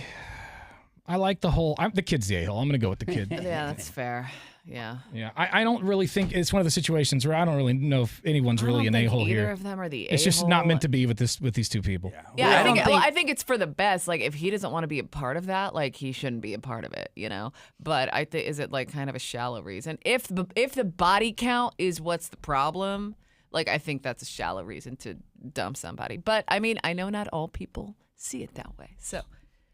I like the kid's the a-hole. I'm gonna go with the kid. Yeah, that's fair. Yeah. Yeah. I don't really think it's one of the situations where I don't really know if anyone's really an a-hole here. Either of them are the It's just not meant to be with these two people. Yeah, I think it's for the best. Like, if he doesn't want to be a part of that, like, he shouldn't be a part of it, you know? But I think, is it like kind of a shallow reason? If the body count is what's the problem, like, I think that's a shallow reason to dump somebody. But I mean, I know not all people see it that way. So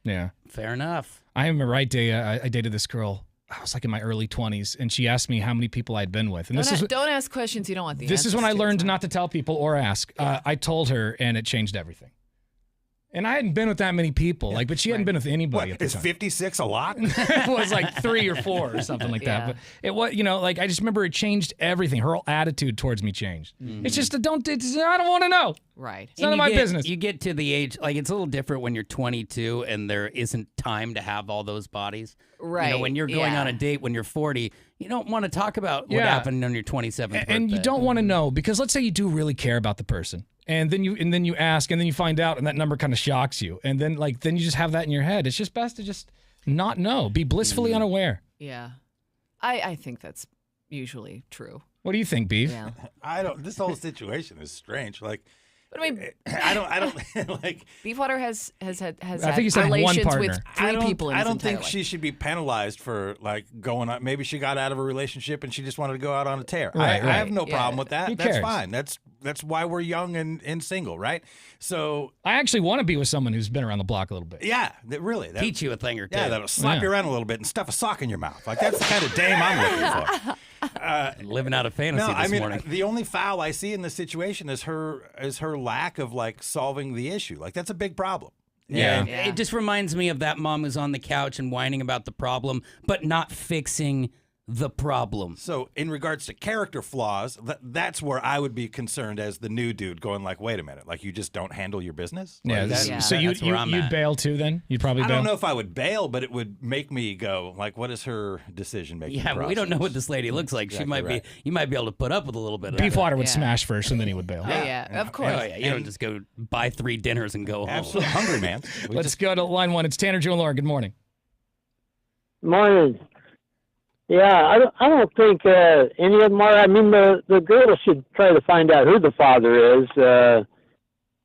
Yeah. Fair enough. I remember right day I dated this girl. I was like in my early 20s, and she asked me how many people I'd been with. And don't ask questions you don't want the This is when I answers to. learned not to tell people or ask. I told her, and it changed everything. And I hadn't been with that many people, but she hadn't been with anybody at the Is time. 56 a lot? It was like 3 or 4 or something like that. But it was, I just remember it changed everything. Her whole attitude towards me changed. It's just I don't want to know. Right. It's none of my business. You get to the age, like, it's a little different when you're 22 and there isn't time to have all those bodies. Right. You know, when you're going on a date when you're 40, you don't want to talk about what happened on your 27th birthday. And you don't want to know, because let's say you do really care about the person. And then you ask, and then you find out, and that number kind of shocks you. And then you just have that in your head. It's just best to just not know. Be blissfully unaware. Yeah. I think that's usually true. What do you think, Beef? Yeah. I don't. This whole situation is strange. Like, But I mean, I don't like. Beefwater has had I think he's had one relations partner. with 3 people in his I don't entire think life. she should be penalized for like going on. Maybe she got out of a relationship and she just wanted to go out on a tear. Right, I have right. no problem with that. Who That's cares? fine. That's why we're young and single, right? So I actually want to be with someone who's been around the block a little bit. yeah, really Teach you a thing or two. Yeah, that'll slap you around a little bit and stuff a sock in your mouth. Like that's the kind of dame I'm looking for. Living out a fantasy this morning. The only foul I see in this situation is her lack of like solving the issue. Like that's a big problem. Yeah. It just reminds me of that mom who's on the couch and whining about the problem, but not fixing the problem. So in regards to character flaws, that's where I would be concerned as the new dude going like, wait a minute, like you just don't handle your business? Yeah. Like, So you'd bail too then? You'd probably I bail? don't know if I would bail, but it would make me go like, what is her decision making Yeah, but we don't know what this lady looks like. Exactly She might right. be. You might be able to put up with a little bit of Beefwater that. would smash first, and then he would bail. Of course. Oh, yeah. You don't just go buy 3 dinners and go home. Absolutely hungry, man. Let's go to line 1. It's Tanner, Joe, and Laura. Good morning. Morning. Yeah, I don't think any of them are. I mean, the girl should try to find out who the father is.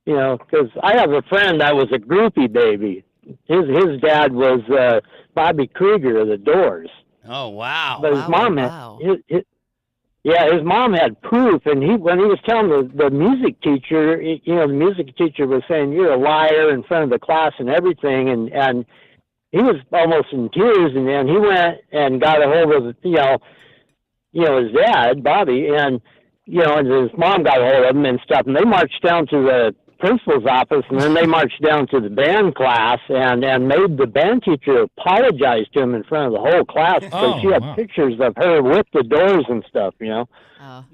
Because I have a friend that was a groupie baby. His dad was Bobby Krieger of the Doors. Oh wow! But his mom, Yeah, his mom had proof, and when he was telling the music teacher, the music teacher was saying, "You're a liar" in front of the class and everything, and he was almost in tears, and then he went and got a hold of his dad, Bobby, and and his mom got a hold of him and stuff, and they marched down to the principal's office, and then they marched down to the band class and made the band teacher apologize to him in front of the whole class because she had pictures of her with the doors and stuff,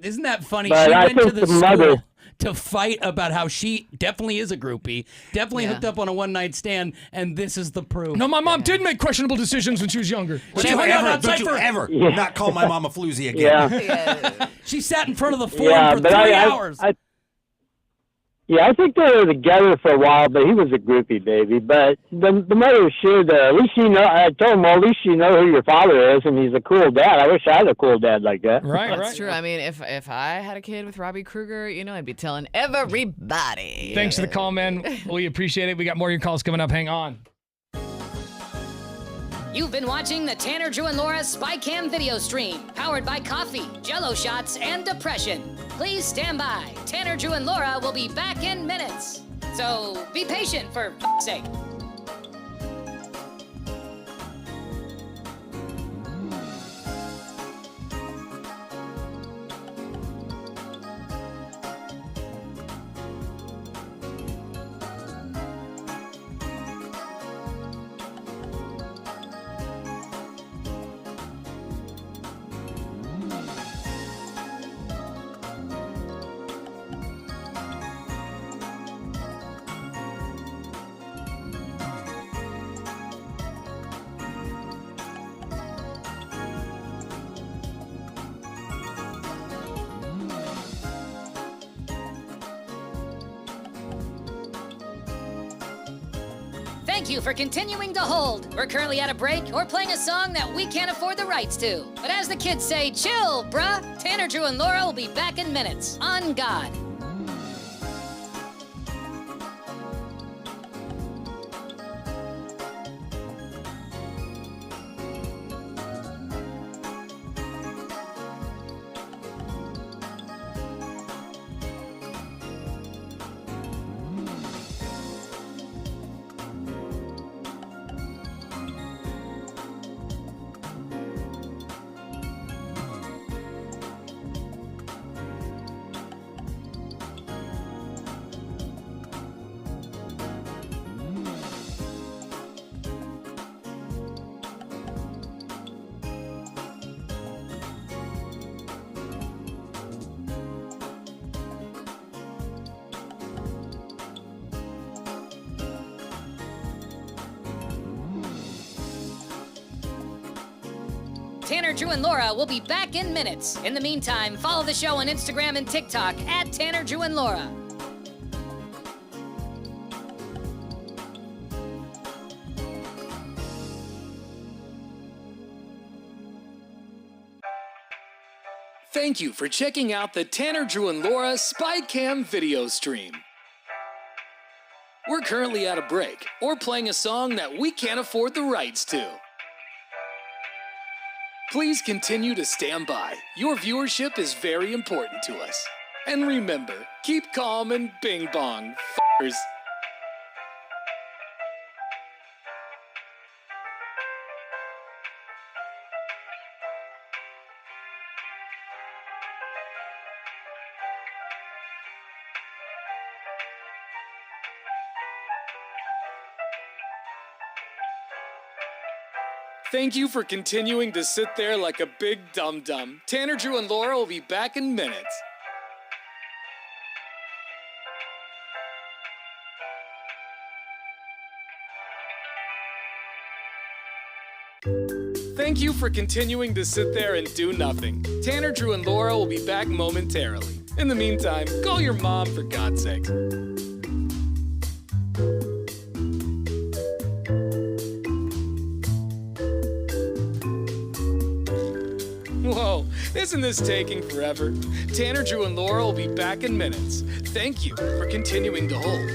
Isn't that funny? But she I went to think the the school mother- to fight about how she definitely is a groupie, definitely hooked up on a one-night stand, and this is the proof. No, my mom did make questionable decisions when she was younger. Don't you ever not call my mom a floozy again. Yeah. She sat in front of the forum for 3 hours. I think they were together for a while, but he was a groupie baby. But the mother should, at least I told him, well, at least you know who your father is, and he's a cool dad. I wish I had a cool dad like that. That's true. I mean, if I had a kid with Robbie Kruger, I'd be telling everybody. Thanks for the call, man. We appreciate it. We got more of your calls coming up. Hang on. You've been watching the Tanner, Drew, and Laura SpyCam video stream, powered by coffee, Jello shots, and depression. Please stand by. Tanner, Drew, and Laura will be back in minutes. So be patient, for f***'s sake. Thank you for continuing to hold. We're currently at a break or playing a song that we can't afford the rights to. But as the kids say, chill, bruh. Tanner, Drew, and Laura will be back in minutes. On God. Tanner, Drew, and Laura will be back in minutes. In the meantime, follow the show on Instagram and TikTok at Tanner, Drew, and Laura. Thank you for checking out the Tanner, Drew, and Laura SpyCam video stream. We're currently at a break or playing a song that we can't afford the rights to. Please continue to stand by. Your viewership is very important to us. And remember, keep calm and bing bong, f***ers. Thank you for continuing to sit there like a big dum-dum. Tanner, Drew, and Laura will be back in minutes. Thank you for continuing to sit there and do nothing. Tanner, Drew, and Laura will be back momentarily. In the meantime, call your mom for God's sake. Whoa, isn't this taking forever? Tanner, Drew, and Laura will be back in minutes. Thank you for continuing to hold.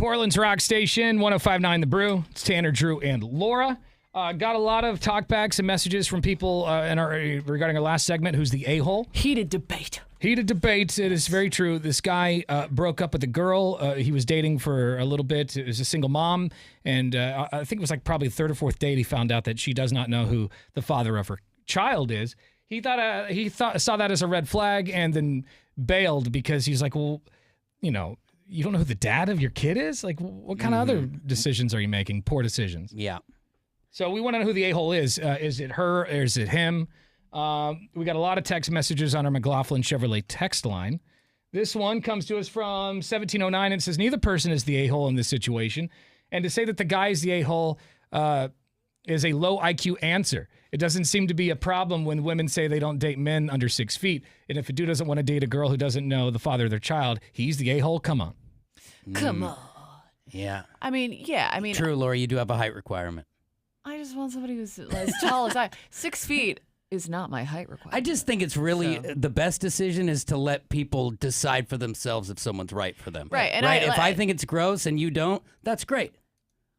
Portland's Rock Station, 105.9 The Brew. It's Tanner, Drew, and Laura. Got a lot of talkbacks and messages from people regarding our last segment, Who's the A-hole? Heated debate. Heated debate. It is very true. This guy broke up with a girl he was dating for a little bit. It was a single mom, and I think it was like probably the third or fourth date he found out that she does not know who the father of her child is. He saw that as a red flag and then bailed because he's like, well, you know, you don't know who the dad of your kid is? Like, what kind of other decisions are you making? Poor decisions. Yeah. So we want to know who the a-hole is. Is it her or is it him? We got a lot of text messages on our McLaughlin Chevrolet text line. This one comes to us from 1709 and it says, neither person is the a-hole in this situation. And to say that the guy is the a-hole is a low IQ answer. It doesn't seem to be a problem when women say they don't date men under 6 feet. And if a dude doesn't want to date a girl who doesn't know the father of their child, he's the a-hole. Come on. Come on. Yeah. I mean, True, Laura, you do have a height requirement. I just want somebody who's as tall as I. 6 feet is not my height requirement. I just think it's really the best decision is to let people decide for themselves if someone's right for them. Right. And if I think it's gross and you don't, that's great.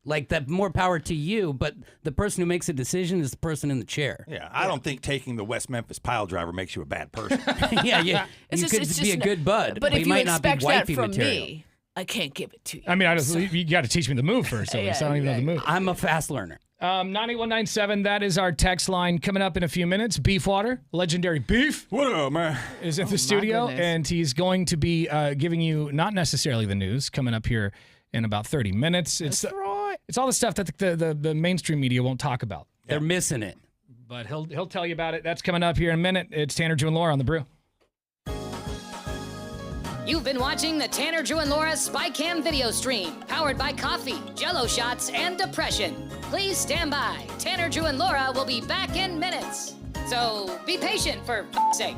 Like, that, more power to you, but the person who makes a decision is the person in the chair. Yeah, I don't think taking the West Memphis pile driver makes you a bad person. yeah. It's You just- could it's be a just good bud, But if you you might not be expect that wifey from material. me, I can't give it to you. I mean, you got to teach me the move first. I don't even know the move. I'm a fast learner. 98197, that is our text line. Coming up in a few minutes, Beefwater, legendary Beef. What up, man? Is in the studio, goodness. and he's going to be giving you not necessarily the news coming up here in about 30 minutes. It's all the stuff that the mainstream media won't talk about. They're missing it. But he'll tell you about it. That's coming up here in a minute. It's Tanner, Drew, and Laura on The Brew. You've been watching the Tanner, Drew, and Laura SpyCam video stream, powered by coffee, Jello shots, and depression. Please stand by. Tanner, Drew, and Laura will be back in minutes. So be patient, for f***'s sake.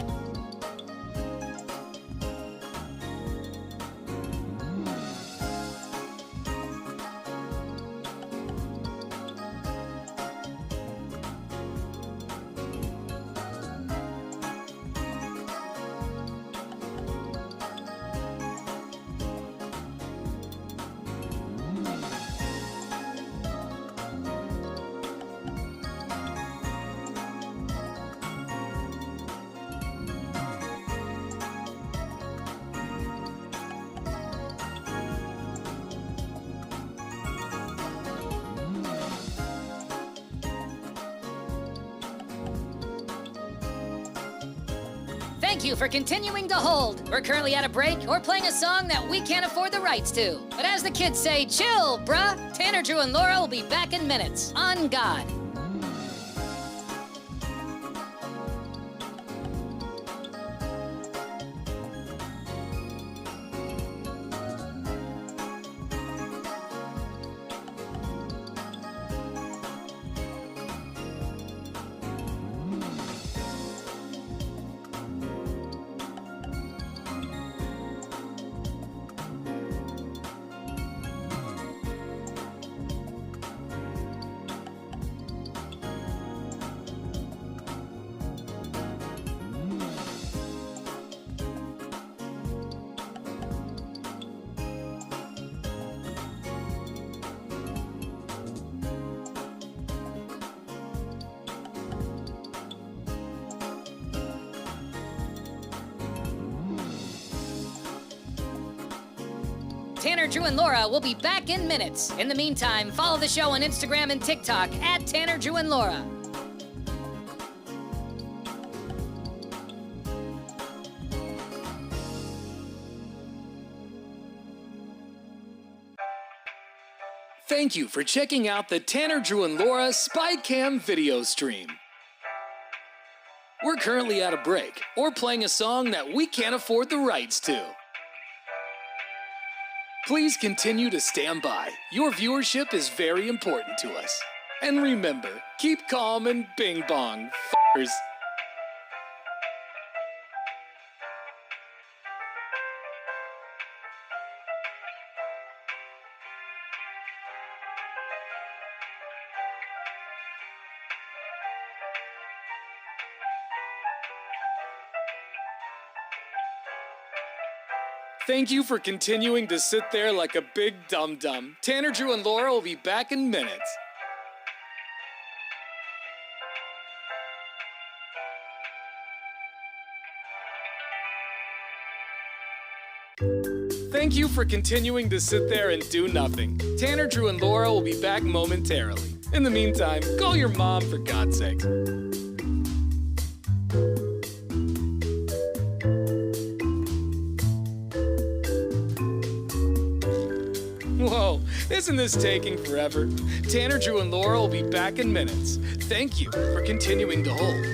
Thank you for continuing to hold. We're currently at a break or playing a song that we can't afford the rights to. But as the kids say, chill, bruh. Tanner, Drew, and Laura will be back in minutes. On God. Tanner, Drew, and Laura will be back in minutes. In the meantime, follow the show on Instagram and TikTok at Tanner, Drew, and Laura. Thank you for checking out the Tanner, Drew, and Laura SpyCam video stream. We're currently at a break or playing a song that we can't afford the rights to. Please continue to stand by. Your viewership is very important to us. And remember, keep calm and bing bong, f***ers. Thank you for continuing to sit there like a big dum-dum. Tanner, Drew, and Laura will be back in minutes. Thank you for continuing to sit there and do nothing. Tanner, Drew, and Laura will be back momentarily. In the meantime, call your mom for God's sake. Whoa, isn't this taking forever? Tanner, Drew, and Laura will be back in minutes. Thank you for continuing to hold.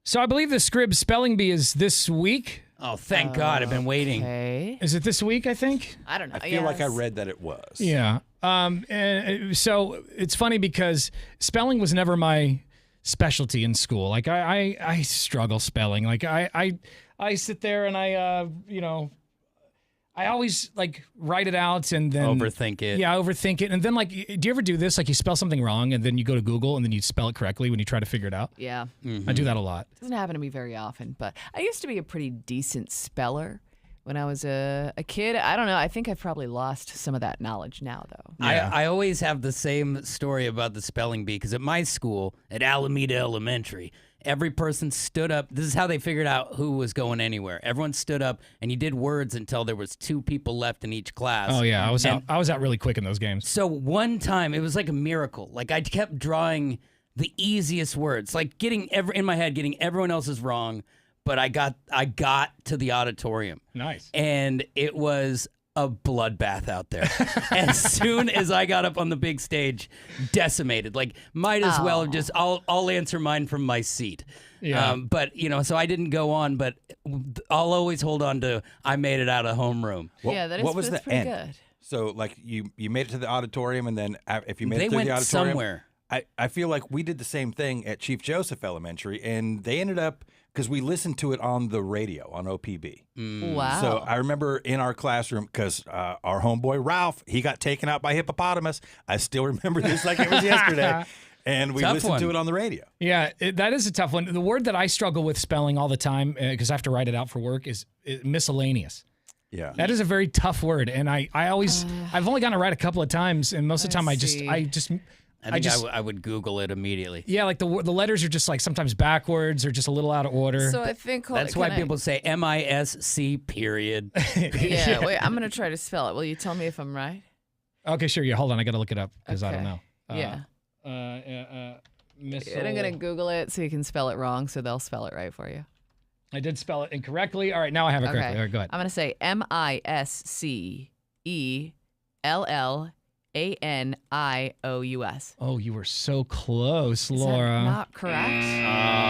So I believe the Scribs Spelling Bee is this week. Oh, thank God. I've been waiting. Okay. Is it this week, I think? I don't know. I feel like I read that it was. Yeah. And so it's funny because spelling was never my specialty in school. Like I struggle spelling. Like I sit there and I always like write it out and then Overthink it. Yeah, overthink it. And then like, do you ever do this? Like you spell something wrong and then you go to Google and then you spell it correctly when you try to figure it out? Yeah. I do that a lot. Doesn't happen to me very often, but I used to be a pretty decent speller when I was a kid. I don't know. I think I've probably lost some of that knowledge now, though. Yeah. I always have the same story about the spelling bee because at my school, at Alameda Elementary, every person stood up. This is how they figured out who was going anywhere. Everyone stood up, and you did words until there was 2 people left in each class. Oh yeah, I was out really quick in those games. So one time, it was like a miracle. Like I kept drawing the easiest words, like getting everyone else's wrong, but I got to the auditorium. Nice. And it was a bloodbath out there. As soon as I got up on the big stage, decimated. Like, might as well just, I'll answer mine from my seat. Yeah. But, so I didn't go on, but I'll always hold on to, I made it out of homeroom. What was the pretty end? good. So, like, you made it to the auditorium, and then if you made They it to went the auditorium, somewhere. I feel like we did the same thing at Chief Joseph Elementary, and they ended up, because we listened to it on the radio on OPB. Wow. So I remember in our classroom, because our homeboy Ralph, he got taken out by hippopotamus. I still remember this like it was yesterday. And we listened to it on the radio. Yeah, that is a tough one. The word that I struggle with spelling all the time, because I have to write it out for work, is miscellaneous. Yeah. That is a very tough word. And I've only gotten it right a couple of times. And most of the time I would Google it immediately. Yeah, like the letters are just like sometimes backwards or just a little out of order. So I think that's why people say MISC period. Yeah, wait, I'm going to try to spell it. Will you tell me if I'm right? Okay, sure. Yeah, hold on. I got to look it up because I don't know. Yeah. I'm going to Google it so you can spell it wrong so they'll spell it right for you. I did spell it incorrectly. All right, now I have it correctly. All right, go ahead. I'm going to say MISCELLANIOUS. Oh, you were so close, Laura. Is that not correct?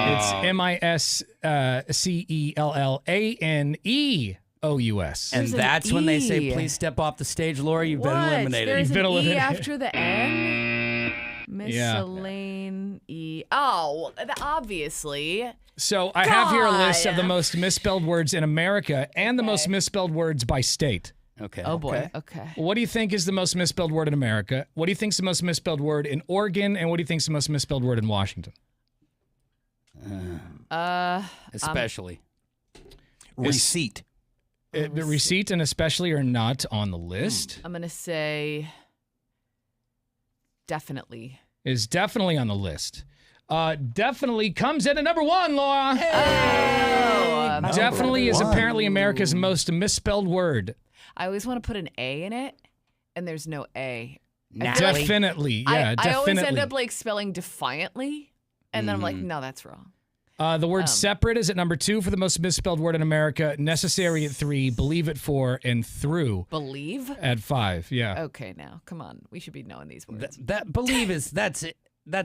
It's MISCELLANEOUS. And that's when they say, please step off the stage, Laura. You've been eliminated. There's You've been an eliminated. E after the N? Miscellaneous. Oh, obviously. So I have here a list of the most misspelled words in America and the most misspelled words by state. Okay. Oh, boy. Okay. What do you think is the most misspelled word in America? What do you think is the most misspelled word in Oregon? And what do you think is the most misspelled word in Washington? Especially. Receipt. The receipt and especially are not on the list. I'm going to say definitely. Is definitely on the list. Definitely comes in at number one, Laura. Definitely is apparently America's most misspelled word. I always want to put an A in it, and there's no A. Definitely, yeah, I always end definitely. up like spelling defiantly, and then I'm like, no, that's wrong. The word separate is at number 2 for the most misspelled word in America. Necessary at 3. Believe at 4. And through. Believe? At 5, yeah. Okay, now, come on. We should be knowing these words. That believe is, that's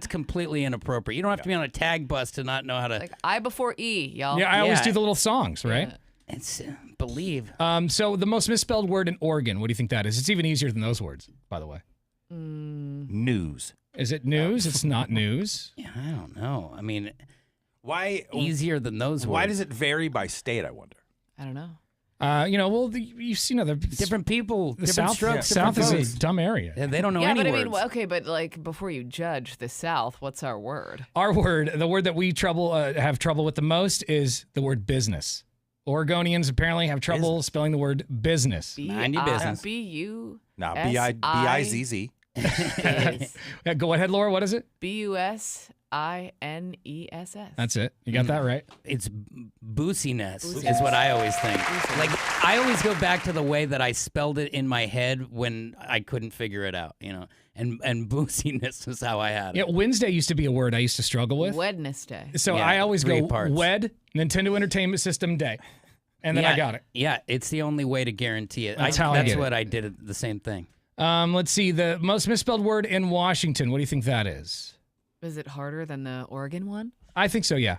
completely inappropriate. You don't have to be on a tag bus to not know how to. Like I before E, y'all. Yeah, I always do the little songs, right? Yeah. It's believe. So the most misspelled word in Oregon, what do you think that is? It's even easier than those words, by the way. News. Is it news? It's not news. Yeah, I don't know. I mean, why easier than those words? Why does it vary by state, I wonder? I don't know. You've seen other different people, the different South, strokes. South is a dumb area. And they don't know yeah, any but words. I mean, okay, but like before you judge the South, what's our word? Our word, the word that we have trouble with the most is the word business. Oregonians apparently have trouble spelling the word business. Mind your business. B-U. No, B-I-Z-Z. Yeah, go ahead, Laura. What is it? B-U-S-I-N-E-S-S. That's it. You got that right. It's boosiness is what I always think. Like, I always go back to the way that I spelled it in my head when I couldn't figure it out, And boosiness is how I had it. Yeah, Wednesday used to be a word I used to struggle with. Wednesday. So I always go WED, Nintendo Entertainment System Day. And then I got it. Yeah, it's the only way to guarantee it. That's what I did, the same thing. Let's see. The most misspelled word in Washington. What do you think that is? Is it harder than the Oregon one? I think so, yeah.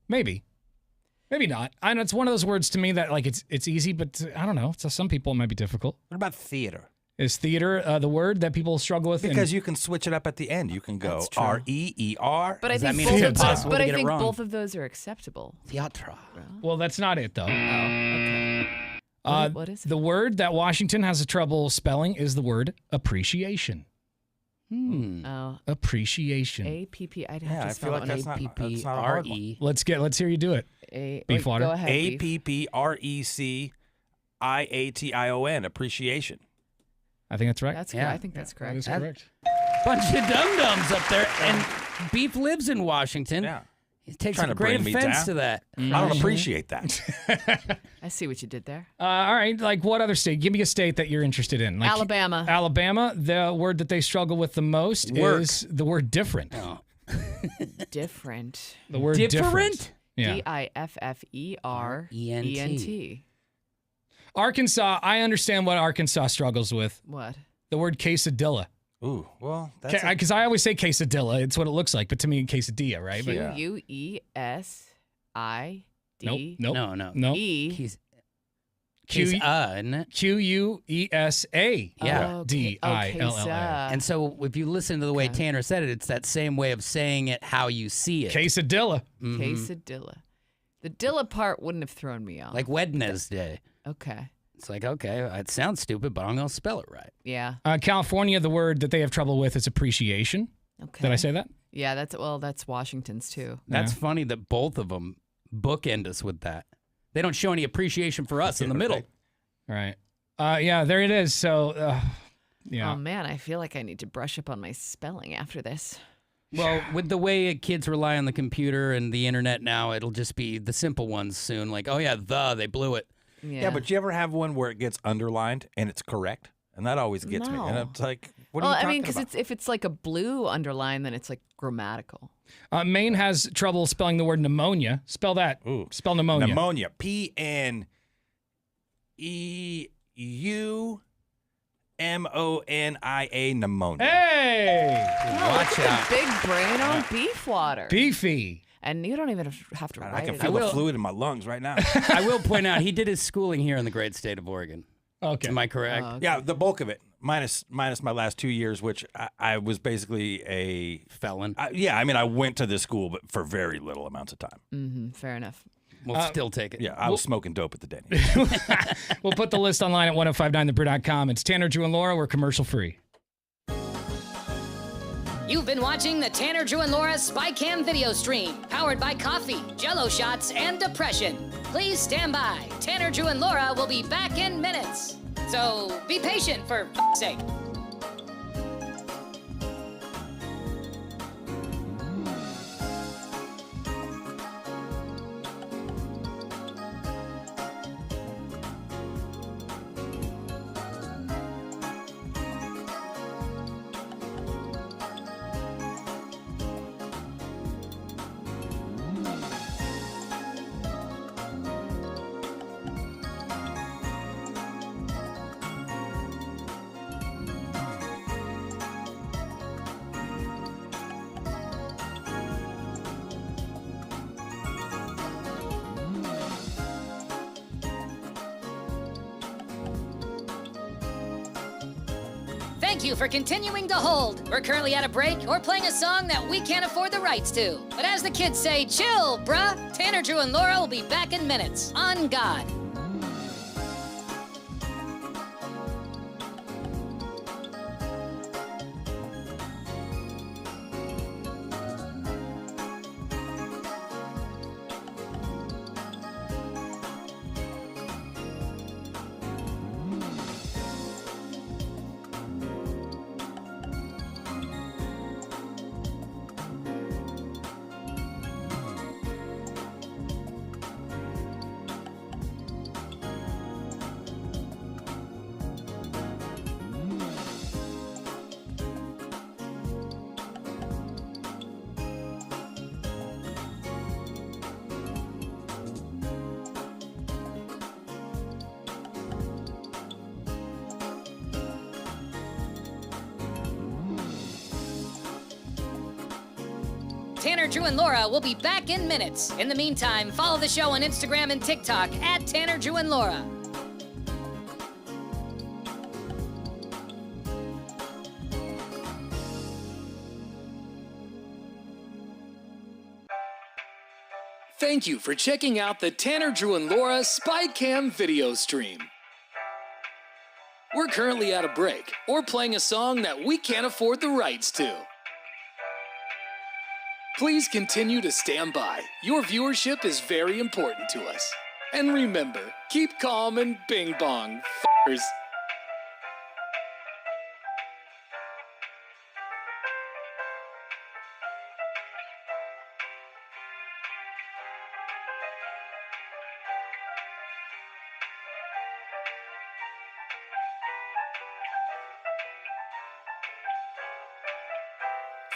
Maybe. Maybe not. I know it's one of those words to me that like it's easy, but I don't know. To some people it might be difficult. What about theater? Is theater the word that people struggle with? Because you can switch it up at the end. You can go R-E-E-R. But I think both of those are acceptable. Theatre. Well, that's not it, though. Oh, okay. What is it? The word that Washington has a trouble spelling is the word appreciation. Oh. Appreciation. A-P-P. I'd have to spell it on A-P-P-R-E. Let's hear you do it. Beefwater. Go ahead, A-P-P-R-E-C-I-A-T-I-O-N. Appreciation. I think that's right. That's correct. I think that's correct. That is correct. Bunch of dum-dums up there. And Beef lives in Washington. Yeah. He takes a great offense to that. I don't appreciate that. I see what you did there. All right. Like what other state? Give me a state that you're interested in. Like Alabama. Alabama. The word that they struggle with the most is the word different. Oh. Different. The word different? Yeah. D-I-F-F-E-R-E-N-T. Arkansas. I understand what Arkansas struggles with. What? The word quesadilla. Ooh, well, that's because I always say quesadilla. It's what it looks like, but to me, quesadilla, right? Q-U-E-S-I-D. Nope. No. E. isn't it? Q-U-E-S-A. Yeah. D-I-L-L-A. And so if you listen to the way Tanner said it, it's that same way of saying it how you see it. Quesadilla. Quesadilla. The Dilla part wouldn't have thrown me off. Like Wednesday. Okay. It's like, okay, it sounds stupid, but I'm going to spell it right. Yeah. California, the word that they have trouble with is appreciation. Okay. Did I say that? Yeah, that's Washington's too. That's funny that both of them bookend us with that. They don't show any appreciation for us in the middle. Right. Yeah, there it is. So, yeah. Oh, man, I feel like I need to brush up on my spelling after this. Well, with the way kids rely on the computer and the internet now, it'll just be the simple ones soon. Like, oh, yeah, they blew it. Yeah, but you ever have one where it gets underlined and it's correct? And that always gets me. And it's like, what are you talking about? Because if it's like a blue underline, then it's like grammatical. Maine has trouble spelling the word pneumonia. Spell that. Ooh. Spell pneumonia. Pneumonia. P-N-E-U-M-O-N-I-A, pneumonia. Hey! Watch out. Big brain on beef water. Beefy. And you don't even have to write I can it. feel the fluid in my lungs right now. I will point out, he did his schooling here in the great state of Oregon. Okay. Am I correct? Oh, okay. Yeah, the bulk of it, minus my last 2 years, which I was basically a felon. I went to this school, but for very little amounts of time. Mm-hmm, fair enough. We'll still take it. Yeah, I was smoking dope at the Denny. We'll put the list online at 1059thebrew.com. It's Tanner, Drew, and Laura. We're commercial free. You've been watching the Tanner, Drew, and Laura SpyCam video stream, powered by coffee, Jello shots, and depression. Please stand by. Tanner, Drew, and Laura will be back in minutes. So be patient, for f***'s sake. Thank you for continuing to hold. We're currently at a break or playing a song that we can't afford the rights to. But as the kids say, chill, bruh. Tanner, Drew, and Laura will be back in minutes. On God. Tanner, Drew, and Laura will be back in minutes. In the meantime, follow the show on Instagram and TikTok at Tanner, Drew, and Laura. Thank you for checking out the Tanner, Drew, and Laura SpyCam video stream. We're currently at a break or playing a song that we can't afford the rights to. Please continue to stand by. Your viewership is very important to us. And remember, keep calm and bing bong, f***ers.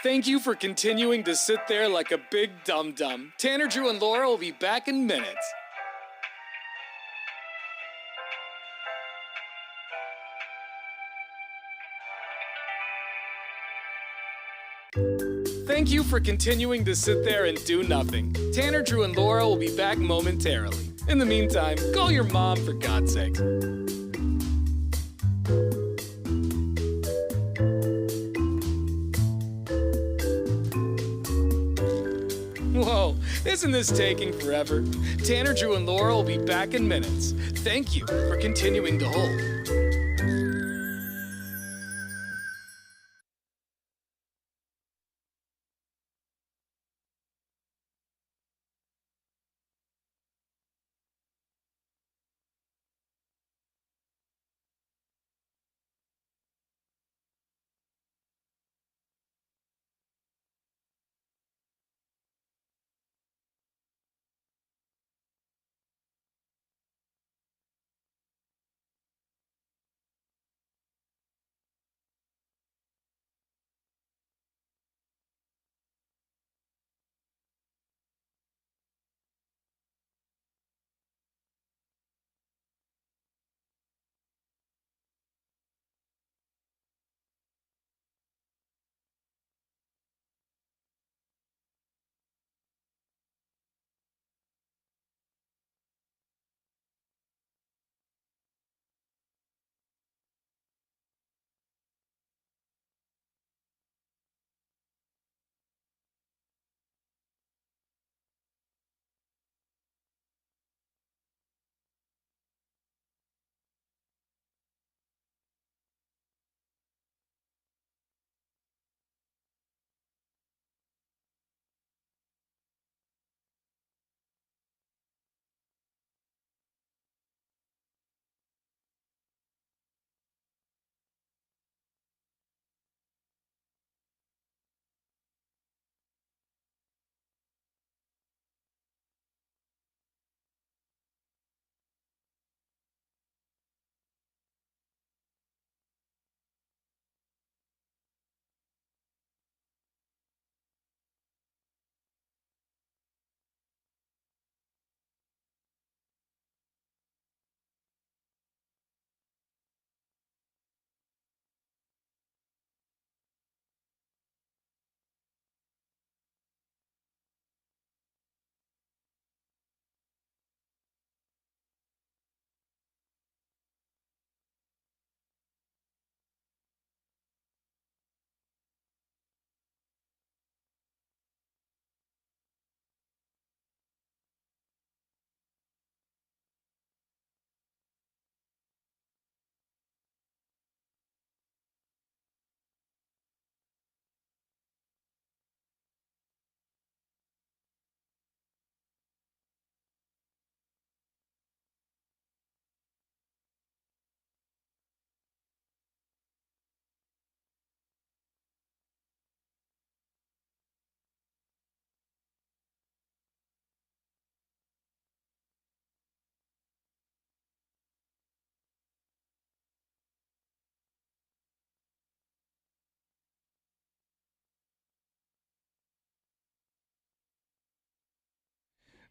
Thank you for continuing to sit there like a big dum-dum. Tanner, Drew, and Laura will be back in minutes. Thank Thank you for continuing to sit there and do nothing. Tanner, Drew, and Laura will be back momentarily. In the meantime, call your mom for God's sake. Whoa, isn't this taking forever? Tanner, Drew, and Laura will be back in minutes. Thank you for continuing to hold.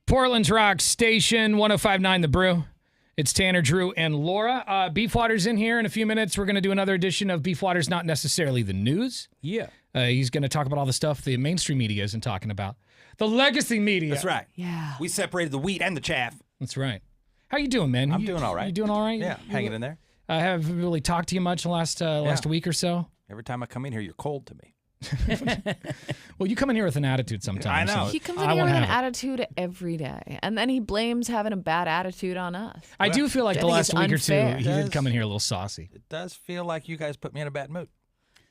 Portland's Rock Station, 105.9 The Brew. It's Tanner, Drew, and Laura. Beefwater's in here in a few minutes. We're going to do another edition of Beefwater's Not Necessarily the News. Yeah. He's going to talk about all the stuff the mainstream media isn't talking about. The legacy media. That's right. Yeah. We separated the wheat and the chaff. That's right. How you doing, man? I'm doing all right. You doing all right? Yeah, hanging in there. I haven't really talked to you much the last week or so. Every time I come in here, you're cold to me. Well, you come in here with an attitude sometimes. I know. He comes in here with an attitude every day, and then he blames having a bad attitude on us. I do feel like the last week or two, he did come in here a little saucy. It does feel like you guys put me in a bad mood.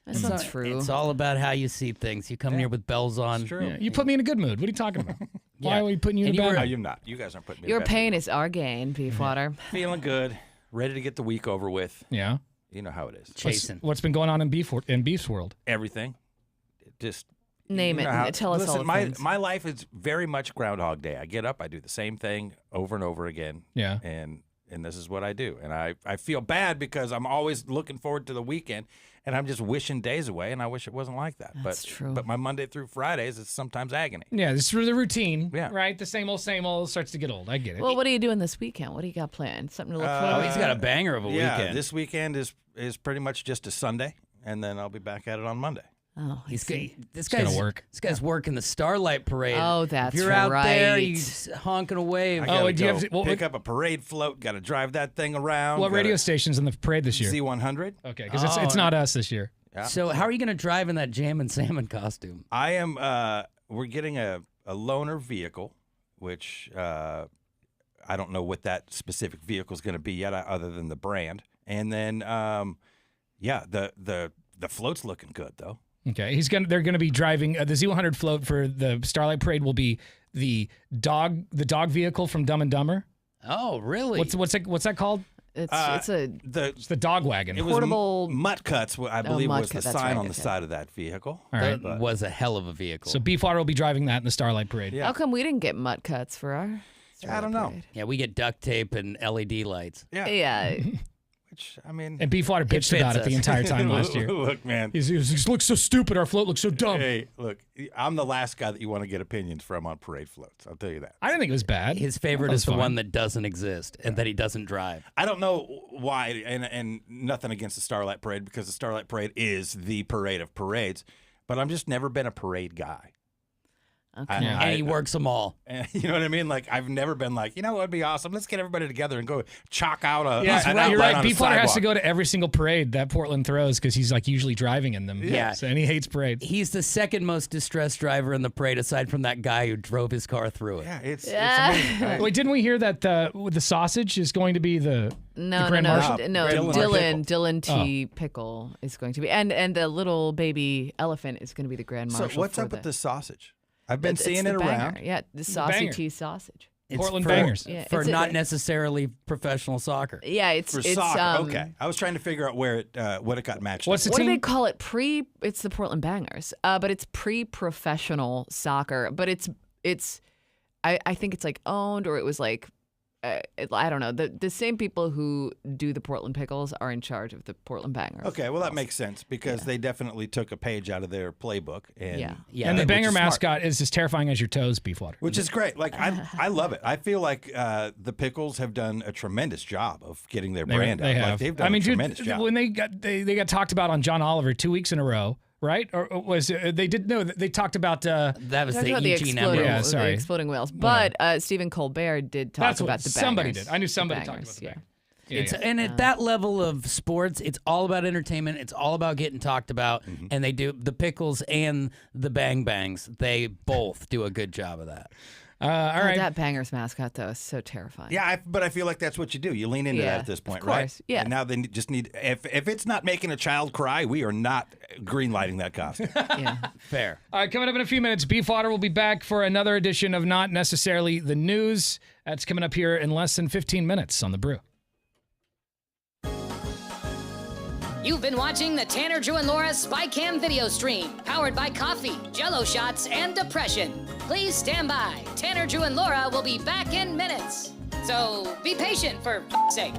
That's not true. It's all about how you see things. You come in here with bells on. It's true. Yeah, you put me in a good mood. What are you talking about? Why are we putting you in a bad mood? No, you're not. You guys aren't putting me in a Your bad pain is our gain, Beefwater. Feeling good. Ready to get the week over with. Yeah. You know how it is. Chasing. What's been going on in Beef's world? Everything. Just name it. Tell us all the things. My life is very much Groundhog Day. I get up, I do the same thing over and over again. Yeah. And this is what I do. And I feel bad because I'm always looking forward to the weekend, and I'm just wishing days away, and I wish it wasn't like that. That's true. But my Monday through Fridays is sometimes agony. Yeah, this is the routine, right? The same old starts to get old. I get it. Well, what are you doing this weekend? What do you got planned? Something to look forward to? He's got a banger of a weekend. This weekend is pretty much just a Sunday, and then I'll be back at it on Monday. Oh, This gonna guy's work. This guy's working the Starlight Parade. Oh, that's if you're out there, right. he's honking a wave. I gotta go pick up a parade float. Got to drive that thing around. What radio station's in the parade this year? Z100. Okay, because it's not us this year. Yeah. So how are you going to drive in that Jam and Salmon costume? I am. We're getting a loaner vehicle, which I don't know what that specific vehicle is going to be yet, other than the brand. And then, the float's looking good though. Okay, they're gonna be driving the Z100 float for the Starlight Parade. Will be the dog vehicle from Dumb and Dumber. Oh, really? What's that called? It's the dog wagon. It portable was Mutt Cuts, I believe, was the Mutt Cut, sign right, on the okay. side of that vehicle. All right. That was a hell of a vehicle. So Beefwater will be driving that in the Starlight Parade. How come we didn't get mutt cuts for our? I don't know. Parade? Yeah, we get duct tape and LED lights. Yeah. Which, I mean... And Beefwater bitched about it the entire time last year. Look, man. He looks so stupid. Our float looks so dumb. Hey, look, I'm the last guy that you want to get opinions from on parade floats. I'll tell you that. I didn't think it was bad. His favorite is the one that doesn't exist and that he doesn't drive. I don't know why, and nothing against the Starlight Parade, because the Starlight Parade is the parade of parades, but I'm just never been a parade guy. Okay. And he works them all. You know what I mean? Like, I've never been like, you know what would be awesome? Let's get everybody together and go chalk out an You're outline right. on a Beefwater has to sidewalk. go to every single parade that Portland throws because he's like usually driving in them. Yeah. And he hates parades. He's the second most distressed driver in the parade, aside from that guy who drove his car through it. Yeah, it's amazing. Wait, didn't we hear that the sausage is going to be the Grand Marshal? Dylan T. Pickle is going to be, and the little baby elephant is going to be the Grand Marshal. So what's up with the sausage? I've been seeing it banger. around. Yeah, the saucy tea sausage. It's Portland for, Bangers. Yeah, for it's a- not necessarily professional soccer. Yeah, it's For soccer, okay. I was trying to figure out where what it got matched. What's up the What do team? they call it? It's the Portland Bangers, but it's pre-professional soccer. But I think it's like owned, or it was like, I don't know. The same people who do the Portland Pickles are in charge of the Portland Bangers. Okay, well that makes sense because they definitely took a page out of their playbook. And And the which Banger is smart. mascot is as terrifying as your toes, Beefwater. Which is great. Like I love it. I feel like the Pickles have done a tremendous job of getting their brand They out. have. Like, they've done I mean, a tremendous job. when they got talked about on John Oliver 2 weeks in a row, right? Or was they did no? They talked about that was Talked the about the Eugene exploding, Emerald. Yeah, sorry. the exploding whales. But Stephen Colbert did talk That's what about the Bangers. somebody did. I knew somebody The talked Bangers, about the Bangers. It's and at that level of sports, it's all about entertainment. It's all about getting talked about, and they do the Pickles and the Bang Bangs. They both do a good job of that. All right. That Bangers mascot though is so terrifying. Yeah, but I feel like that's what you do. You lean into that at this point, of course. right? Yeah. And now they just need if it's not making a child cry, we are not greenlighting that costume. Yeah. Fair. All right, coming up in a few minutes, Beefwater will be back for another edition of Not Necessarily the News. That's coming up here in less than 15 minutes on The Brew. You've been watching the Tanner, Drew, and Laura SpyCam video stream, powered by coffee, Jell-O shots, and depression. Please stand by. Tanner, Drew, and Laura will be back in minutes. So be patient, for f***'s sake.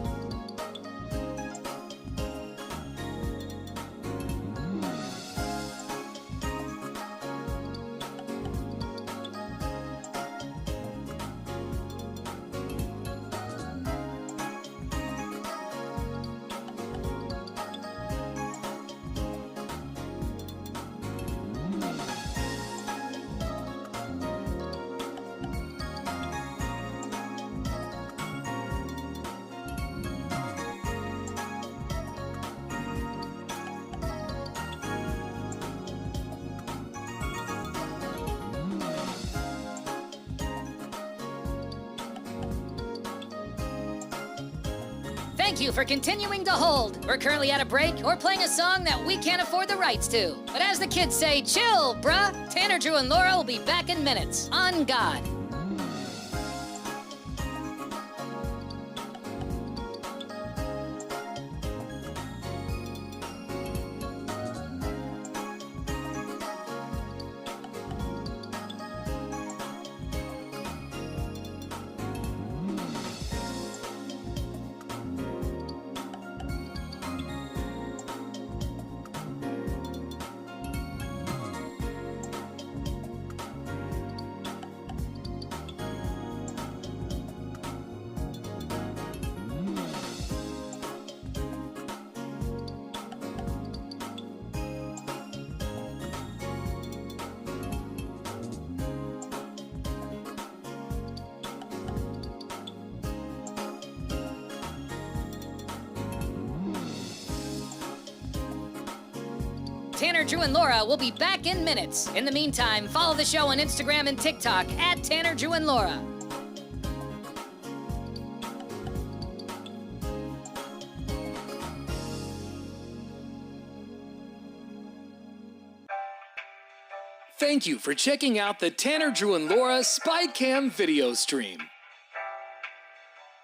Thank you for continuing to hold. We're currently at a break or playing a song that we can't afford the rights to. But as the kids say, chill, bruh. Tanner, Drew, and Laura will be back in minutes. On God. Tanner, Drew, and Laura will be back in minutes. In the meantime, follow the show on Instagram and TikTok at Tanner, Drew, and Laura. Thank you for checking out the Tanner, Drew, and Laura SpyCam video stream.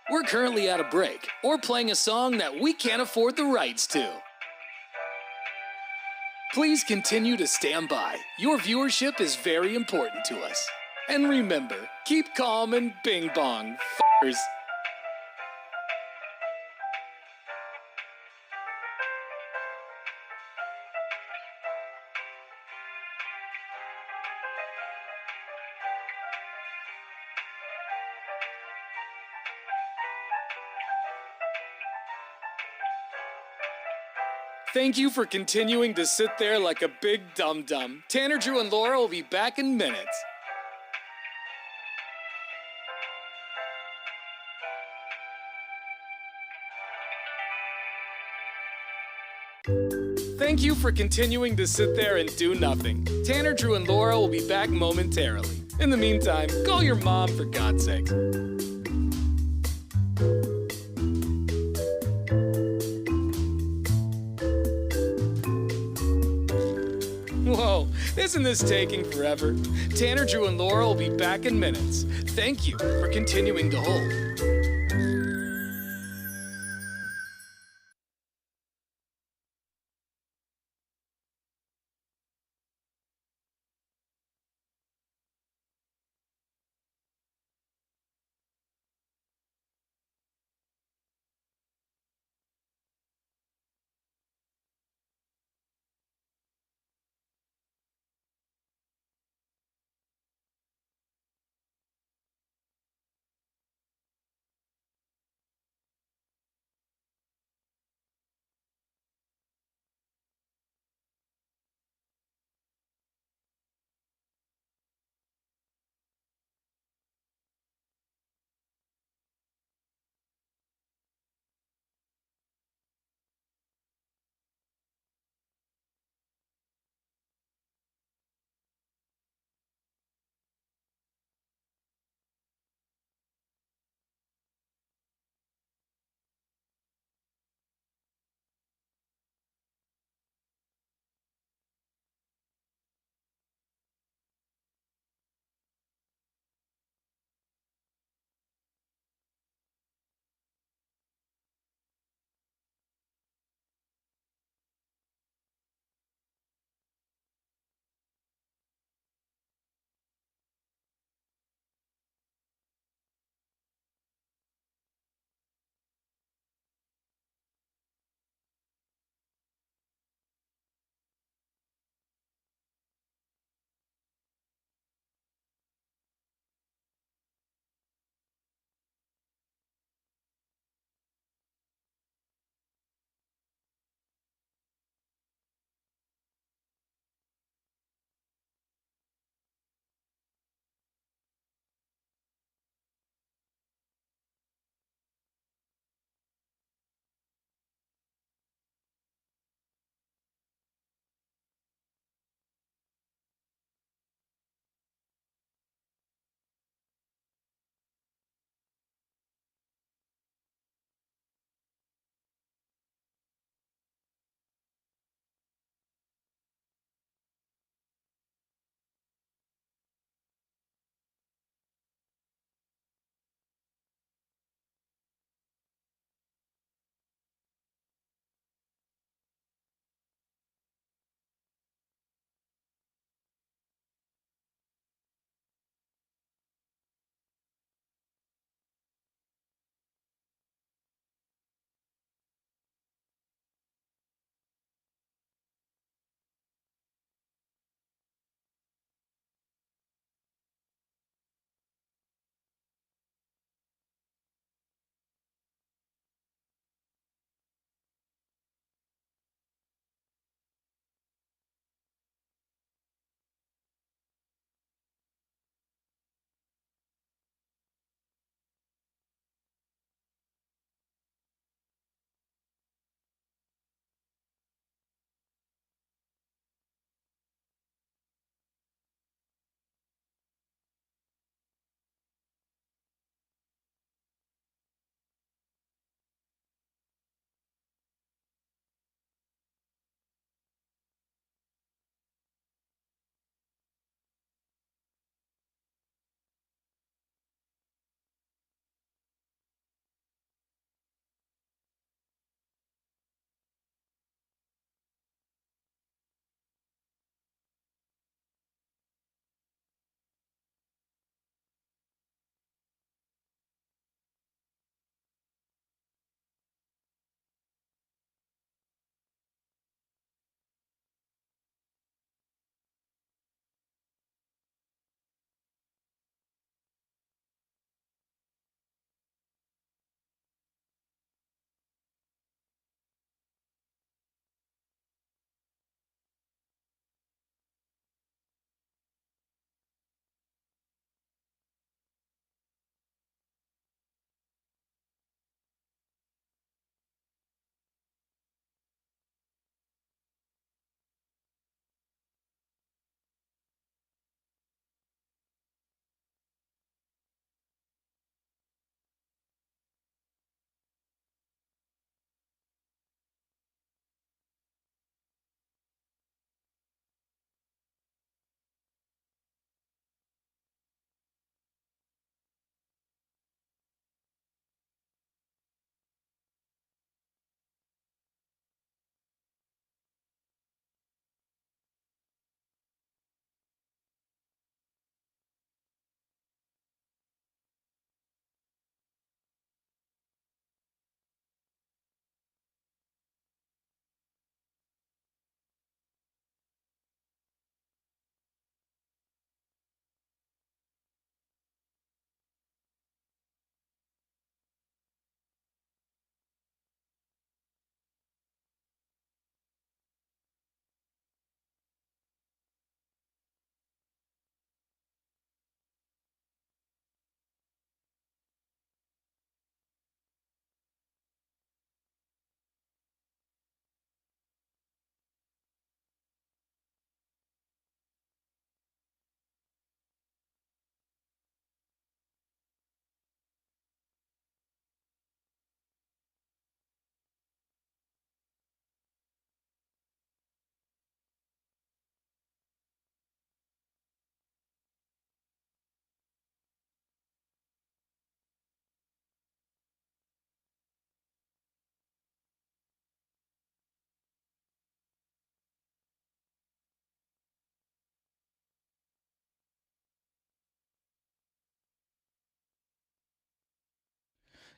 We're currently at a break or playing a song that we can't afford the rights to. Please continue to stand by. Your viewership is very important to us. And remember, keep calm and bing bong, f***ers. Thank you for continuing to sit there like a big dum-dum. Tanner, Drew, and Laura will be back in minutes. Thank you for continuing to sit there and do nothing. Tanner, Drew, and Laura will be back momentarily. In the meantime, call your mom for God's sake. Whoa, isn't this taking forever? Tanner, Drew, and Laura will be back in minutes. Thank you for continuing to hold.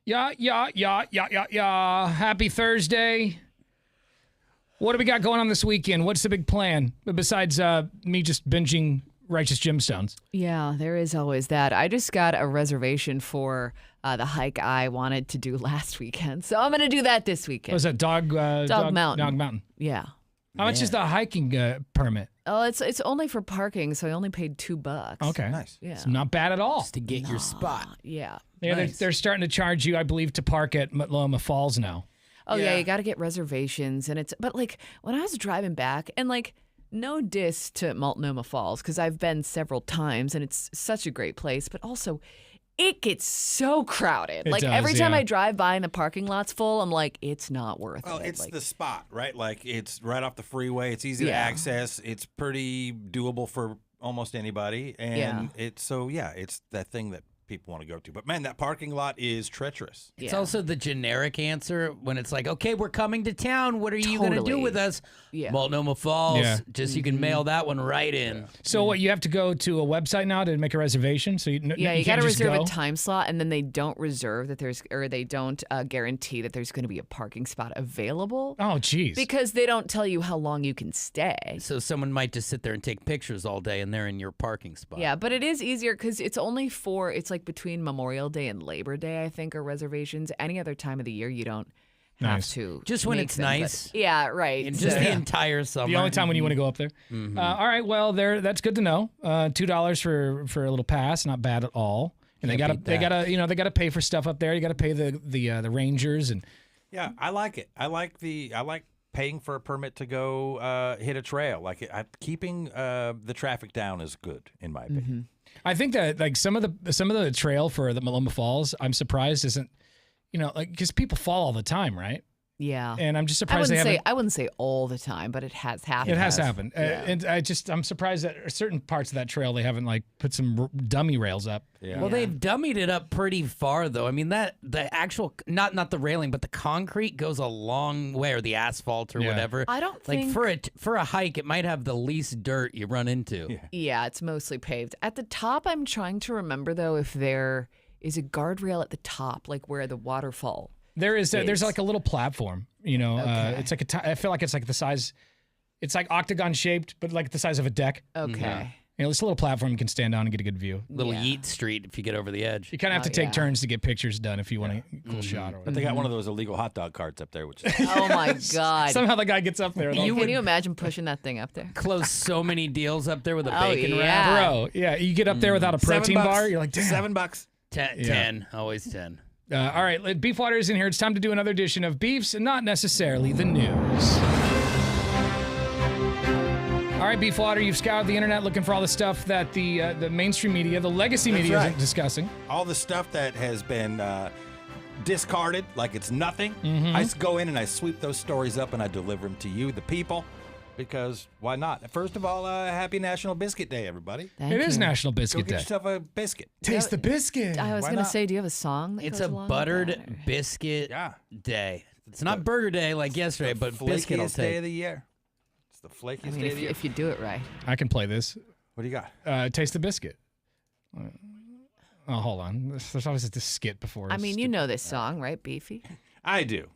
Yeah. Happy Thursday. What do we got going on this weekend? What's the big plan besides me just binging Righteous Gemstones? Yeah, there is always that. I just got a reservation for the hike I wanted to do last weekend, so I'm going to do that this weekend. Was that Dog Mountain? Dog Mountain. Yeah. How much is the hiking permit? Oh, it's only for parking, so I only paid $2. Okay. Nice. Yeah. It's not bad at all. Just to get your spot. Yeah. Yeah, Nice. they're starting to charge you, I believe, to park at Multnomah Falls now. Oh yeah, you got to get reservations, and but like when I was driving back, and like no diss to Multnomah Falls because I've been several times, and it's such a great place, but also it gets so crowded. It like does, every time yeah. I drive by and the parking lot's full, I'm like, it's not worth Well, it. it's Like, the spot, right? Like it's right off the freeway. It's easy to Yeah. access. It's pretty doable for almost anybody, and it's that thing that people want to go to. But man, that parking lot is treacherous. It's also the generic answer when it's like, okay, we're coming to town. What are you going to do with us? Yeah. Multnomah Falls. Yeah. Just you can mail that one right in. So what, you have to go to a website now to make a reservation? So you you can't got to just reserve go? a time slot, and then they don't reserve that they don't guarantee that there's going to be a parking spot available. Oh, geez. Because they don't tell you how long you can stay. So someone might just sit there and take pictures all day, and they're in your parking spot. Yeah, but it is easier because it's like between Memorial Day and Labor Day, I think, are reservations. Any other time of the year, you don't have to. Just when make it's them, but- nice. Yeah, right. And just the entire summer. The only time when you want to go up there. Mhm. All right, well, that's good to know. $2 for a little pass, not bad at all. And Can't they beat that. gotta they gotta pay for stuff up there. You gotta pay the rangers and Yeah, I like it. I like paying for a permit to go hit a trail. Like keeping the traffic down is good in my opinion. I think that like some of the trail for the Multnomah Falls, I'm surprised isn't, because people fall all the time, right? Yeah. And I'm just surprised I wouldn't say all the time, but it has happened. It has happened. Yeah. And I'm surprised that certain parts of that trail they haven't like put some dummy rails up. Well, they've dummied it up pretty far, though. I mean, the actual not the railing, but the concrete goes a long way, or the asphalt or whatever. I don't like think- for a hike, it might have the least dirt you run into. Yeah, it's mostly paved. At the top, I'm trying to remember though if there is a guardrail at the top, like where the waterfall. There is. There's like a little platform. Okay. It's like I feel like it's like the size. It's like octagon shaped, but like the size of a deck. Okay. It's a little platform you can stand on and get a good view. Little Yeet Street if you get over the edge. You kind of have to take turns to get pictures done if you want a cool shot. Or But they got one of those illegal hot dog carts up there, which is Oh my God. Somehow the guy gets up there. Can you imagine pushing that thing up there? Close so many deals up there with a Oh, bacon yeah. wrap. Bro, yeah, you get up there without a protein $7. bar. You're like, damn. $7. 10, always 10. All right, Beef Water is in here. It's time to do another edition of Beefs and not necessarily the news. All right, Beef Water, you've scoured the internet looking for all the stuff that the mainstream media, the legacy That's media right. isn't discussing. all the stuff that has been discarded like it's nothing. Mhm. I go in and I sweep those stories up and I deliver them to you, the people, because why not? First of all, happy National Biscuit Day, everybody. It is National Biscuit Go get Day. yourself a biscuit. Taste the biscuit. I was Why going to not? say, do you have a song that It's goes a along with buttered that, or- biscuit day. It's not burger day like yesterday, but biscuit I'll Flakiest day of take. the year. It's the flakiest I mean, day of the year. if you do it right. I can play this. What do you got? Taste the biscuit. Oh, hold on. There's always this skit before. I mean, you know this song, right, Beefy? I do.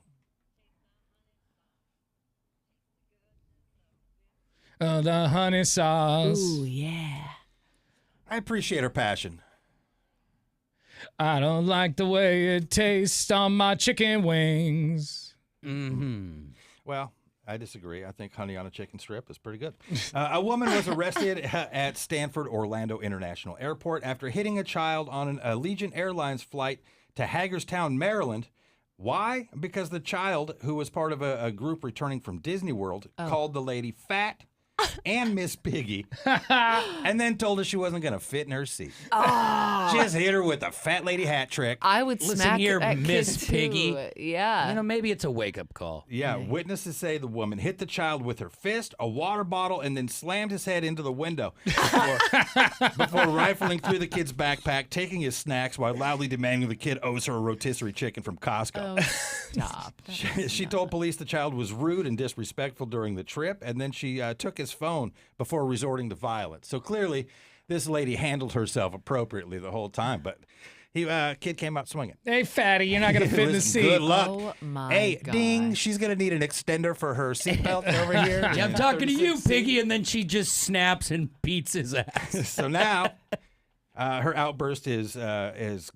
The honey sauce. Ooh, yeah. I appreciate her passion. I don't like the way it tastes on my chicken wings. Mm-hmm. Well, I disagree. I think honey on a chicken strip is pretty good. A woman was arrested at Stanford Orlando International Airport after hitting a child on an Allegiant Airlines flight to Hagerstown, Maryland. Why? Because the child, who was part of a group returning from Disney World, called the lady fat and Miss Piggy, and then told her she wasn't going to fit in her seat. Just hit her with a fat lady hat trick. I would Listen smack here, that Miss kid Piggy. too. Yeah. You know, maybe it's a wake-up call. Yeah, witnesses say the woman hit the child with her fist, a water bottle, and then slammed his head into the window before rifling through the kid's backpack, taking his snacks while loudly demanding the kid owes her a rotisserie chicken from Costco. Stop. She told police the child was rude and disrespectful during the trip, and then she took his phone before resorting to violence. So clearly, this lady handled herself appropriately the whole time. But Kid came out swinging. Hey, fatty, you're not going to fit in the seat. Good luck. Oh, my Hey, God. ding, she's going to need an extender for her seatbelt over here. Yeah, I'm talking to you, Piggy, and then she just snaps and beats his ass. So now her outburst has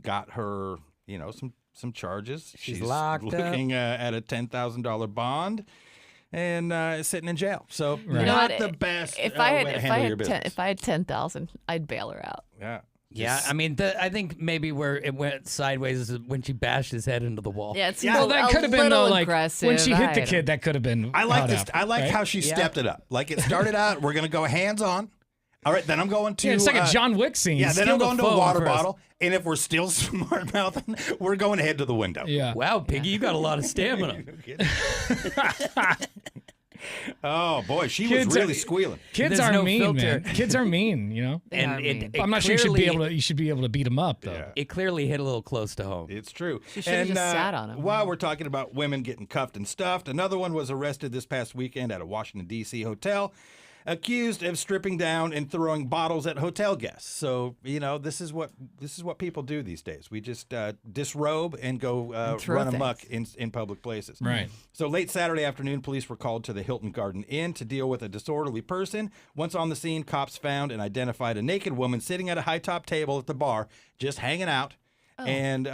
got her, some charges. She's locked up. looking at a $10,000 bond and sitting in jail. So You know not what? the best If I way to handle your had business. if I had 10,000, I'd bail her out. Yeah. Yeah, I mean, I think maybe where it went sideways is when she bashed his head into the wall. Yeah, it's Well, that could have been though, like aggressive. when she hit the kid. That could have been. I like how it this. happened, I like right? how she stepped it up. Like it started out, we're going to go hands on. All right, then I'm going to. Yeah, it's like a John Wick scene. Yeah, then Steal I'm the going to a phone water first. bottle. And if we're still smart mouthing, we're going to head to the window. Yeah. Wow, Piggy, you got a lot of stamina. Oh, boy, she Kids was really are- squealing. Kids There's are no mean, filter. man. Kids are mean. They are mean. I'm not sure you should be clearly- able to. You should be able to beat them up though. Yeah. It clearly hit a little close to home. It's true. She should have just sat on him. While we're talking about women getting cuffed and stuffed, another one was arrested this past weekend at a Washington, D.C. hotel, accused of stripping down and throwing bottles at hotel guests. So, this is what people do these days. We just disrobe and go throw run things. amok in public places. Right. So late Saturday afternoon, police were called to the Hilton Garden Inn to deal with a disorderly person. Once on the scene, cops found and identified a naked woman sitting at a high-top table at the bar, just hanging out. Oh. And,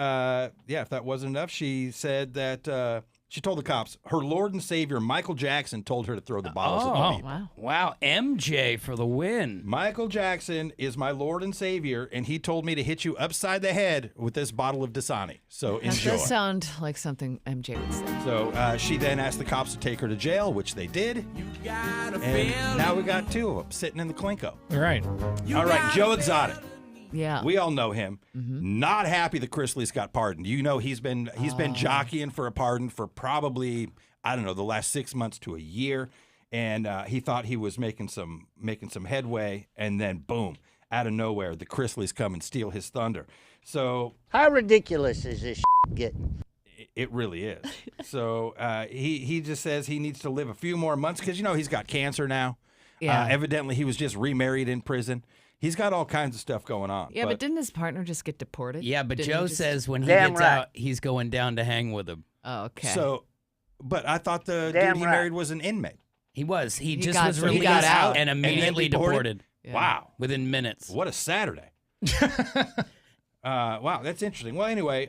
if that wasn't enough, she said that she told the cops her Lord and Savior, Michael Jackson, told her to throw the bottles at the people. Wow. Wow, MJ for the win. Michael Jackson is my Lord and Savior, and he told me to hit you upside the head with this bottle of Dasani. So That enjoy. does sound like something MJ would say. So she then asked the cops to take her to jail, which they did. And now we got two of them sitting in the Clinko. Right. All right, Joe Exotic. Yeah. We all know him. Mm-hmm. Not happy that Chris Lee's got pardoned. He's been jockeying for a pardon for probably, I don't know, the last 6 months to a year, and he thought he was making some headway, and then boom, out of nowhere, the Chris Lees come and steal his thunder. So How ridiculous is this getting? it really is. So he just says he needs to live a few more months because he's got cancer now. Yeah. Evidently, he was just remarried in prison. He's got all kinds of stuff going on. Yeah, but didn't his partner just get deported? Yeah, but Didn't Joe he just- says when he Damn gets right. out, he's going down to hang with him. Oh, okay. So, but I thought the Damn dude he right. married was an inmate. He was. He just got- was he released got out. and immediately deported? deported. Yeah. Wow. Within minutes. What a Saturday. Wow, that's interesting. Well, anyway,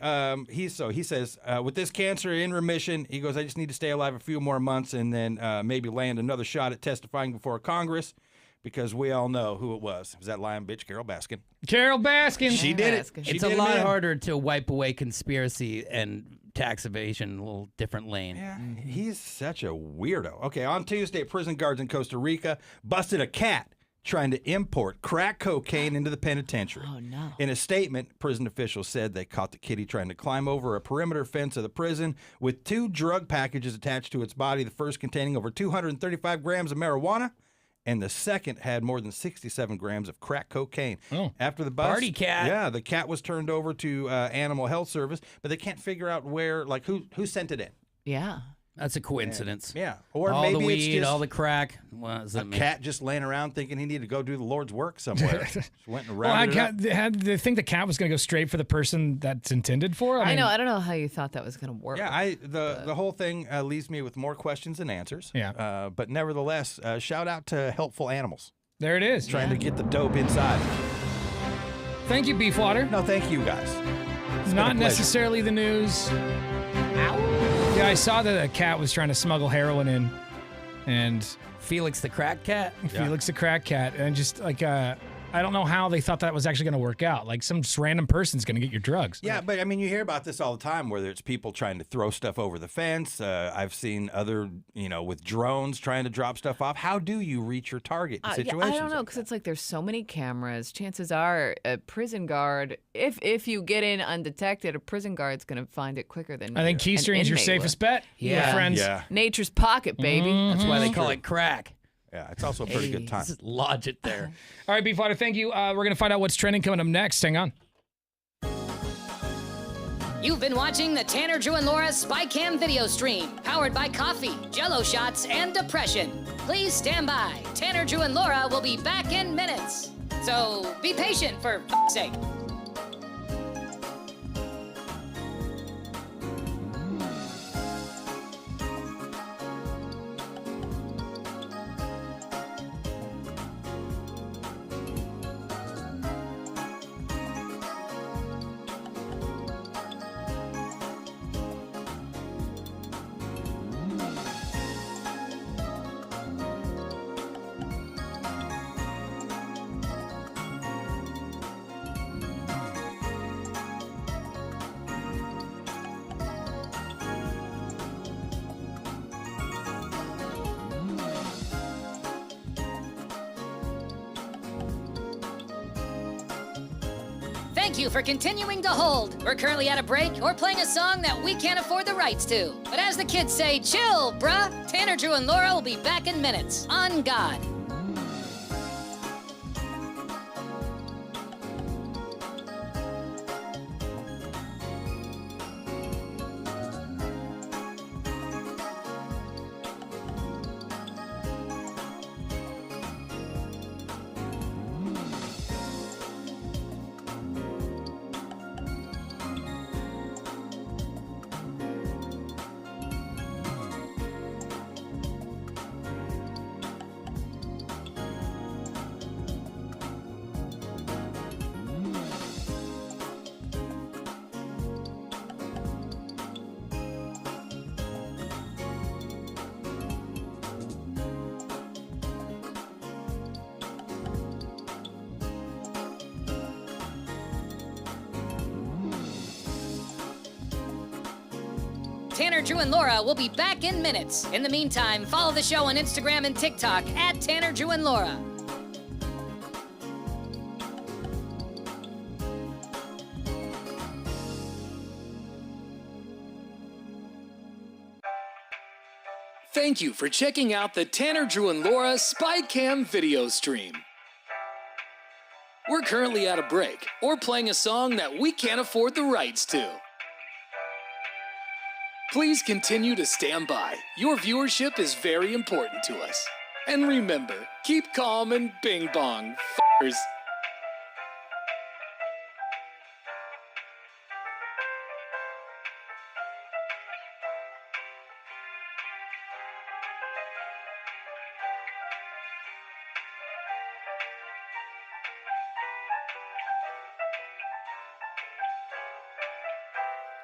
he says, with this cancer in remission, he goes, I just need to stay alive a few more months and then maybe land another shot at testifying before Congress because we all know who it was. It was that lying bitch, Carol Baskin. Carol Baskin. She did it. Baskin. She It's did a it, lot man. harder to wipe away conspiracy and tax evasion, a little different lane. Yeah, he's such a weirdo. Okay, on Tuesday, prison guards in Costa Rica busted a cat trying to import crack cocaine into the penitentiary. Oh, no. In a statement, prison officials said they caught the kitty trying to climb over a perimeter fence of the prison with 2 drug packages attached to its body, the first containing over 235 grams of marijuana, and the second had more than 67 grams of crack cocaine. Oh. After the bust, Party cat. Yeah, the cat was turned over to Animal Health Service, but they can't figure out who sent it in. Yeah. That's a coincidence. Yeah, or all maybe the weed, it's just all the crack. What does a that mean? cat just laying around thinking he needed to go do the Lord's work somewhere. Just went and Well, rounded it up. had they think the cat was going to go straight for the person that's intended for? I mean, know. I don't know how you thought that was going to work. Yeah, the whole thing leaves me with more questions than answers. Yeah. But nevertheless, shout out to Helpful Animals. There it is. Trying to get the dope inside. Thank you, Beefwater. No, thank you guys. It's been a Not pleasure. necessarily the news. Yeah, I saw that a cat was trying to smuggle heroin in, and Felix the crack cat. Felix the crack cat, and just like I don't know how they thought that was actually going to work out. Like some just random person's going to get your drugs. Yeah, but I mean, you hear about this all the time, whether it's people trying to throw stuff over the fence. I've seen other, with drones trying to drop stuff off. How do you reach your target in Yeah, situations? I don't know, because it's like there's so many cameras. Chances are a prison guard, if you get in undetected, a prison guard's going to find it quicker than I think an keystring's your inmate safest would. bet. Yeah. friends. Yeah. Nature's pocket, baby. That's why they True. call it crack. Yeah, it's also a pretty good time. Just lodge it there. All right, Beefwater, thank you. We're going to find out what's trending coming up next. Hang on. You've been watching the Tanner, Drew, and Laura SpyCam video stream, powered by coffee, Jell-O shots, and depression. Please stand by. Tanner, Drew, and Laura will be back in minutes. So be patient, for f***'s sake. Thank you for continuing to hold. We're currently at a break or playing a song that we can't afford the rights to. But as the kids say, chill, bruh. Tanner, Drew, and Laura will be back in minutes. On God. Tanner, Drew, and Laura will be back in minutes. In the meantime, follow the show on Instagram and TikTok at Tanner, Drew, and Laura. Thank you for checking out the Tanner, Drew, and Laura SpyCam video stream. We're currently at a break or playing a song that we can't afford the rights to. Please continue to stand by. Your viewership is very important to us. And remember, keep calm and bing bong, f***ers.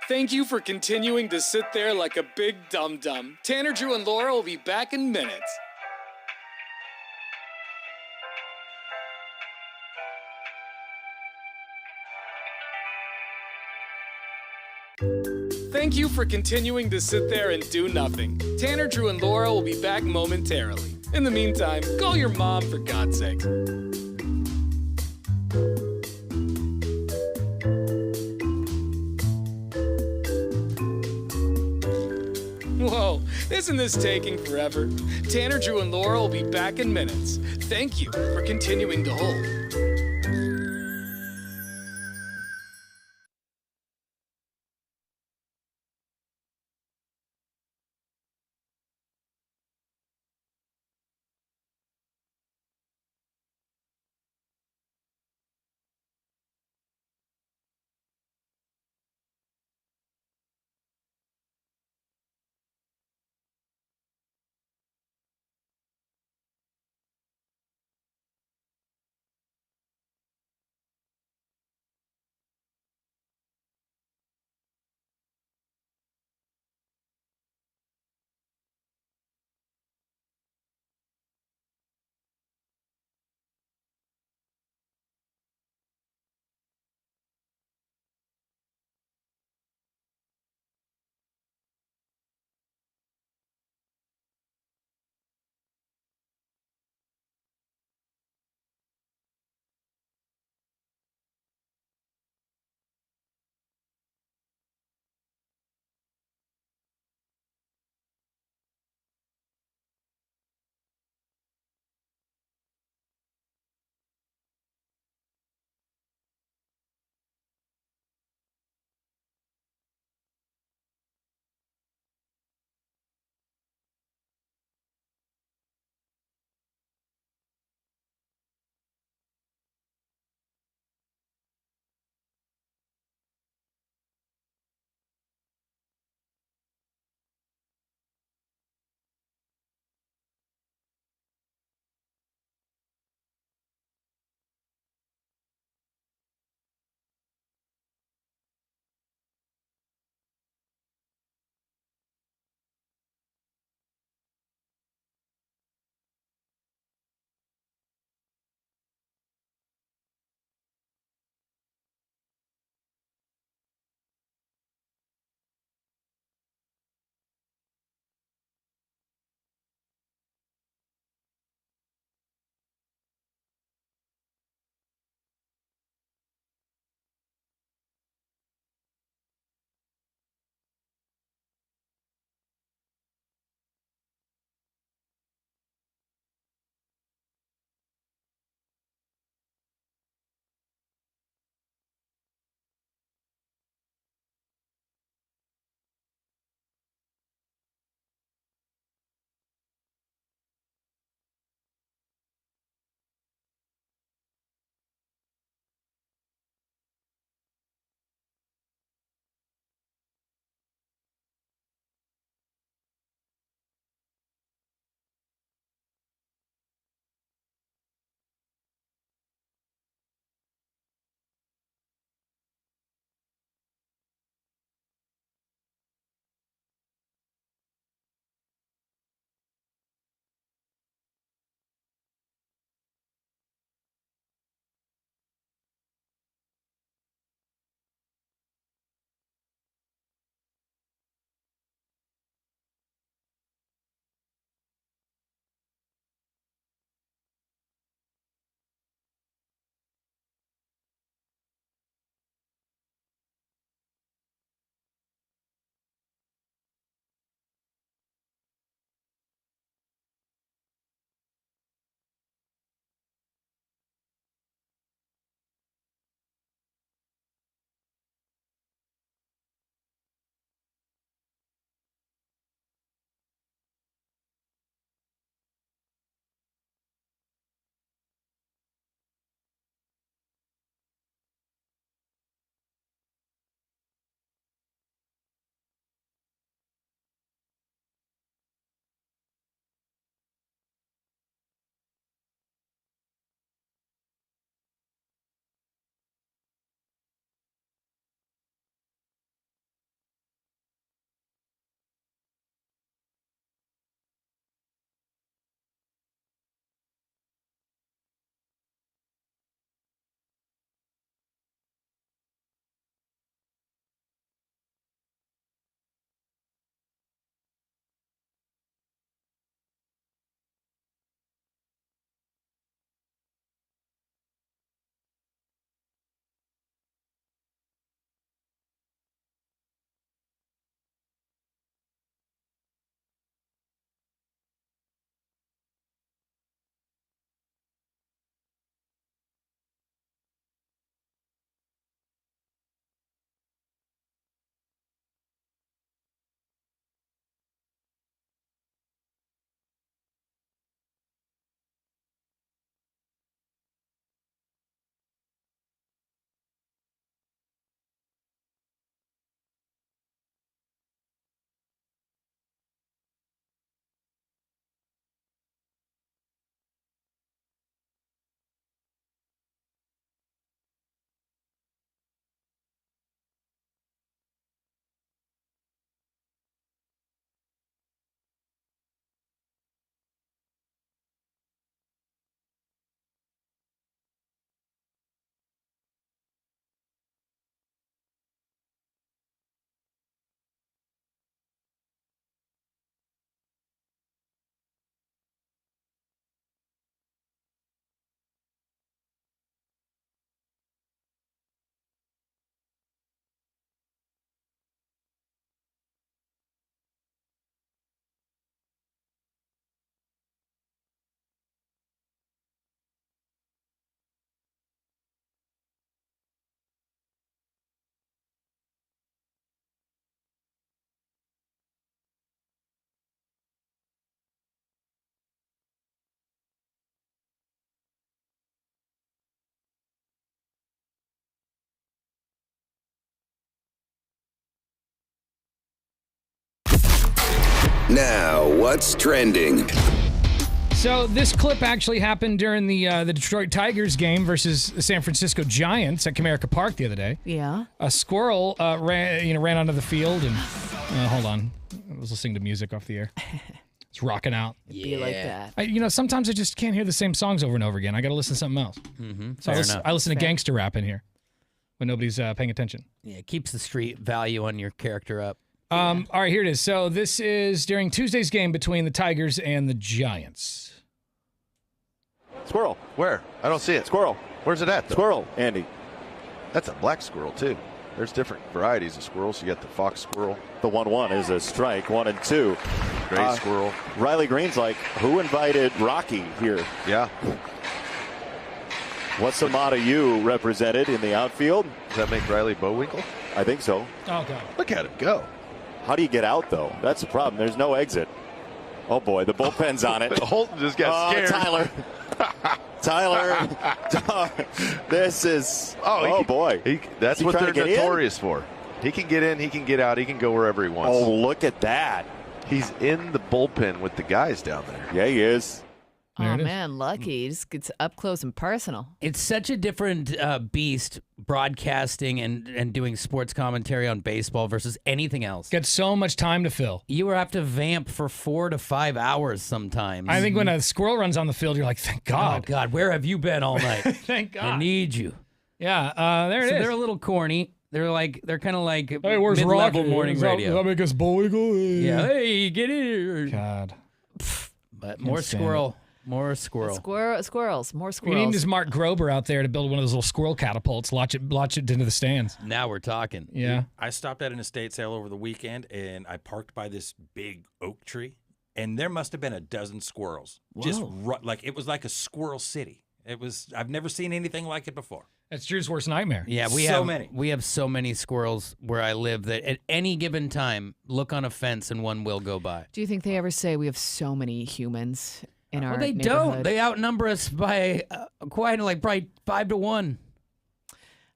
Thank you for continuing to sit there like a big dum-dum. Tanner, Drew, and Laura will be back in minutes. Thank you for continuing to sit there and do nothing. Tanner, Drew, and Laura will be back momentarily. In the meantime, call your mom for God's sake. Whoa, isn't this taking forever? Tanner, Drew, and Laura will be back in minutes. Thank you for continuing to hold. Now, what's trending? So this clip actually happened during the Detroit Tigers game versus the San Francisco Giants at Comerica Park the other day. Yeah. A squirrel ran onto the field and hold on, I was listening to music off the air. It's rocking out. It'd be like that. Sometimes I just can't hear the same songs over and over again. I got to listen to something else. Mm-hmm. So I listen to gangster rap in here when nobody's paying attention. Yeah, it keeps the street value on your character up. All right, here it is. So this is during Tuesday's game between the Tigers and the Giants. Squirrel. Where? I don't see it. Squirrel. Where's it at, though? Squirrel, Andy. That's a black squirrel, too. There's different varieties of squirrels. You got the fox squirrel. The 1-1 is a strike, 1 and 2. Gray squirrel. Riley Green's like, who invited Rocky here? Yeah. What's the motto you represented in the outfield? Does that make Riley Bowinkle? I think so. Okay. Look at him go. How do you get out, though? That's the problem. There's no exit. Oh, boy, the bullpen's on it. Holton just got scared. Tyler. This is... boy. That's what they're notorious for. He can get in, he can get out, he can go wherever he wants. Oh, look at that. He's in the bullpen with the guys down there. Yeah, he is. Oh, man, lucky. He just gets up close and personal. It's such a different beast broadcasting and doing sports commentary on baseball versus anything else. Got so much time to fill. You have to vamp for 4 to 5 hours sometimes. I think when a squirrel runs on the field, you're like, thank God. Oh, God, where have you been all night? Thank God. I need you. Yeah, there it is. They're a little corny. They're kind of like hey, where's mid-level Rocky? morning radio. Does that make us bullwinkle? Yeah, hey, get in here. God. But more squirrel. More squirrel. Squirrels. More We squirrels. need just Mark Grober out there to build one of those little squirrel catapults, launch it into the stands. Now we're talking. Yeah. I stopped at an estate sale over the weekend, and I parked by this big oak tree, and there must have been a dozen squirrels. Whoa. Just it was like a squirrel city. I've never seen anything like it before. That's Drew's worst nightmare. Yeah, we have so many squirrels where I live that at any given time, look on a fence and one will go by. Do you think they ever say we have so many humans in our they neighborhood? don't. They outnumber us by probably 5 to 1.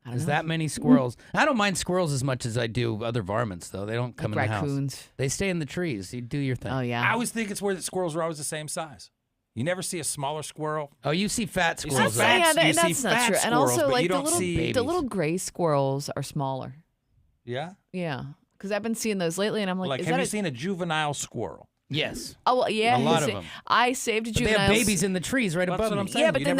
There's that many squirrels. I don't mind squirrels as much as I do other varmints, though. They don't come in the house. Raccoons. They stay in the trees. You do your thing. Oh, yeah. I always think it's where the squirrels are always the same size. You never see a smaller squirrel. Oh, you see fat squirrels. That's not true. And also, like the little gray squirrels are smaller. Yeah? Yeah. Because I've been seeing those lately, and I'm like, have you seen a juvenile squirrel? Yes. Oh, well, yeah. A lot of them. I saved a But juvenile. they have babies in the trees right above them. Yeah, but then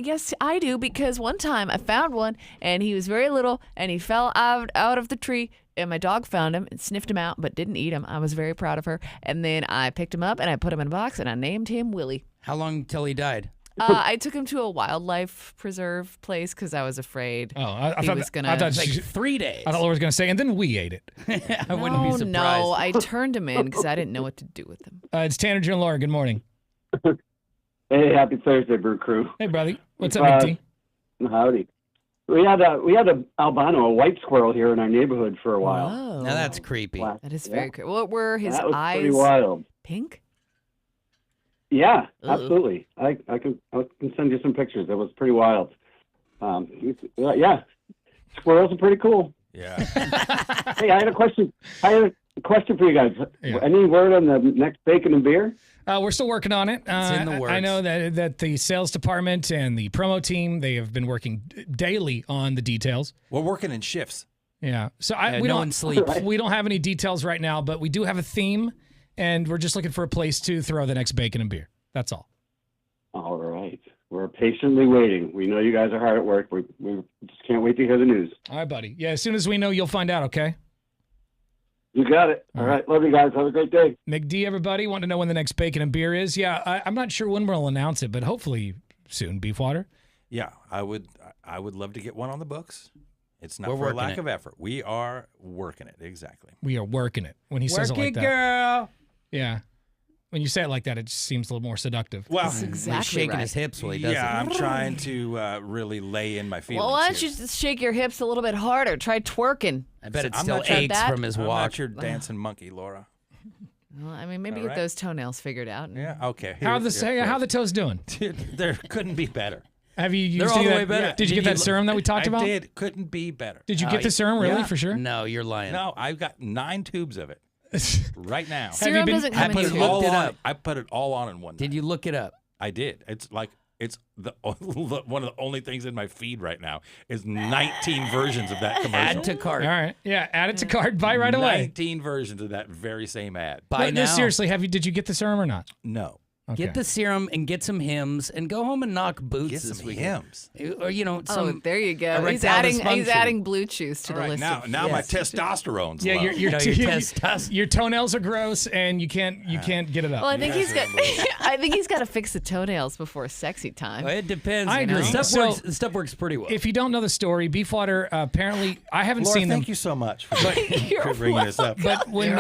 yes, I do, because one time I found one, and he was very little, and he fell out of the tree, and my dog found him and sniffed him out, but didn't eat him. I was very proud of her. And then I picked him up, and I put him in a box, and I named him Willie. How long till he died? I took him to a wildlife preserve place because I was afraid he was going to... I thought like 3 days. I thought Laura was going to say, and then we ate it. I wouldn't be surprised. No, I turned him in because I didn't know what to do with him. It's Tanner, Drew, and Laura. Good morning. Hey, happy Thursday, Brew Crew. Hey, buddy. What's up, Big T? Howdy. We had a albino, a white squirrel here in our neighborhood for a while. Whoa. Now that's creepy. That is very creepy. What were his that was eyes? Pretty wild. Pink? Yeah, Ugh. absolutely. I can send you some pictures. It was pretty wild. Yeah, squirrels are pretty cool. Yeah. Hey, I had a question for you guys. Yeah. Any word on the next bacon and beer? We're still working on it. It's in the works. I know that the sales department and the promo team, they have been working daily on the details. We're working in shifts. Yeah. So no one sleeps. We don't have any details right now, but we do have a theme, and we're just looking for a place to throw the next bacon and beer. That's all. All right. We're patiently waiting. We know you guys are hard at work. We just can't wait to hear the news. All right, buddy. Yeah, as soon as we know, you'll find out, okay? You got it. All right. Love you guys. Have a great day. McD, everybody, want to know when the next bacon and beer is? Yeah, I'm not sure when we'll announce it, but hopefully soon. Beefwater? Yeah, I would love to get one on the books. It's not We're for a working lack it. of effort. We are working it, exactly. We are working it. When he says it like that. Girl. Yeah. When you say it like that, it just seems a little more seductive. Well, That's exactly He's shaking right. his hips while he does yeah, it. I'm trying to really lay in my feelings. Well, why don't here. you just shake your hips a little bit harder? Try twerking. I bet it I'm still not sure aches that- from his I'm walk. not your dancing monkey, Laura. Well, I mean, maybe All get right. those toenails figured out. Yeah, okay. How the toes doing? There couldn't be better. Have you used They're all any the of way that? better. Yeah. Did you get that serum that we talked about? I did. Couldn't be better. Did you get the serum really yeah. for sure? No, you're lying. No, I've got 9 tubes of it. right now. Serum doesn't come in you tubes. looked it up? I put it all on in one night. Did you look it up? I did. It's like it's one of the only things in my feed right now is 19 versions of that commercial. Add to cart. All right. Yeah, add it to cart. Buy right away. 19 versions of that very same ad. Buy now. Seriously, did you get the serum or not? No. Okay. Get the serum and get some hymns and go home and knock boots Get this some weekend. hymns. Or some there you go. He's erectile dysfunction. adding blue chews to All the right, list. now my testosterone's Yeah, low. your testosterone. your toenails are gross and you can't get it up. Well, I think he's got. I think he's got to fix the toetonails before sexy time. Well, it depends. I agree. The stuff works pretty well. If you don't know the story, Beefwater apparently I haven't Laura, seen them. thank you so much for bringing this up. But when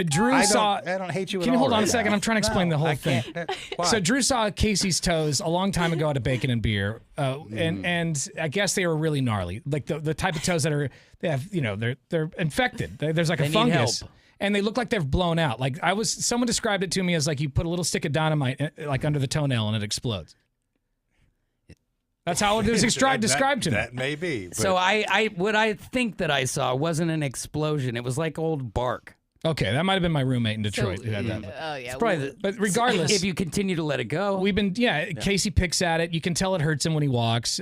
Drew saw, I don't hate you at can you all hold on right a second? now. I'm trying to explain the whole I thing. can't. Why? So Drew saw Casey's toes a long time ago at a Bacon and Beer, and I guess they were really gnarly, like the type of toes that they're infected. There's like They a need fungus. help. And they look like they've blown out. Like someone described it to me as like you put a little stick of dynamite like under the toenail and it explodes. That's how it was described to me. That may be. But So what I think that I saw wasn't an explosion. It was like old bark. Okay, that might have been my roommate in Detroit who had that. Oh yeah. It's probably But regardless, if you continue to let it go. we've been Casey picks at it. You can tell it hurts him when he walks.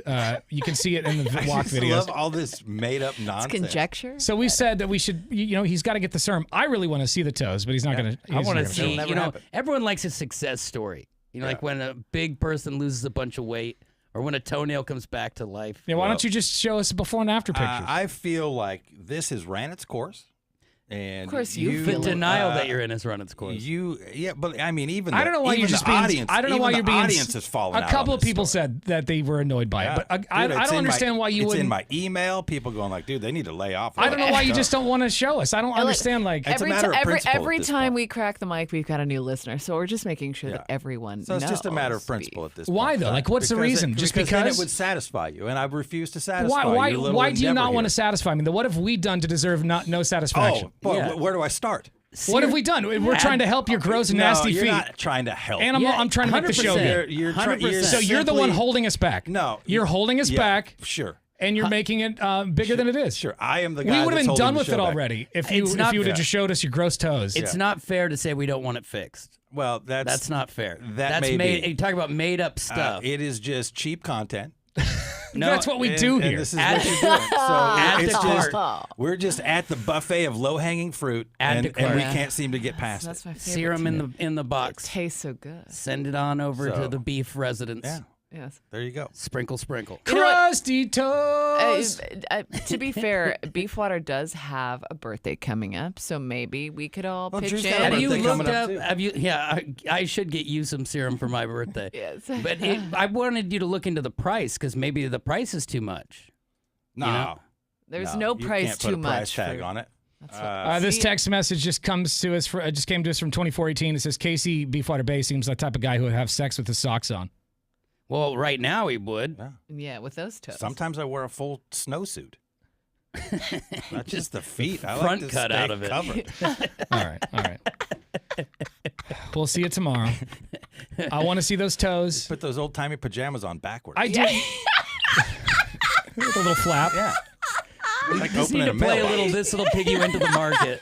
You can see it in the walk I just videos. love all this made up nonsense. Conjecture. So we said that we should, he's got to get the serum. I really want to see the toes, but he's not going to. I want to It'll see, never happen. everyone likes a success story. Like when a big person loses a bunch of weight or when a toenail comes back to life. Yeah, why don't you just show us before and after pictures? I feel like this has ran its course. And Of course you The feel it. denial that you're in has run its course. But I mean, even I don't know why you're even just the being. audience, I don't know even why the you're being. audience has fallen A out couple on of this people story. said that they were annoyed by Yeah. it, but I Dude, it's don't in understand why you It's wouldn't. in my email. People going like, dude, they need to lay off. I don't know why you just don't want to show us. I don't understand. Like It's a matter of principle at every this time point. we crack the mic, we've got a new listener. So we're just making sure that everyone So it's just a matter of knows. principle at this Why point. though? Like, what's the reason? Just then because? it would satisfy you, and I refuse to satisfy Why you. little do you endeavor not want here. to satisfy me? What have we done to deserve no satisfaction? Oh, but where do I start? What have we done? We're trying to help your gross and nasty you're feet. not trying to help. And I'm trying to make the show 100%. good. You're So you're the one holding us back. No, You're holding us back. Sure. And you're making it bigger than it is. Sure, I am the guy. We would have that's been done holding with the it show back. already if you It's would not have fair. just showed us your gross toes. It's not fair to say we don't want it fixed. Well, that's not fair. That That's may made. be. You talk about made up stuff. It is just cheap content. No, That's what we do and here. This is what you're doing. So Add it's to just cart. we're just at the buffet of low hanging fruit, Add and, to cart. and we can't seem to get past That's it. my favorite. Serum in the box. It tastes so good. Send it on over So- to the beef residents. Yeah, Yes. there you go. Sprinkle, sprinkle. You know what? Crusty toes. To be fair, Beefwater does have a birthday coming up, so maybe we could all Well, pitch Drew's in. got a Have you birthday looked coming up, up? too. Have you? Yeah, I should get you some serum for my birthday. Yes. But I wanted you to look into the price because maybe the price is too much. No, know? There's no price you can't put too a price much tag for- on it. This text message just comes to us. Just came to us from 2418. It says Casey Beefwater Bay seems the type of guy who would have sex with his socks on. Well, right now he would. Yeah, with those toes. Sometimes I wear a full snowsuit. Not just the feet. I Front like to cut stay out of it. covered. All right. We'll see you tomorrow. I want to see those toes. Put those old timey pajamas on backwards. I do. With a little flap. Yeah. We Like just need opening to a play a mailbox. little. This will pig you into the market.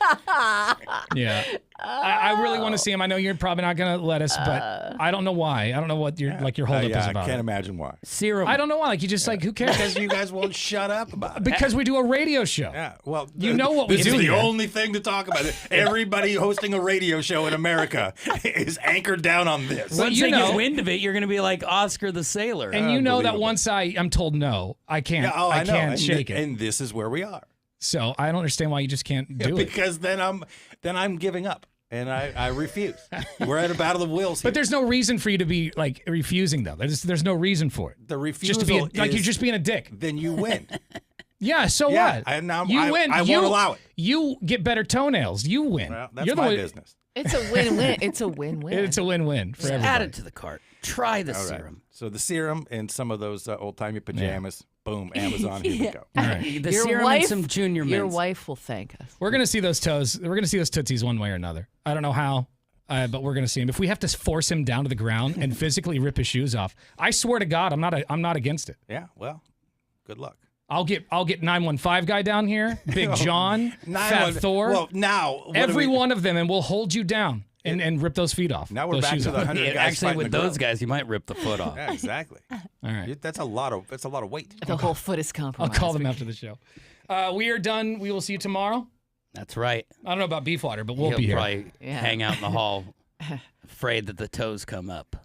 Yeah. I really want to see him. I know you're probably not going to let us, but I don't know why. I don't know what your holdup is about. I can't imagine why. Serum. I don't know why. Like you just like who cares? Because you guys won't shut up about it. Because we do a radio show. Yeah, well, You know what we this do is the here. only thing to talk about. Everybody hosting a radio show in America is anchored down on this. Once you they know- get wind of it, you're going to be like Oscar the Sailor. And you know that Unbelievable. once I'm told no, I can't. Yeah, oh, I I know. can't and shake it. And this is where we are. So I don't understand why you just can't do it. Because then I'm giving up and I refuse. We're at a battle of wills here. But there's no reason for you to be like refusing though. There's no reason for it. The refusal Just to be like is- you're just being a dick. Then you win. Yeah. So Yeah, what? and now you I- win. I you, won't allow it. You get better toenails. You win. Well, that's You're the my one- business. It's a win-win. It's a win-win. It's a win-win for Just everybody. add it to the cart. Try the All right. serum. So the serum and some of those old timey pajamas. Boom, Amazon. Here we go. All right. The serum and some junior mints. Your wife will thank us. We're gonna see those toes. We're gonna see those tootsies one way or another. I don't know how, but we're gonna see him. If we have to force him down to the ground and physically rip his shoes off, I swear to God, I'm not against it. Yeah. Well, good luck. I'll get 915 guy down here, Big John, Fat Thor. Well, now every one of them, and we'll hold you down and rip those feet off. Now we're back to the 100 guys. Actually, with those guys, you might rip the foot off. Yeah, exactly. All right, that's a lot of weight. The whole foot is compromised. I'll call them after the show. We are done. We will see you tomorrow. That's right. I don't know about Beefwater, but we'll He'll be here. Probably hang out in the hall, afraid that the toes come up.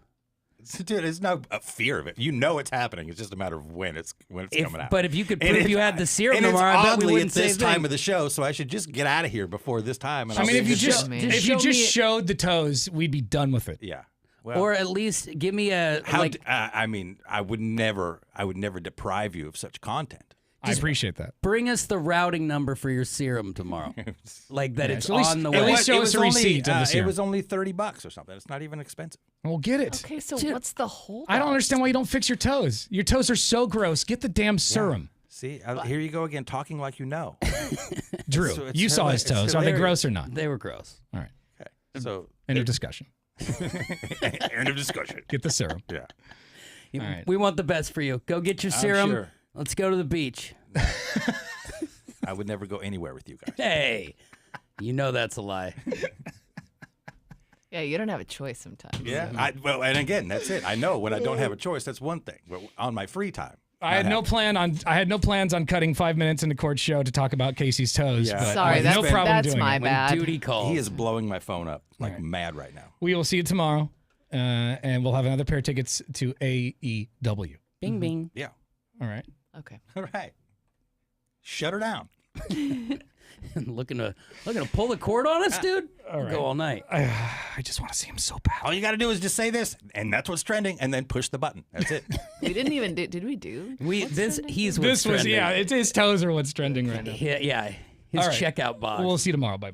Dude, there's no fear of it. You know it's happening. It's just a matter of when it's coming out. But if you could prove you had the serum and tomorrow, I bet we oddly wouldn't at this say time of the show, so I should just get out of here before this time. And I mean, if you show just me- showed the toes, we'd be done with it. Yeah. or at least give me a I mean, I would never deprive you of such content. I appreciate that. Bring us the routing number for your serum tomorrow, like that it's at least- on the at way. least show us a receipt of the It serum. was only $30 or something. It's not even expensive. We'll get it. Okay, so what's the whole? I don't understand why you don't fix your toes. Your toes are so gross. Get the damn serum. See, here you go again, talking like you know. Drew, you saw his toes. Are they gross or not? They were gross. All right. Okay. So end of discussion. End of discussion. Get the serum. Yeah. You- All right. We want the best for you. Go get your I'm serum. sure. Let's go to the beach. I would never go anywhere with you guys. Hey, you know that's a lie. Yeah, you don't have a choice sometimes. Yeah. Well, and again, that's it. I know when I don't have a choice, that's one thing. But on my free time, I had no plans on cutting 5 minutes into Court's show to talk about Casey's toes. Yeah. But Sorry, I have no problem that's doing my it. bad. Duty calls. He is blowing my phone up like mad right now. We will see you tomorrow, and we'll have another pair of tickets to AEW. Bing bing. Yeah. All right. Okay. All right. Shut her down. looking to pull the cord on us, dude. All right. Go all night. I just want to see him so bad. All you got to do is just say this, and that's what's trending, and then push the button. That's it. We didn't even do. Did we do? He's what's This was trending. It's his toes are what's trending right now. Yeah. His All right. checkout box. We'll see you tomorrow. Bye.